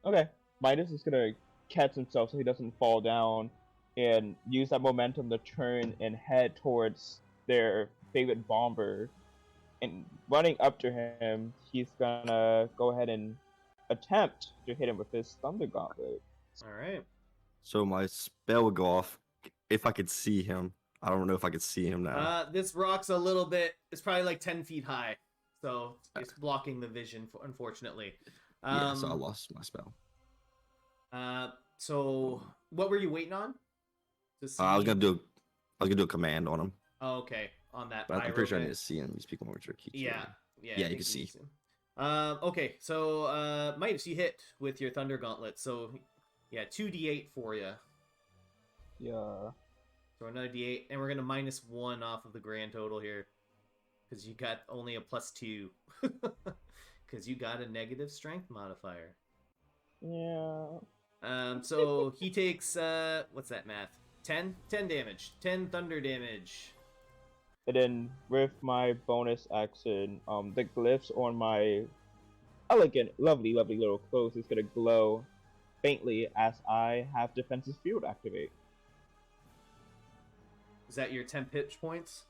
Okay. Midas is gonna catch himself so he doesn't fall down, and use that momentum to turn and head towards their favorite bomber. And running up to him, he's gonna go ahead and attempt to hit him with his Thunder Gauntlet. All right. So my spell would go off if I could see him. I don't know if I could see him now. This rock's a little bit. It's probably like 10 feet high, so it's blocking the vision. Unfortunately. Yeah, so I lost my spell. So what were you waiting on? To see... I was gonna do a command on him, Oh, okay, on that. but I'm pyro pretty sure I bit. need to see him. You speak more with your key. Yeah, Yeah, I you think can see. need to. Okay, so Midas, you hit with your Thunder Gauntlet. So yeah, 2d8 for you. Yeah. So another d8, and we're gonna minus 1 off of the grand total here, because you got only a +2. because you got a negative strength modifier. Yeah. So he takes what's that math? 10 damage. 10 thunder damage. And then with my bonus action, the glyphs on my elegant, lovely little clothes is gonna glow faintly as I have defensive field activate. Is that your 10 hit points?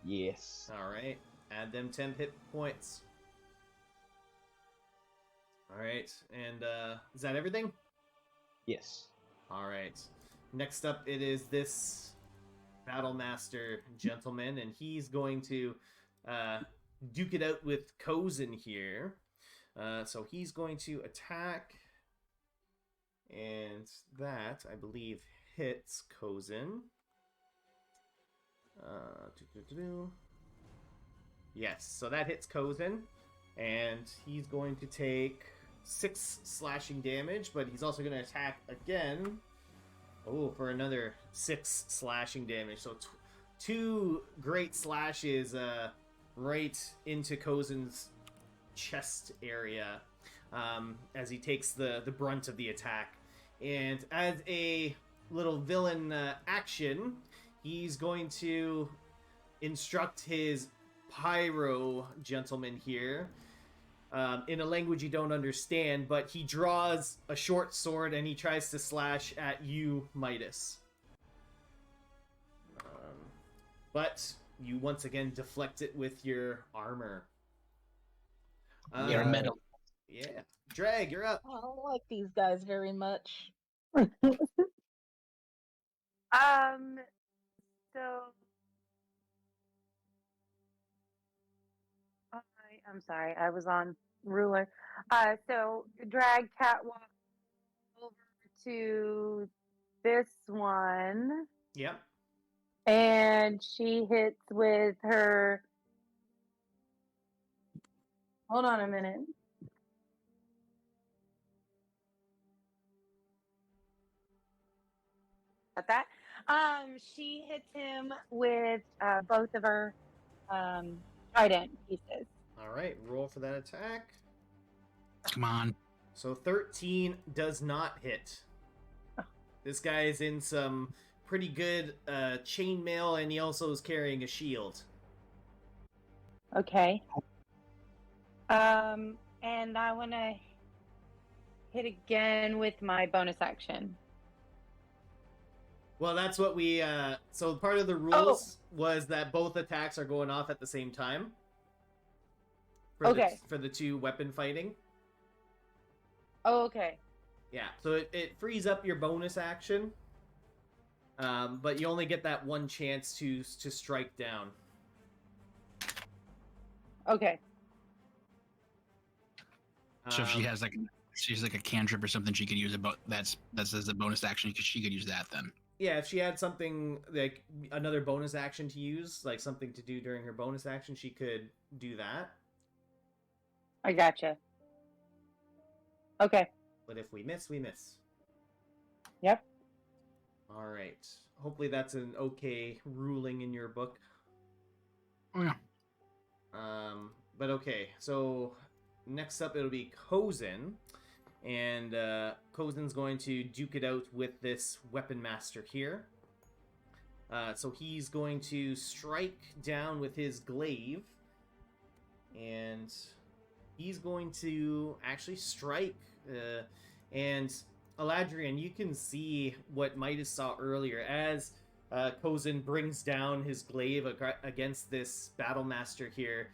Yes. Alright. Add them 10 hit points. Alright. And is that everything? Yes. Alright. Next up, it is this Battle Master gentleman, and he's going to duke it out with Cozen here. So he's going to attack, and that, I believe, hits Cozen. Yes, so that hits Cozen, and he's going to take 6 slashing damage, but he's also going to attack again. Oh, for another 6 slashing damage. So 2 great slashes right into Cozen's chest area as he takes the brunt of the attack. And as a little villain action, he's going to instruct his pyro gentleman here in a language you don't understand, but he draws a short sword and he tries to slash at you, Midas. But you once again deflect it with your armor. You're metal. Yeah. Drag, you're up. I don't like these guys very much. So I'm sorry, I was on ruler. So drag catwalk over to this one, Yep. and she hits with her. Hold on a minute. Got that? She hits him with both of her trident pieces. Alright, roll for that attack. Come on. So 13 does not hit. This guy is in some pretty good chainmail, and he also is carrying a shield. Okay. And I want to hit again with my bonus action. Well, that's what we... so part of the rules was that both attacks are going off at the same time. For the 2 weapon fighting. Oh, okay. Yeah, so it frees up your bonus action. But you only get that one chance to strike down. Okay. So if she has she's like a cantrip or something she could use about that's as a bonus action because she could use that then. Yeah, if she had something like another bonus action to use, like something to do during her bonus action, she could do that. I gotcha. Okay. But if we miss, we miss. Yep. All right. Hopefully that's an okay ruling in your book. Oh yeah. But okay, so next up it'll be Cozen, and Cozen's going to duke it out with this weapon master here. So he's going to strike down with his glaive, and he's going to actually strike. And Eladrian, you can see what Midas saw earlier as Cozen brings down his glaive against this battle master here.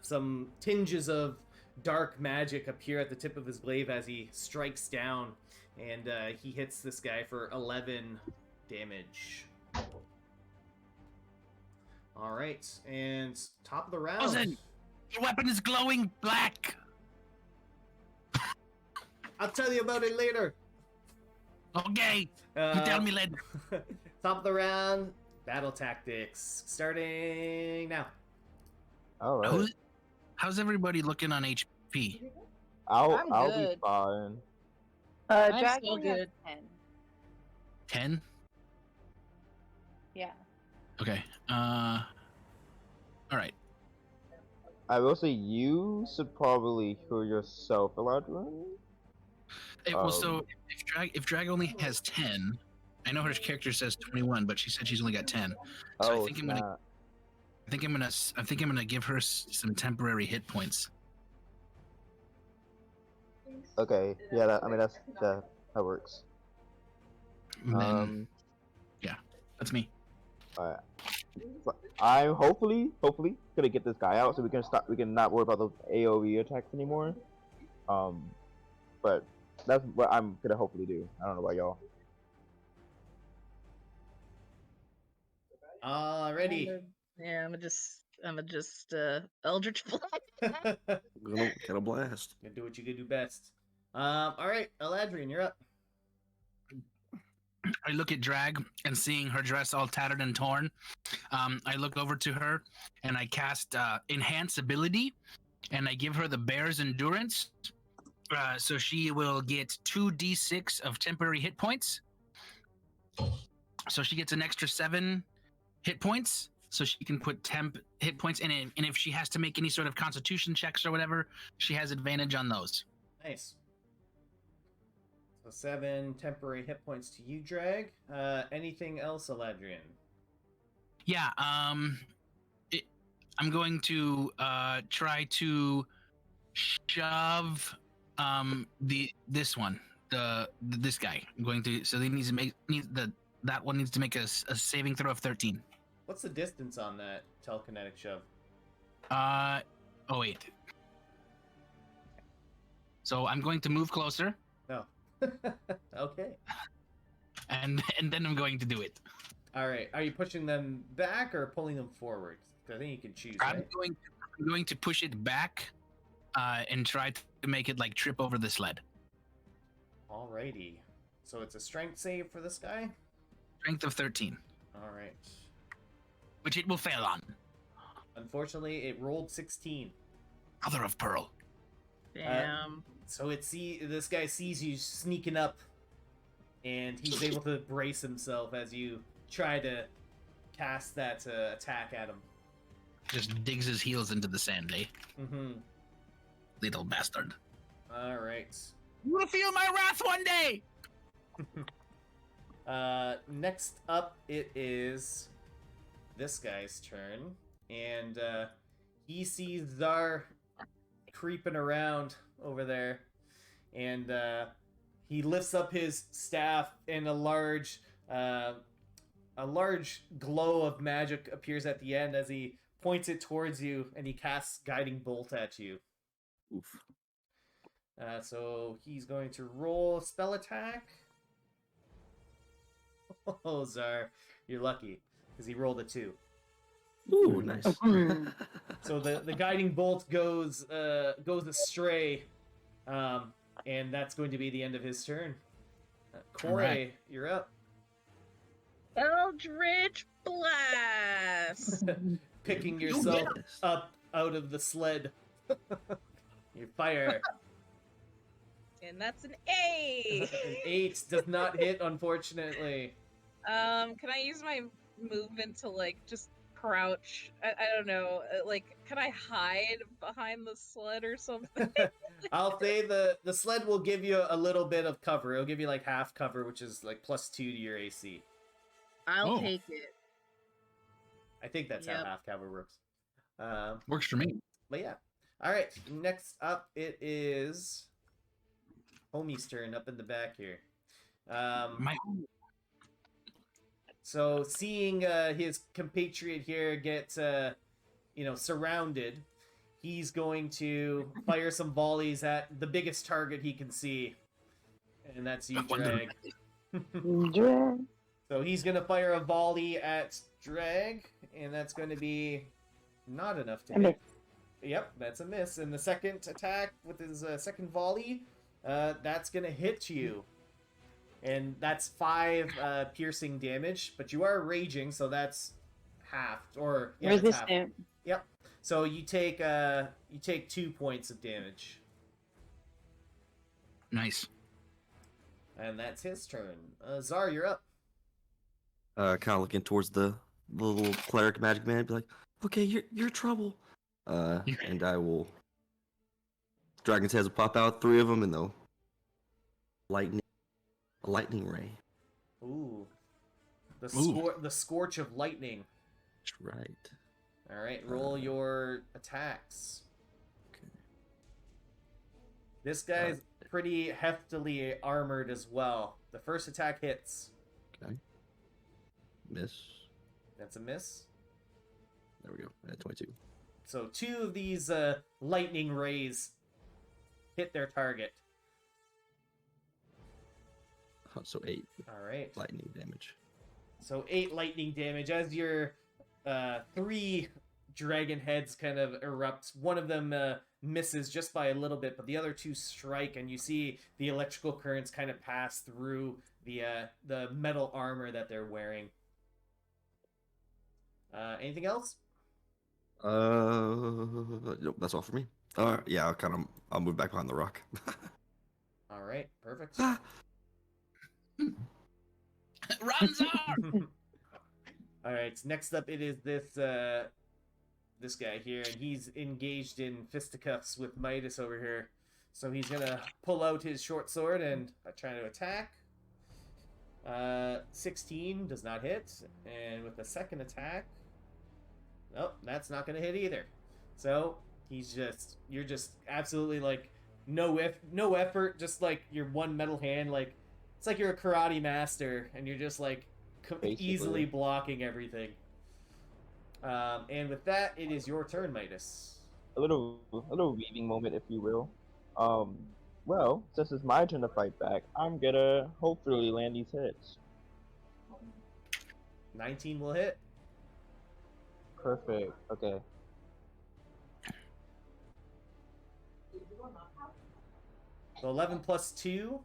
Some tinges of dark magic appear at the tip of his glaive as he strikes down, and he hits this guy for 11 damage. All right, and top of the round. Cozen, your weapon is glowing black. I'll tell you about it later. Okay. You tell me later. Top of the round, battle tactics starting now. All right. How's everybody looking on HP? I'll be good. fine. I'm Dragon so has good. 10. 10? Yeah. Okay. All right. I will say you should probably heal yourself a lot. Well, so if Drag only has 10, I know her character says 21, but she said she's only got 10. So I think I'm gonna give her some temporary hit points. Okay, yeah, that works. And then, yeah, that's me. Alright. I'm hopefully gonna get this guy out so we can not worry about those AoE attacks anymore. But that's what I'm gonna hopefully do. I don't know about y'all. Alrighty. Yeah, I'm gonna just Eldritch Blast. Gonna blast. You do what you can do best. Alright, Eladrian, you're up. I look at Drag and seeing her dress all tattered and torn. I look over to her and I cast Enhance Ability, and I give her the Bear's Endurance. So she will get 2d6 of temporary hit points. So she gets an extra 7 hit points. So she can put temp hit points in it. And if she has to make any sort of constitution checks or whatever, she has advantage on those. Nice. So 7 temporary hit points to you, Drag. Anything else, Eladrian? Yeah, I'm going to try to shove this guy. I'm going to, so they that one needs to make a saving throw of 13. What's the distance on that telekinetic shove? Oh wait. So I'm going to move closer. No. Okay. And then I'm going to do it. All right. Are you pushing them back or pulling them forward? I think you can choose. I'm Right? going to push it back, and try to make it like trip over the sled. Alrighty. So it's a strength save for this guy. Strength of 13, All right. which it will fail on. Unfortunately, it rolled 16. Mother of pearl. Damn. So this guy sees you sneaking up, and he's able to brace himself as you try to cast that attack at him. Just digs his heels into the sand, eh? Mm-hmm. Little bastard. All right. You will feel my wrath one day! Next up, it is this guy's turn, and he sees Zar creeping around over there, and he lifts up his staff, and a large glow of magic appears at the end as he points it towards you, and he casts Guiding Bolt at you. Oof. So he's going to roll a spell attack. Oh, Zar, you're lucky, because he rolled a 2. Ooh, nice. So the guiding bolt goes astray, and that's going to be the end of his turn. Corey, Alright. you're up. Eldritch Blast. Picking You yourself Yes. up out of the sled. You fire. And that's an 8. An 8 does not hit, unfortunately. Can I use my movement to like just crouch? I don't know. Like, can I hide behind the sled or something? I'll say the sled will give you a little bit of cover. It'll give you like half cover, which is like +2 to your AC. I'll Oh. take it. I think that's how Yep. half cover works. Works for me. But yeah. All right. Next up, it is Homie's turn up in the back here. So seeing his compatriot here get surrounded, he's going to fire some volleys at the biggest target he can see, and that's you, Drag. So he's gonna fire a volley at Drag, and that's going to be not enough to hit. Yep, that's a miss. And the second attack with his second volley, that's gonna hit you. And that's 5 piercing damage, but you are raging, so that's half. Or yeah, that's half. Resistant. Yep. So you take 2 points of damage, Nice. and that's his turn. Zar, you're up. Kind of looking towards the little cleric magic man, be like, okay, you're trouble. And I will. Dragon's heads will pop out, 3 of them, and they'll a lightning ray. Ooh. Ooh. The scorch of lightning. That's right. All right, roll your attacks. Okay. This guy's pretty heftily armored as well. The first attack hits. Okay. Miss. That's a miss. There we go. At 22. So 2 of these lightning rays hit their target. Oh, so 8 All right. lightning damage. So 8 lightning damage as your 3 dragon heads kind of erupt. One of them misses just by a little bit, but the other 2 strike, and you see the electrical currents kind of pass through the metal armor that they're wearing. Anything else? Nope, that's all for me. Yeah, I'll move back behind the rock. All right, perfect. Ah! Ranzar! All right, next up it is this guy here, and he's engaged in fisticuffs with Midas over here. So he's gonna pull out his short sword and try to attack. 16 does not hit, and with the second attack, nope, that's not gonna hit either. So you're just absolutely like no effort, just like your one metal hand, like it's like you're a karate master, and you're just like easily blocking everything. And with that, it is your turn, Midas. A little weaving moment, if you will. Well, since it's my turn to fight back, I'm gonna hopefully land these hits. 19 will hit. Perfect. Okay. So 11 plus 2,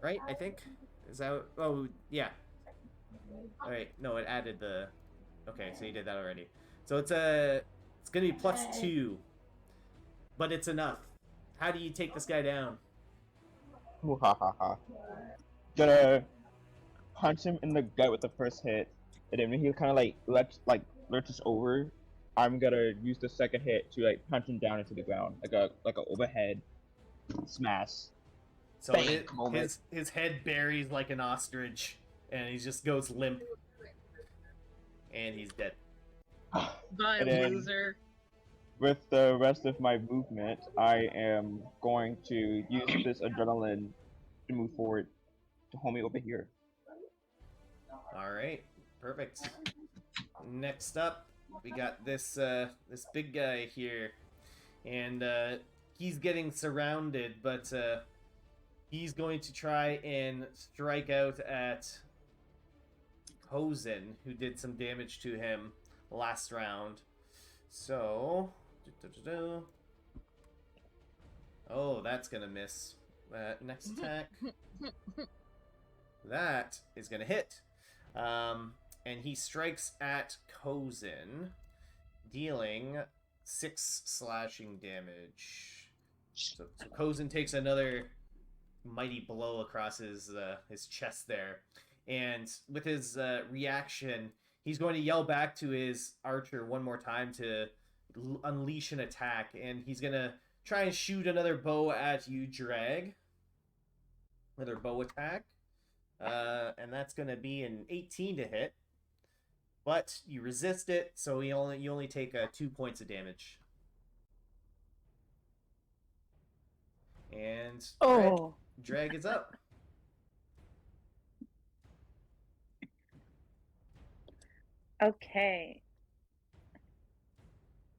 right? I think is that. Oh yeah. All right. No, it added the. Okay, so you did that already. So it's gonna be plus 2, but it's enough. How do you take this guy down? Muhahaha. Gonna punch him in the gut with the first hit, and then when he kind of lurches over, I'm gonna use the second hit to like punch him down into the ground, like a overhead smash. So Bang, moment. his head buries like an ostrich, and he just goes limp, and he's dead. Bye, And then- loser. With the rest of my movement, I am going to use this adrenaline to move forward to homie over here. All right, perfect. Next up, we got this this big guy here, and he's getting surrounded, but he's going to try and strike out at Hosen, who did some damage to him last round. So, oh, that's gonna miss. Next attack. That is gonna hit. And he strikes at Kozen, dealing 6 slashing damage. So Kozen takes another mighty blow across his chest there, and with his reaction, he's going to yell back to his archer one more time to unleash an attack, and he's gonna try and shoot another bow at you, Drag. Another bow attack. And that's gonna be an 18 to hit. But you resist it, so you only take 2 points of damage. And Drag is up. Okay.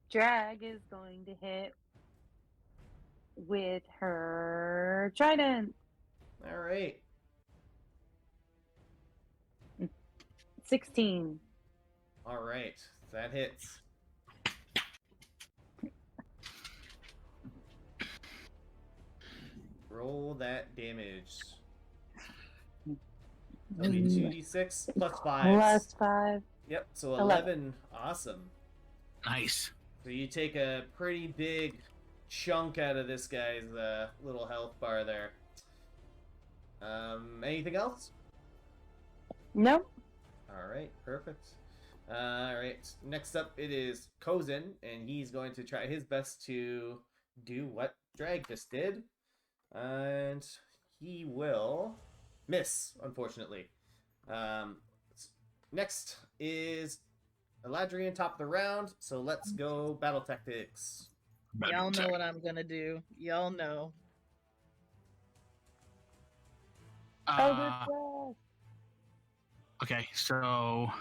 Drag is going to hit with her trident. All right. 16. All right. That hits. Roll that damage. That'll be 2d6 plus 5. Plus 5. Yep, so 11. Awesome. Nice. So you take a pretty big chunk out of this guy's little health bar there. Anything else? Nope. All right, perfect. Alright, next up it is Kozin, and he's going to try his best to do what Drag just did. And he will miss, unfortunately. Next is Eladrian, top of the round, so let's go battle tactics. Y'all know what I'm gonna do. Y'all know. Okay, so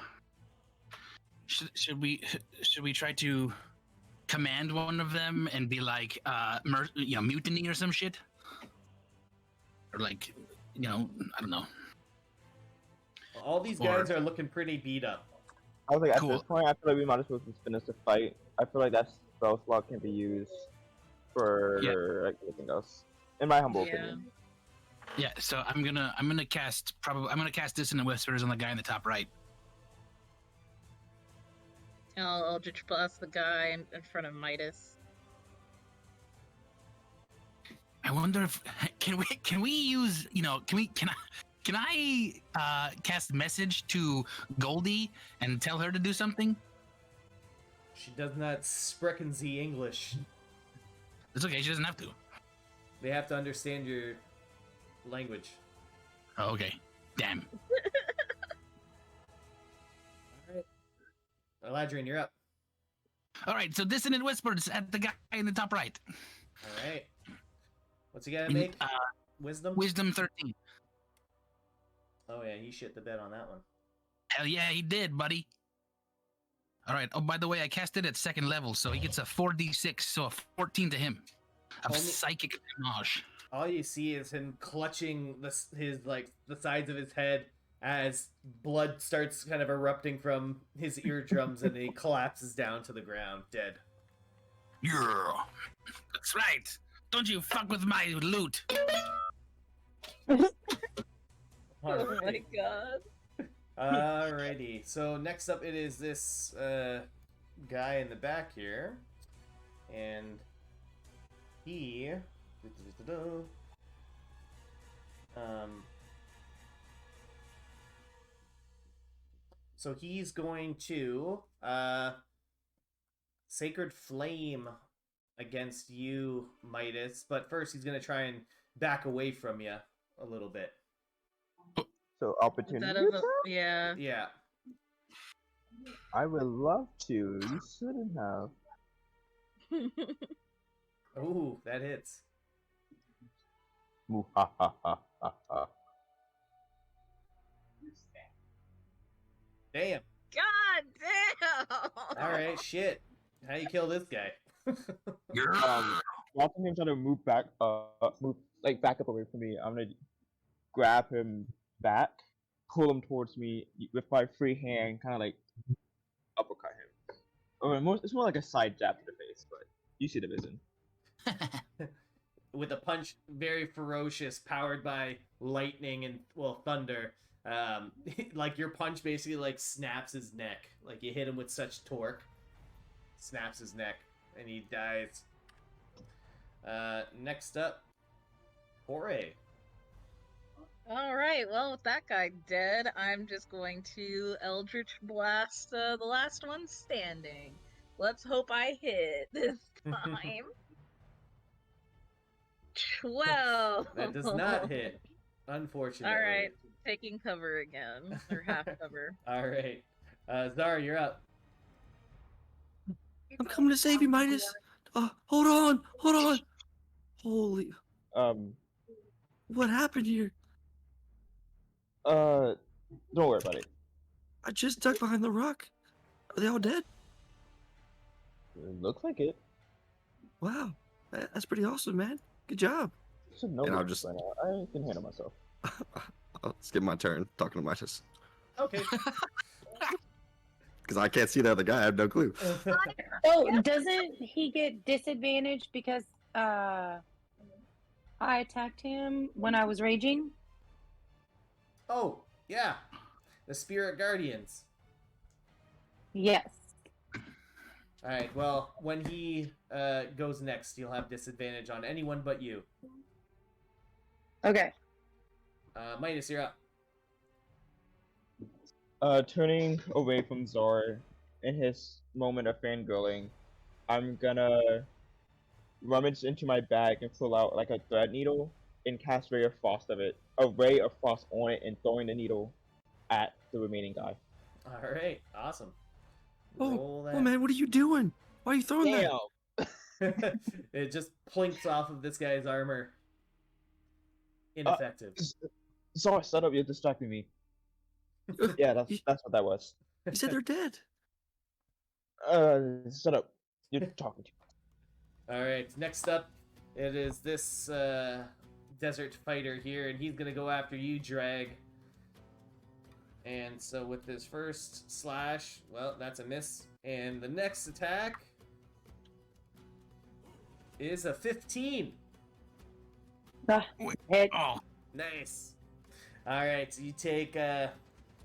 should we try to command one of them and be like, mutiny or some shit, or like, I don't know. All these guys are looking pretty beat up. I was like, at Cool. this point, I feel like we might as well just finish the fight. I feel like that spell slot can be used for like anything else, in my humble opinion. Yeah, so I'm gonna cast Dissonant Whispers on the guy in the top right. I'll Eldritch Blast the guy in front of Midas. I wonder if can we use can I cast message to Goldie and tell her to do something? She does not sprechen the English. It's okay, she doesn't have to. They have to understand your language. Oh, okay. Damn. Eladrian, you're up. All right, so Dissonant Whispers at the guy in the top right. All right. What's he gotta make? Wisdom? Wisdom 13. Oh yeah, he shit the bed on that one. Hell yeah, he did, buddy. All right. Oh, by the way, I cast it at 2nd level, so he gets a 4d6, so a 14 to him of psychic damage. All you see is him clutching the sides of his head as blood starts kind of erupting from his eardrums, and he collapses down to the ground, dead. Yeah, that's right. Don't you fuck with my loot. Oh my god. Alrighty, so next up it is this guy in the back here, and he so he's going to Sacred Flame against you, Midas, but first he's gonna try and back away from you a little bit. So opportunity. Yeah. Yeah. I would love to. You shouldn't have. Ooh, that hits. Muhahahaha. Damn. God damn. All right, shit. How you kill this guy? Watching him try to move back up away from me, I'm gonna grab him back, pull him towards me with my free hand, kind of like uppercut him. Or it's more like a side jab to the face, but you see the vision. With a punch very ferocious, powered by lightning and thunder. Like your punch basically like snaps his neck. Like you hit him with such torque, snaps his neck, and he dies. Next up, Jorge. All right. Well, with that guy dead, I'm just going to Eldritch Blast the last one standing. Let's hope I hit this time. 12. That does not hit, unfortunately. All right. Taking cover again, or half cover. All right. Zara, you're up. I'm coming to save you, Midas. Hold on. Holy. What happened here? Don't worry about it. I just ducked behind the rock. Are they all dead? It looks like it. Wow. That's pretty awesome, man. Good job. Should know And I'll this just- by now. I can handle myself. I'll skip my turn talking to Midas. Okay. Because I can't see the other guy. I have no clue. Oh, doesn't he get disadvantage because I attacked him when I was raging? Oh, yeah. The Spirit Guardians. Yes. All right. Well, when he goes next, you'll have disadvantage on anyone but you. Okay. Midas, you're up. Turning away from Zor in his moment of fangirling, I'm gonna rummage into my bag and pull out like a thread needle and cast a ray of frost on it, and throwing the needle at the remaining guy. All right, awesome. Oh, Roll oh man, what are you doing? Why are you throwing that? Damn! It just plinks off of this guy's armor. Ineffective. Zor, shut up! You're distracting me. Yeah, that's what that was. You said they're dead. Shut up! You're talking to me. All right, next up, it is this desert fighter here, and he's gonna go after you, Drag. And so with his first slash, well, that's a miss. And the next attack is a 15. Hit. Oh, Nice. All right, so you take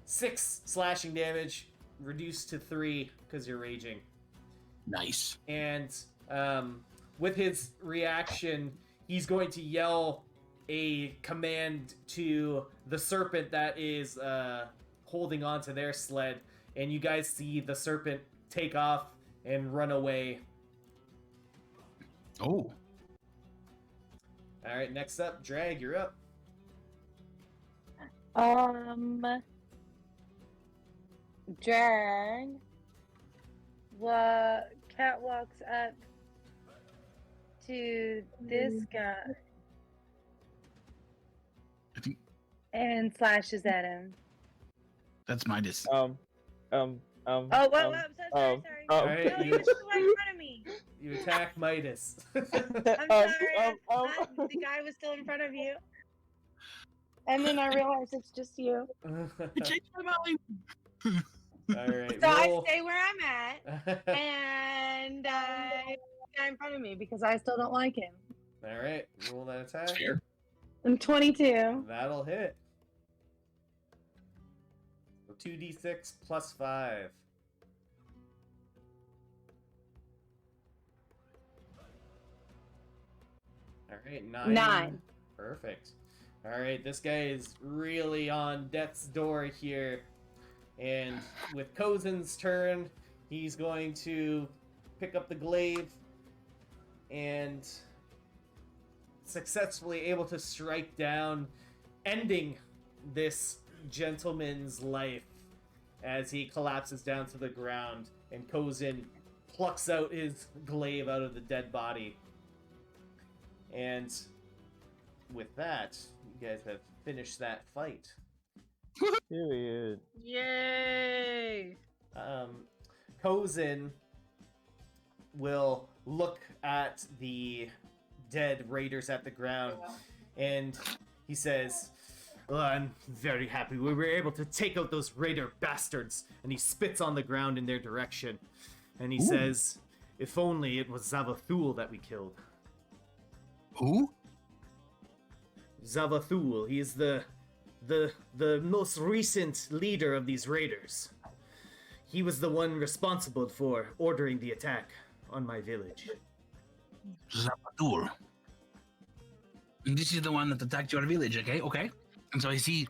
6 slashing damage, reduced to 3 because you're raging. nice. And with his reaction, he's going to yell a command to the serpent that is holding on to their sled, and you guys see the serpent take off and run away. Oh, All right, next up, Drag, you're up. Drag. The cat walks up to this guy I think and slashes at him. that's Midas. Oh, whoa, I'm so sorry. All right, No, he was right in front of me. You attack Midas. I'm sorry. The guy was still in front of you. And then I realized it's just you. You changed my mind. All right, So I roll. stay where I'm at, and the guy in front of me because I still don't like him. All right, roll that attack. Fair. I'm 22. That'll hit. So 2d6 plus 5. All right, 9. 9. Perfect. All right, this guy is really on death's door here. And with Kozen's turn, he's going to pick up the glaive and successfully able to strike down, ending this gentleman's life as he collapses down to the ground, and Kozen plucks out his glaive out of the dead body. And with that, you guys have finished that fight. Period. Yay! Kozen will look at the dead raiders at the ground, and he says, "Well, I'm very happy we were able to take out those raider bastards." And he spits on the ground in their direction, and he says, "If only it was Zavathul that we killed." Who? Zavathul, he is the most recent leader of these raiders. He was the one responsible for ordering the attack on my village. Zapatur. And this is the one that attacked your village, okay? Okay. And so is he...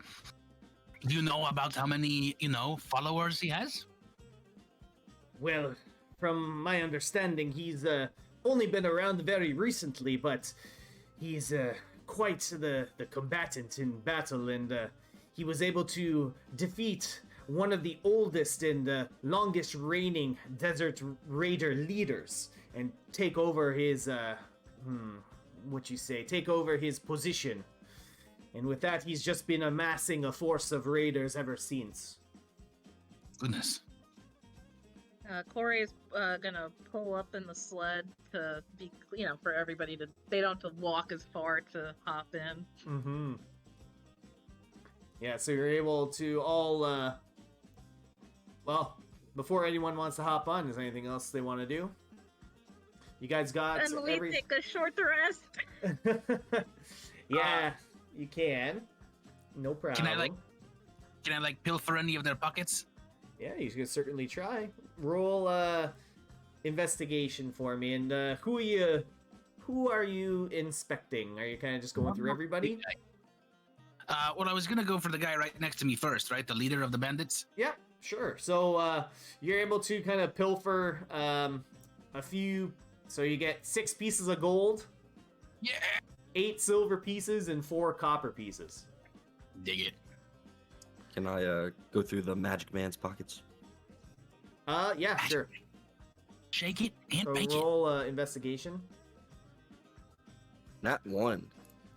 Do you know about how many, followers he has? Well, from my understanding, he's only been around very recently, but he's quite the combatant in battle, and he was able to defeat one of the oldest and longest reigning desert raider leaders and take over his take over his position. And with that, he's just been amassing a force of raiders ever since. Goodness. Corey is gonna pull up in the sled to be, for everybody to, they don't have to walk as far to hop in. Mm-hmm. Yeah, so you're able to all, well, before anyone wants to hop on, is there anything else they want to do? You guys got And we take a short rest. Yeah, you can. No problem. Can I pilfer any of their pockets? Yeah, you can certainly try. Roll investigation for me, and who are you inspecting? Are you kind of just going through everybody? Well, I was gonna go for the guy right next to me first, right? The leader of the bandits. Yeah, sure. So you're able to kind of pilfer a few. So you get 6 pieces of gold, Yeah. 8 silver pieces, and 4 copper pieces. Dig it. Can I go through the magic man's pockets? Yeah, sure. Shake it and So bake it. roll investigation. Not one.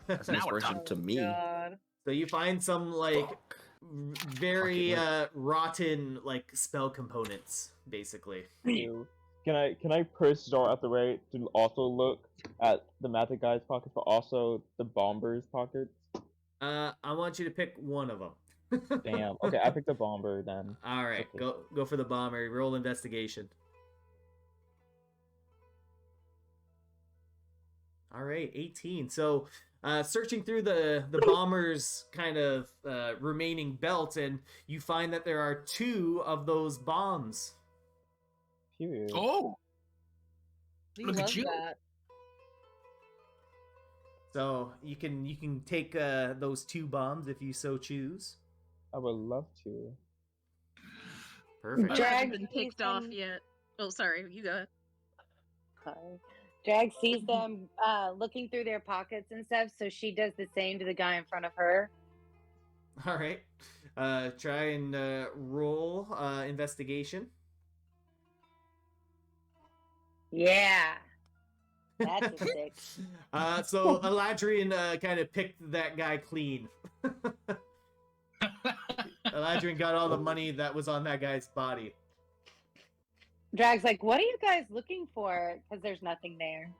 That's an Now we're inspiration to me. God. So you find some like Fuck. very Fucking rotten like spell components, basically. Ew. Can I push Zor out the way to also look at the magic guy's pockets, but also the bomber's pockets? I want you to pick one of them. Damn. Okay, I picked the bomber then. All right, Okay. go for the bomber. Roll investigation. All right, 18. So, searching through the bomber's kind of remaining belt, and you find that there are 2 of those bombs. Period. Oh, We Look at love you. that. So you can take those 2 bombs if you so choose. I would love to. Perfect. I Drag haven't been sees picked off them. yet. Oh, sorry. You go ahead. Sorry. Drag sees them looking through their pockets and stuff, so she does the same to the guy in front of her. All right. Try and roll investigation. Yeah. That's a 6. So Eladrian kind of picked that guy clean. Eladrian got all the money that was on that guy's body. Drag's like, what are you guys looking for? Because there's nothing there.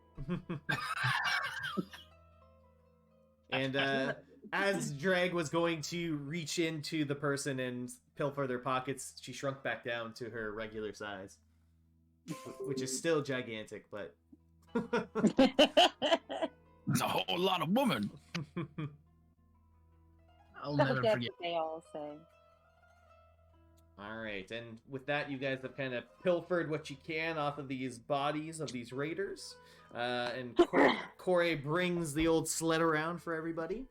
And as Drag was going to reach into the person and pilfer their pockets, she shrunk back down to her regular size, which is still gigantic, but. it's a whole lot of woman. I'll never That's forget. what they all say. All right, and with that, you guys have kind of pilfered what you can off of these bodies of these raiders. And Corey brings the old sled around for everybody.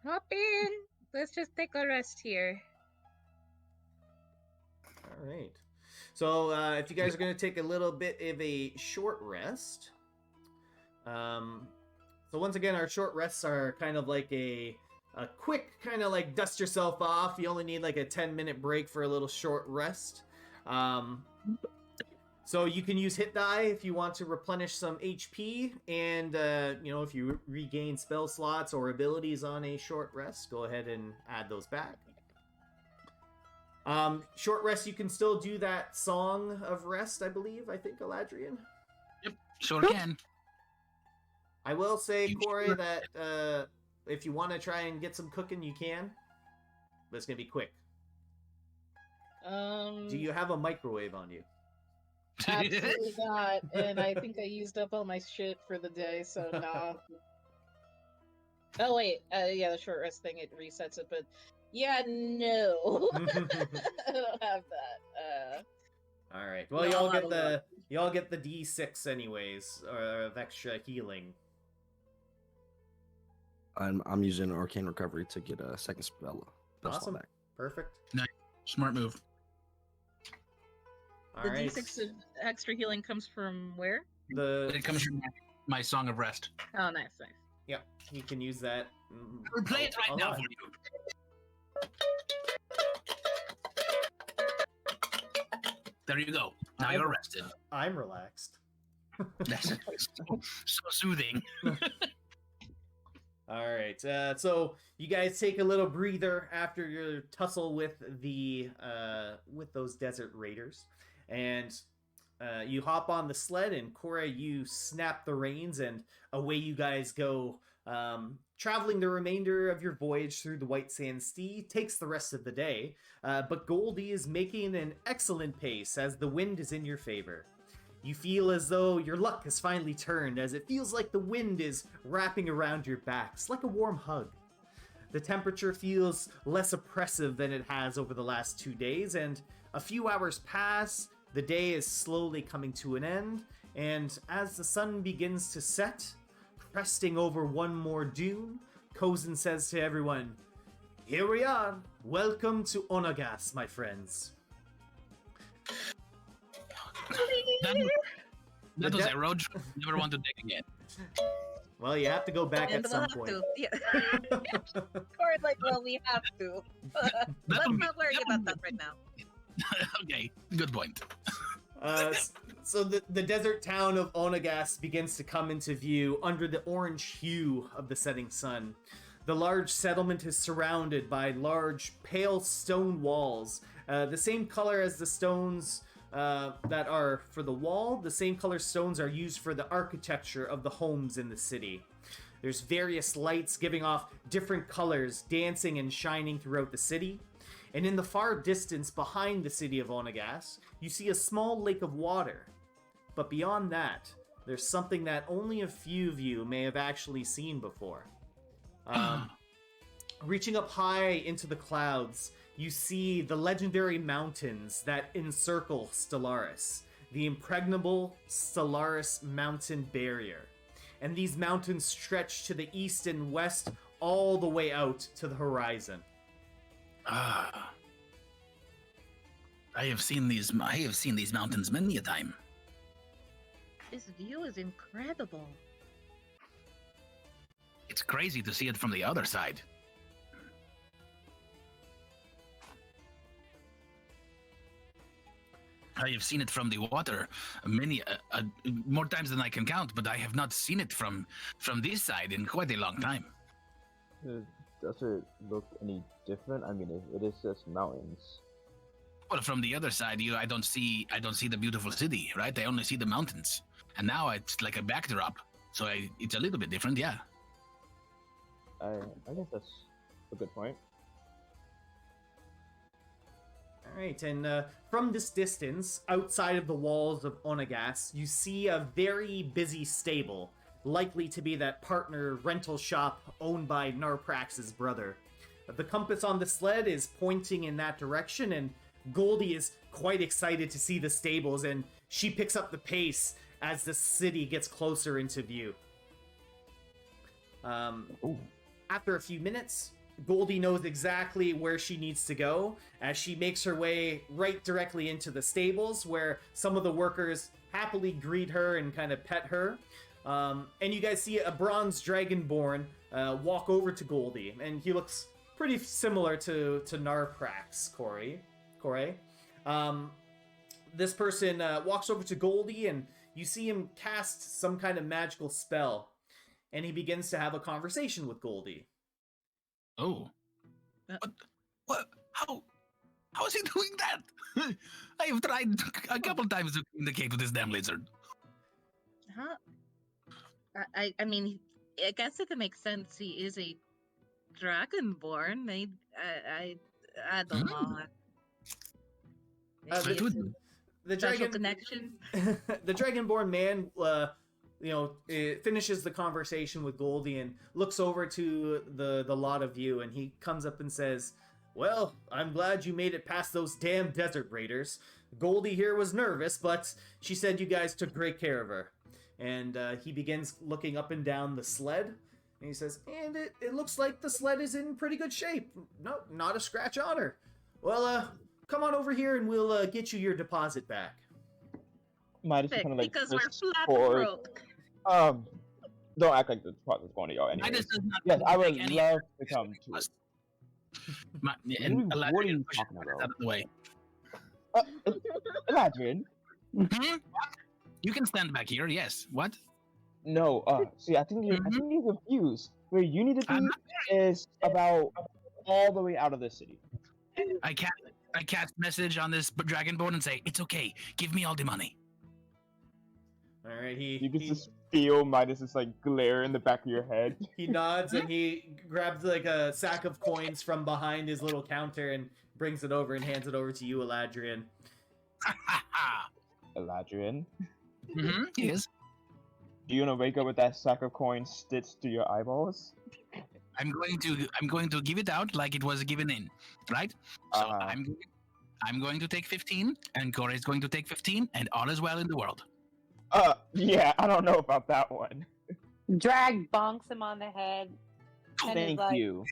Hop in. Let's just take a rest here. All right. So if you guys are going to take a little bit of a short rest. So once again, our short rests are kind of like a quick kind of like dust yourself off. You only need like a 10-minute break for a little short rest. So you can use hit die if you want to replenish some HP, and if you regain spell slots or abilities on a short rest, go ahead and add those back. Short rest, you can still do that song of rest, I think, Eladrian. Sure can. I will say, You Corey, sure? that if you want to try and get some cooking, you can, but it's gonna be quick. Do you have a microwave on you? Absolutely not. And I think I used up all my shit for the day, so no. Oh wait, yeah, the short rest thing, it resets it, but yeah, no. I don't have that. All right. Well, No, y'all I get don't y'all get the D6 anyways, or of extra healing. I'm using Arcane Recovery to get a second spell slot Awesome. back. Perfect. Smart move. All The right. D6 of extra healing comes from where? It comes from my Song of Rest. Oh, nice, nice. Yep, you can use that. We'll play it right All now right. for you. There you go. Now you're rested. I'm relaxed. That's so soothing. All right. So you guys take a little breather after your tussle with the with those desert raiders, and you hop on the sled. And Cora, you snap the reins, and away you guys go. Traveling the remainder of your voyage through the White Sand Sea takes the rest of the day, but Goldie is making an excellent pace as the wind is in your favor. You feel as though your luck has finally turned, as it feels like the wind is wrapping around your backs like a warm hug. The temperature feels less oppressive than it has over the last 2 days, and a few hours pass, the day is slowly coming to an end, and as the sun begins to set, cresting over one more dune, Cozen says to everyone, "Here we are. Welcome to Onagas, my friends." That was a road trip I never want to take again. Well, you have to go back And at we'll some have point. to. Yeah. Corey's like, well, we have to. Let's not worry about that right now. Okay, good point. So the desert town of Onagas begins to come into view under the orange hue of the setting sun. The large settlement is surrounded by large, pale stone walls, the same color as the stones that are for the wall. The same color stones are used for the architecture of the homes in the city. There's various lights giving off different colors, dancing and shining throughout the city. And in the far distance behind the city of Onagas, you see a small lake of water. But beyond that, there's something that only a few of you may have actually seen before. Reaching up high into the clouds, you see the legendary mountains that encircle Stellaris, the impregnable Stellaris mountain barrier. And these mountains stretch to the east and west all the way out to the horizon. I have seen these mountains many a time. This view is incredible. It's crazy to see it from the other side. I have seen it from the water many more times than I can count, but I have not seen it from this side in quite a long time. Does it look any different? I mean, it is just mountains. Well, from the other side, I don't see the beautiful city, right? I only see the mountains, and now it's like a backdrop, so it's a little bit different, yeah. I guess that's a good point. Alright, and from this distance, outside of the walls of Onagas, you see a very busy stable, likely to be that partner rental shop owned by Narprax's brother. The compass on the sled is pointing in that direction, and Goldie is quite excited to see the stables, and she picks up the pace as the city gets closer into view. After a few minutes, Goldie knows exactly where she needs to go as she makes her way right directly into the stables, where some of the workers happily greet her and kind of pet her. And you guys see a bronze dragonborn walk over to Goldie, and he looks pretty similar to Narprax, Corey. This person walks over to Goldie, and you see him cast some kind of magical spell, and he begins to have a conversation with Goldie. Oh. What? How is he doing that? I have tried a couple times to communicate with this damn lizard. Huh? I mean, I guess if it makes sense, he is a dragonborn. Maybe I don't know. Maybe it's The special connection. The dragonborn man, finishes the conversation with Goldie and looks over to the lot of you, and he comes up and says, "Well, I'm glad you made it past those damn desert raiders. Goldie here was nervous, but she said you guys took great care of her." And he begins looking up and down the sled, and he says, "And it looks like the sled is in pretty good shape. No, not a scratch on her. Well, come on over here and we'll get you your deposit back." Might just kind of like Because we're twist flat forward. broke. Don't act like the deposit's going to go anyway. Midas does not Yes, I would take any love to come to it. us. And What are Eladrin you pushes talking Midas about? out of the way. Eladrin? Hmm? You can stand back here, yes. What? No, see, I think you're confused. Where you need to I'm be not is about all the way out of the city. I cast message on this dragonborn and say, "It's okay. Give me all the money." All right, You can just feel Midas' like glare in the back of your head. he nods and he grabs like a sack of coins from behind his little counter and brings it over and hands it over to you, Eladrian. Eladrin, Yes. do you want to wake up with that sack of coins stitched to your eyeballs? I'm going to give it out like it was given in, right? So Uh-huh. I'm going to take 15, and Corey is going to take 15, and all is well in the world. Yeah, I don't know about that one. Drag bonks him on the head. And Thank is like, you.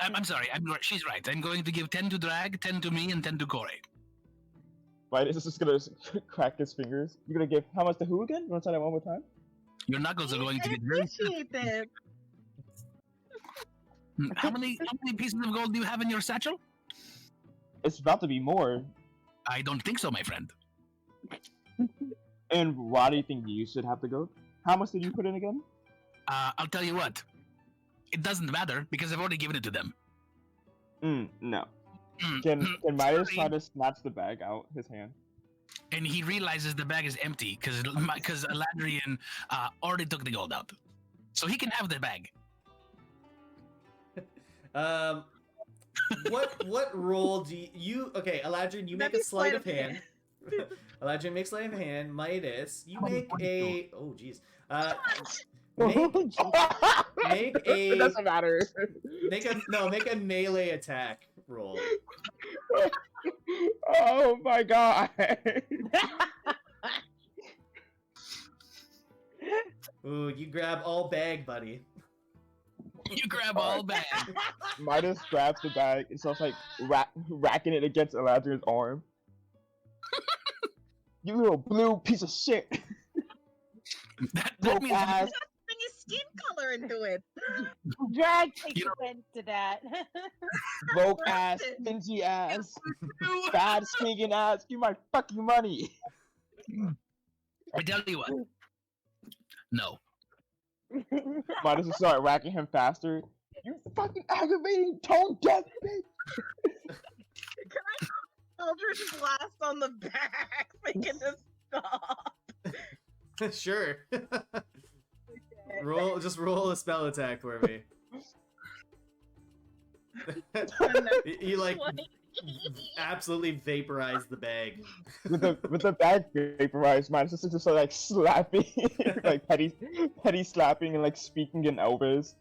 I'm sorry. She's right. I'm going to give 10 to Drag, 10 to me, and 10 to Corey. Midas is just gonna crack his fingers. You're gonna give how much to who again? You wanna say that one more time? Your knuckles are going to I get very appreciate this. How many pieces of gold do you have in your satchel? It's about to be more. I don't think so, my friend. And why do you think you should have to go? How much did you put in again? I'll tell you what. It doesn't matter because I've already given it to them. No. Mm, Can Midas try sorry. to snatch the bag out his hand? And he realizes the bag is empty because Aladrian already took the gold out, so he can have the bag. What role do you? Okay, Aladrian, you make Maybe a sleight of hand. Aladrian makes sleight of hand. Midas, you make a. Oh, jeez. Make a. It doesn't matter. Make a melee attack roll. Oh my god. Ooh, you grab all bag, buddy. You grab all bag. Midas grabs the bag and starts like racking it against Eladrian's arm. You little blue piece of shit. That Broke means ass. Bring his skin color into it. Drag takes You know- offense to that. Broke ass, stingy ass, bad stinking ass. Give my fucking money. I tell you what. No. Midas will start racking him faster. You fucking aggravating tone deaf bitch. Can I Eldritch Blast on the back so he can just stop? Sure. roll a spell attack for me. You like 20. absolutely vaporize the bag. With the bag vaporized, Midas is just like slapping, like petty slapping and like speaking in Elvis,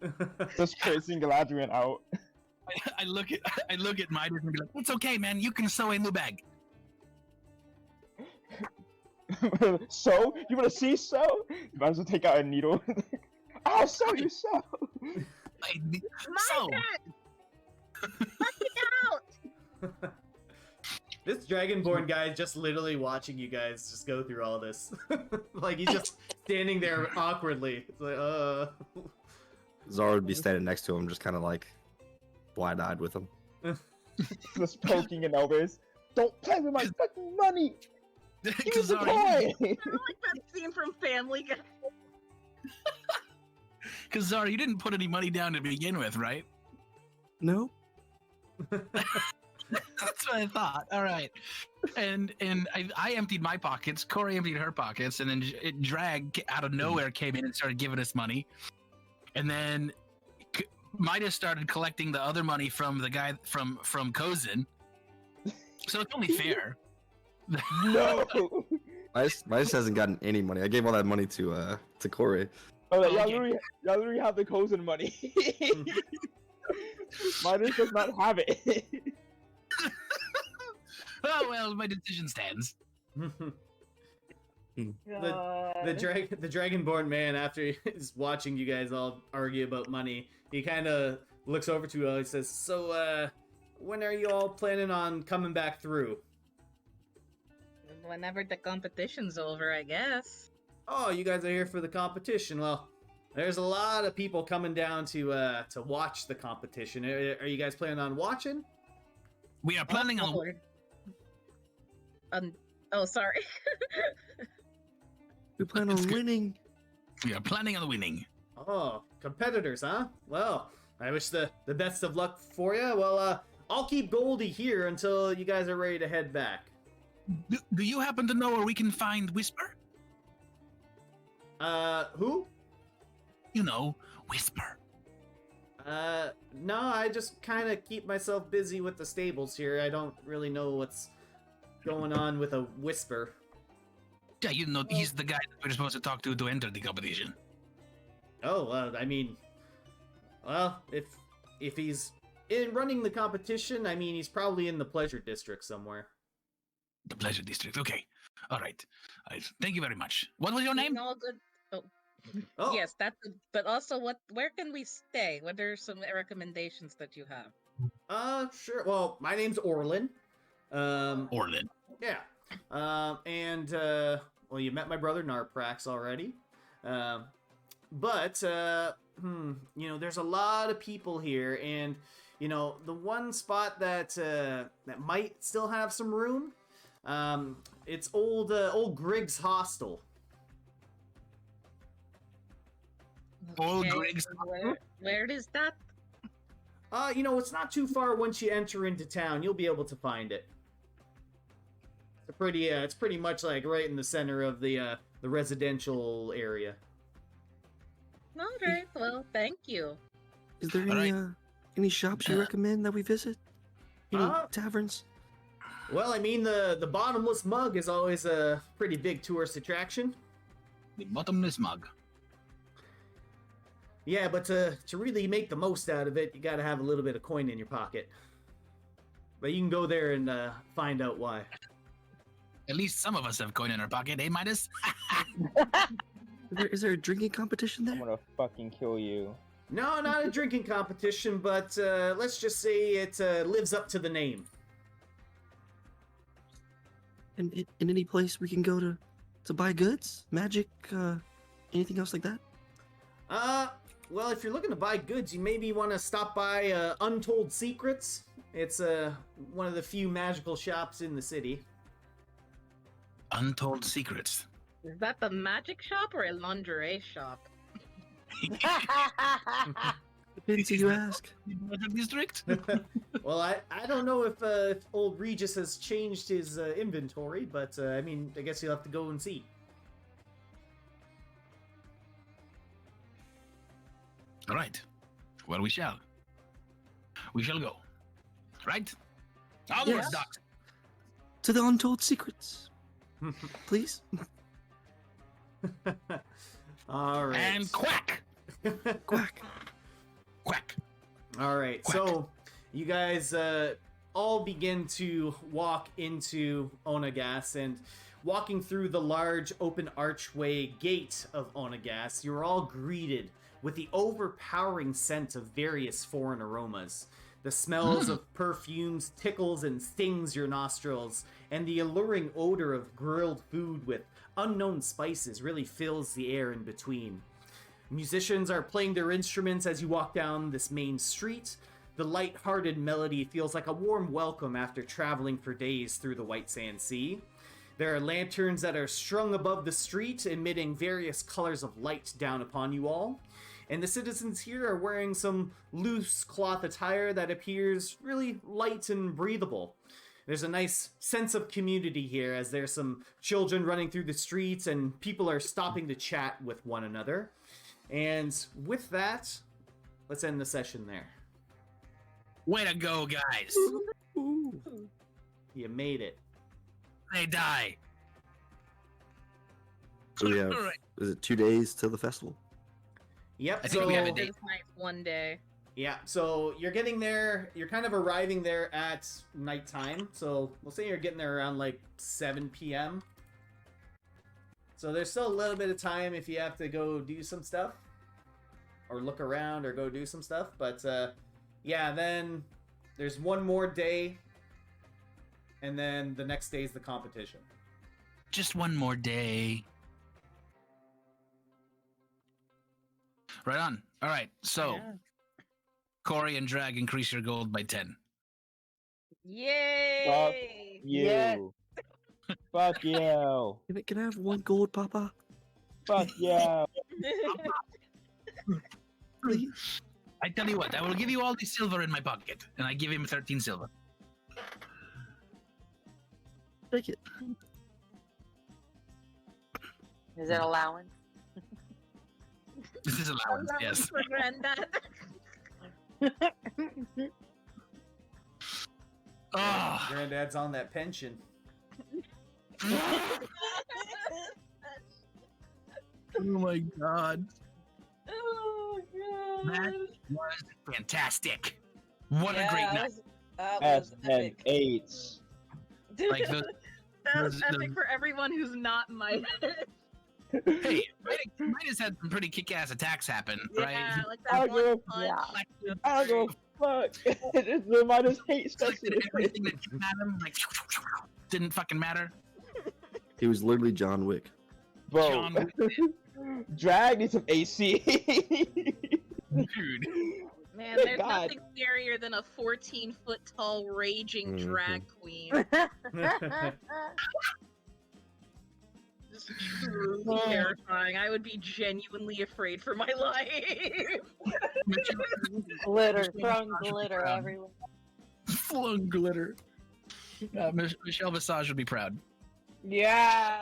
just cursing Galadriel out. I look at Midas and be like, "It's okay, man. You can sew a new bag." So you wanna see so? Might as well take out a needle. I'll sew you so. So, Out! This Dragonborn guy is just literally watching you guys just go through all this. Like he's just standing there awkwardly. It's like, Zara would be standing next to him, just kind of like wide-eyed with him. Just poking in Elvis. Don't play with my fucking money. Give me the Zara, coin. I like that scene from Family Guy. because Zara, you didn't put any money down to begin with, right? No. That's what I thought. All right, and I emptied my pockets. Corey emptied her pockets, and then Drag out of nowhere came in and started giving us money, and then Midas started collecting the other money from the guy from Kozin. So it's only fair. No. Midas hasn't gotten any money. I gave all that money to Corey. Oh, like, Okay. y'all literally have the Kozin money. Midas does not have it. Oh well, my decision stands. the Dragonborn man, after he's watching you guys all argue about money, he kind of looks over to you all and says, "So, when are you all planning on coming back through?" Whenever the competition's over, I guess. Oh, you guys are here for the competition. Well, there's a lot of people coming down to watch the competition. Are you guys planning on watching? We are planning on. Oh, sorry. We plan on winning. We are planning on winning. Oh, competitors, huh? Well, I wish the best of luck for you. Well, I'll keep Goldie here until you guys are ready to head back. Do you happen to know where we can find Whisper? Who? You know, Whisper. No, I just kind of keep myself busy with the stables here. I don't really know what's going on with a Whisper. Yeah, you know, he's the guy that we're supposed to talk to enter the competition. Oh, I mean, well, if he's in running the competition, I mean, he's probably in the Pleasure District somewhere. The Pleasure District. Okay. All right. Thank you very much. What was your name? All good. Oh. Oh, Yes, but also, where can we stay? What are some recommendations that you have? Sure. Well, my name's Orlin. Orlin. Yeah. Well, you met my brother Narprax already. But there's a lot of people here, and the one spot that that might still have some room, it's old Grig's hostel. Old Okay, Grig's so where is that? It's not too far once you enter into town. You'll be able to find it. It's pretty much like right in the center of the residential area. All right. Well, thank you. Is there any shops you recommend that we visit? Any taverns? Well, I mean, the bottomless mug is always a pretty big tourist attraction. The bottomless mug. Yeah, but to really make the most out of it, you gotta have a little bit of coin in your pocket. But you can go there and find out why. At least some of us have coin in our pocket, eh, Midas? Is there a drinking competition I'm there? gonna fucking kill you. No, not a drinking competition, but let's just say it lives up to the name. In any place we can go to buy goods, magic, anything else like that? Well, if you're looking to buy goods, you maybe want to stop by Untold Secrets. It's one of the few magical shops in the city. Untold Secrets. Is that the magic shop or a lingerie shop? Depends who you ask. Magic District? Well, I don't know if old Regis has changed his inventory, but I mean, I guess you'll have to go and see. All right. Well, we shall. We shall go. Right? Onwards, Yes. Doc. To the Untold Secrets, please. All right. And quack! Quack. Quack. All right. Quack. So you guys all begin to walk into Onagas, and walking through the large open archway gate of Onagas, you're all greeted with the overpowering scent of various foreign aromas. The smells of perfumes tickles and stings your nostrils, and the alluring odor of grilled food with unknown spices really fills the air in between. Musicians are playing their instruments as you walk down this main street. The light-hearted melody feels like a warm welcome after traveling for days through the White Sand Sea. There are lanterns that are strung above the street, emitting various colors of light down upon you all. And the citizens here are wearing some loose cloth attire that appears really light and breathable. There's a nice sense of community here, as there's some children running through the streets and people are stopping to chat with one another. And with that, let's end the session there. Way to go, guys. Ooh. You made it. They die. So we have, All right. is it 2 days till the festival? Yep, I think so we have a It's date. nice one day. yeah, so you're getting there, you're kind of arriving there at nighttime. So we'll say you're getting there around like 7 p.m. So there's still a little bit of time if you have to go do some stuff or look around or go do some stuff. But yeah, then there's one more day, and then the next day is the competition. Just one more day. Right on. All right. So, Yeah. Corey and Drag increase your gold by 10. Yay! You. Yes. Fuck you. Can I have 1 gold, Papa? Fuck you. Please? I tell you what, I will give you all the silver in my pocket, and I give him 13 silver. Take it. Is it allowance? This is allowance, yes. For Granddad. Oh, Granddad's on that pension. oh my god. Oh That god. was fantastic. What a great night. That S was and epic. H. Like the, That was those- epic for everyone who's not my. Hey, Midas had some pretty kick-ass attacks happen, right? Yeah, like I that don't one give punch. Yeah. I don't give a fuck. It's the Midas hate It's like special. everything that came at him, like, didn't fucking matter. He was literally John Wick. Bro, John Drag needs some AC. Dude. Man, Good there's God. nothing scarier than a 14-foot tall raging Mhm. drag queen. Just truly terrifying. I would be genuinely afraid for my life. Glitter, Michelle throwing Visage would be glitter proud. everywhere. Flung glitter. Michelle Visage would be proud. Yeah.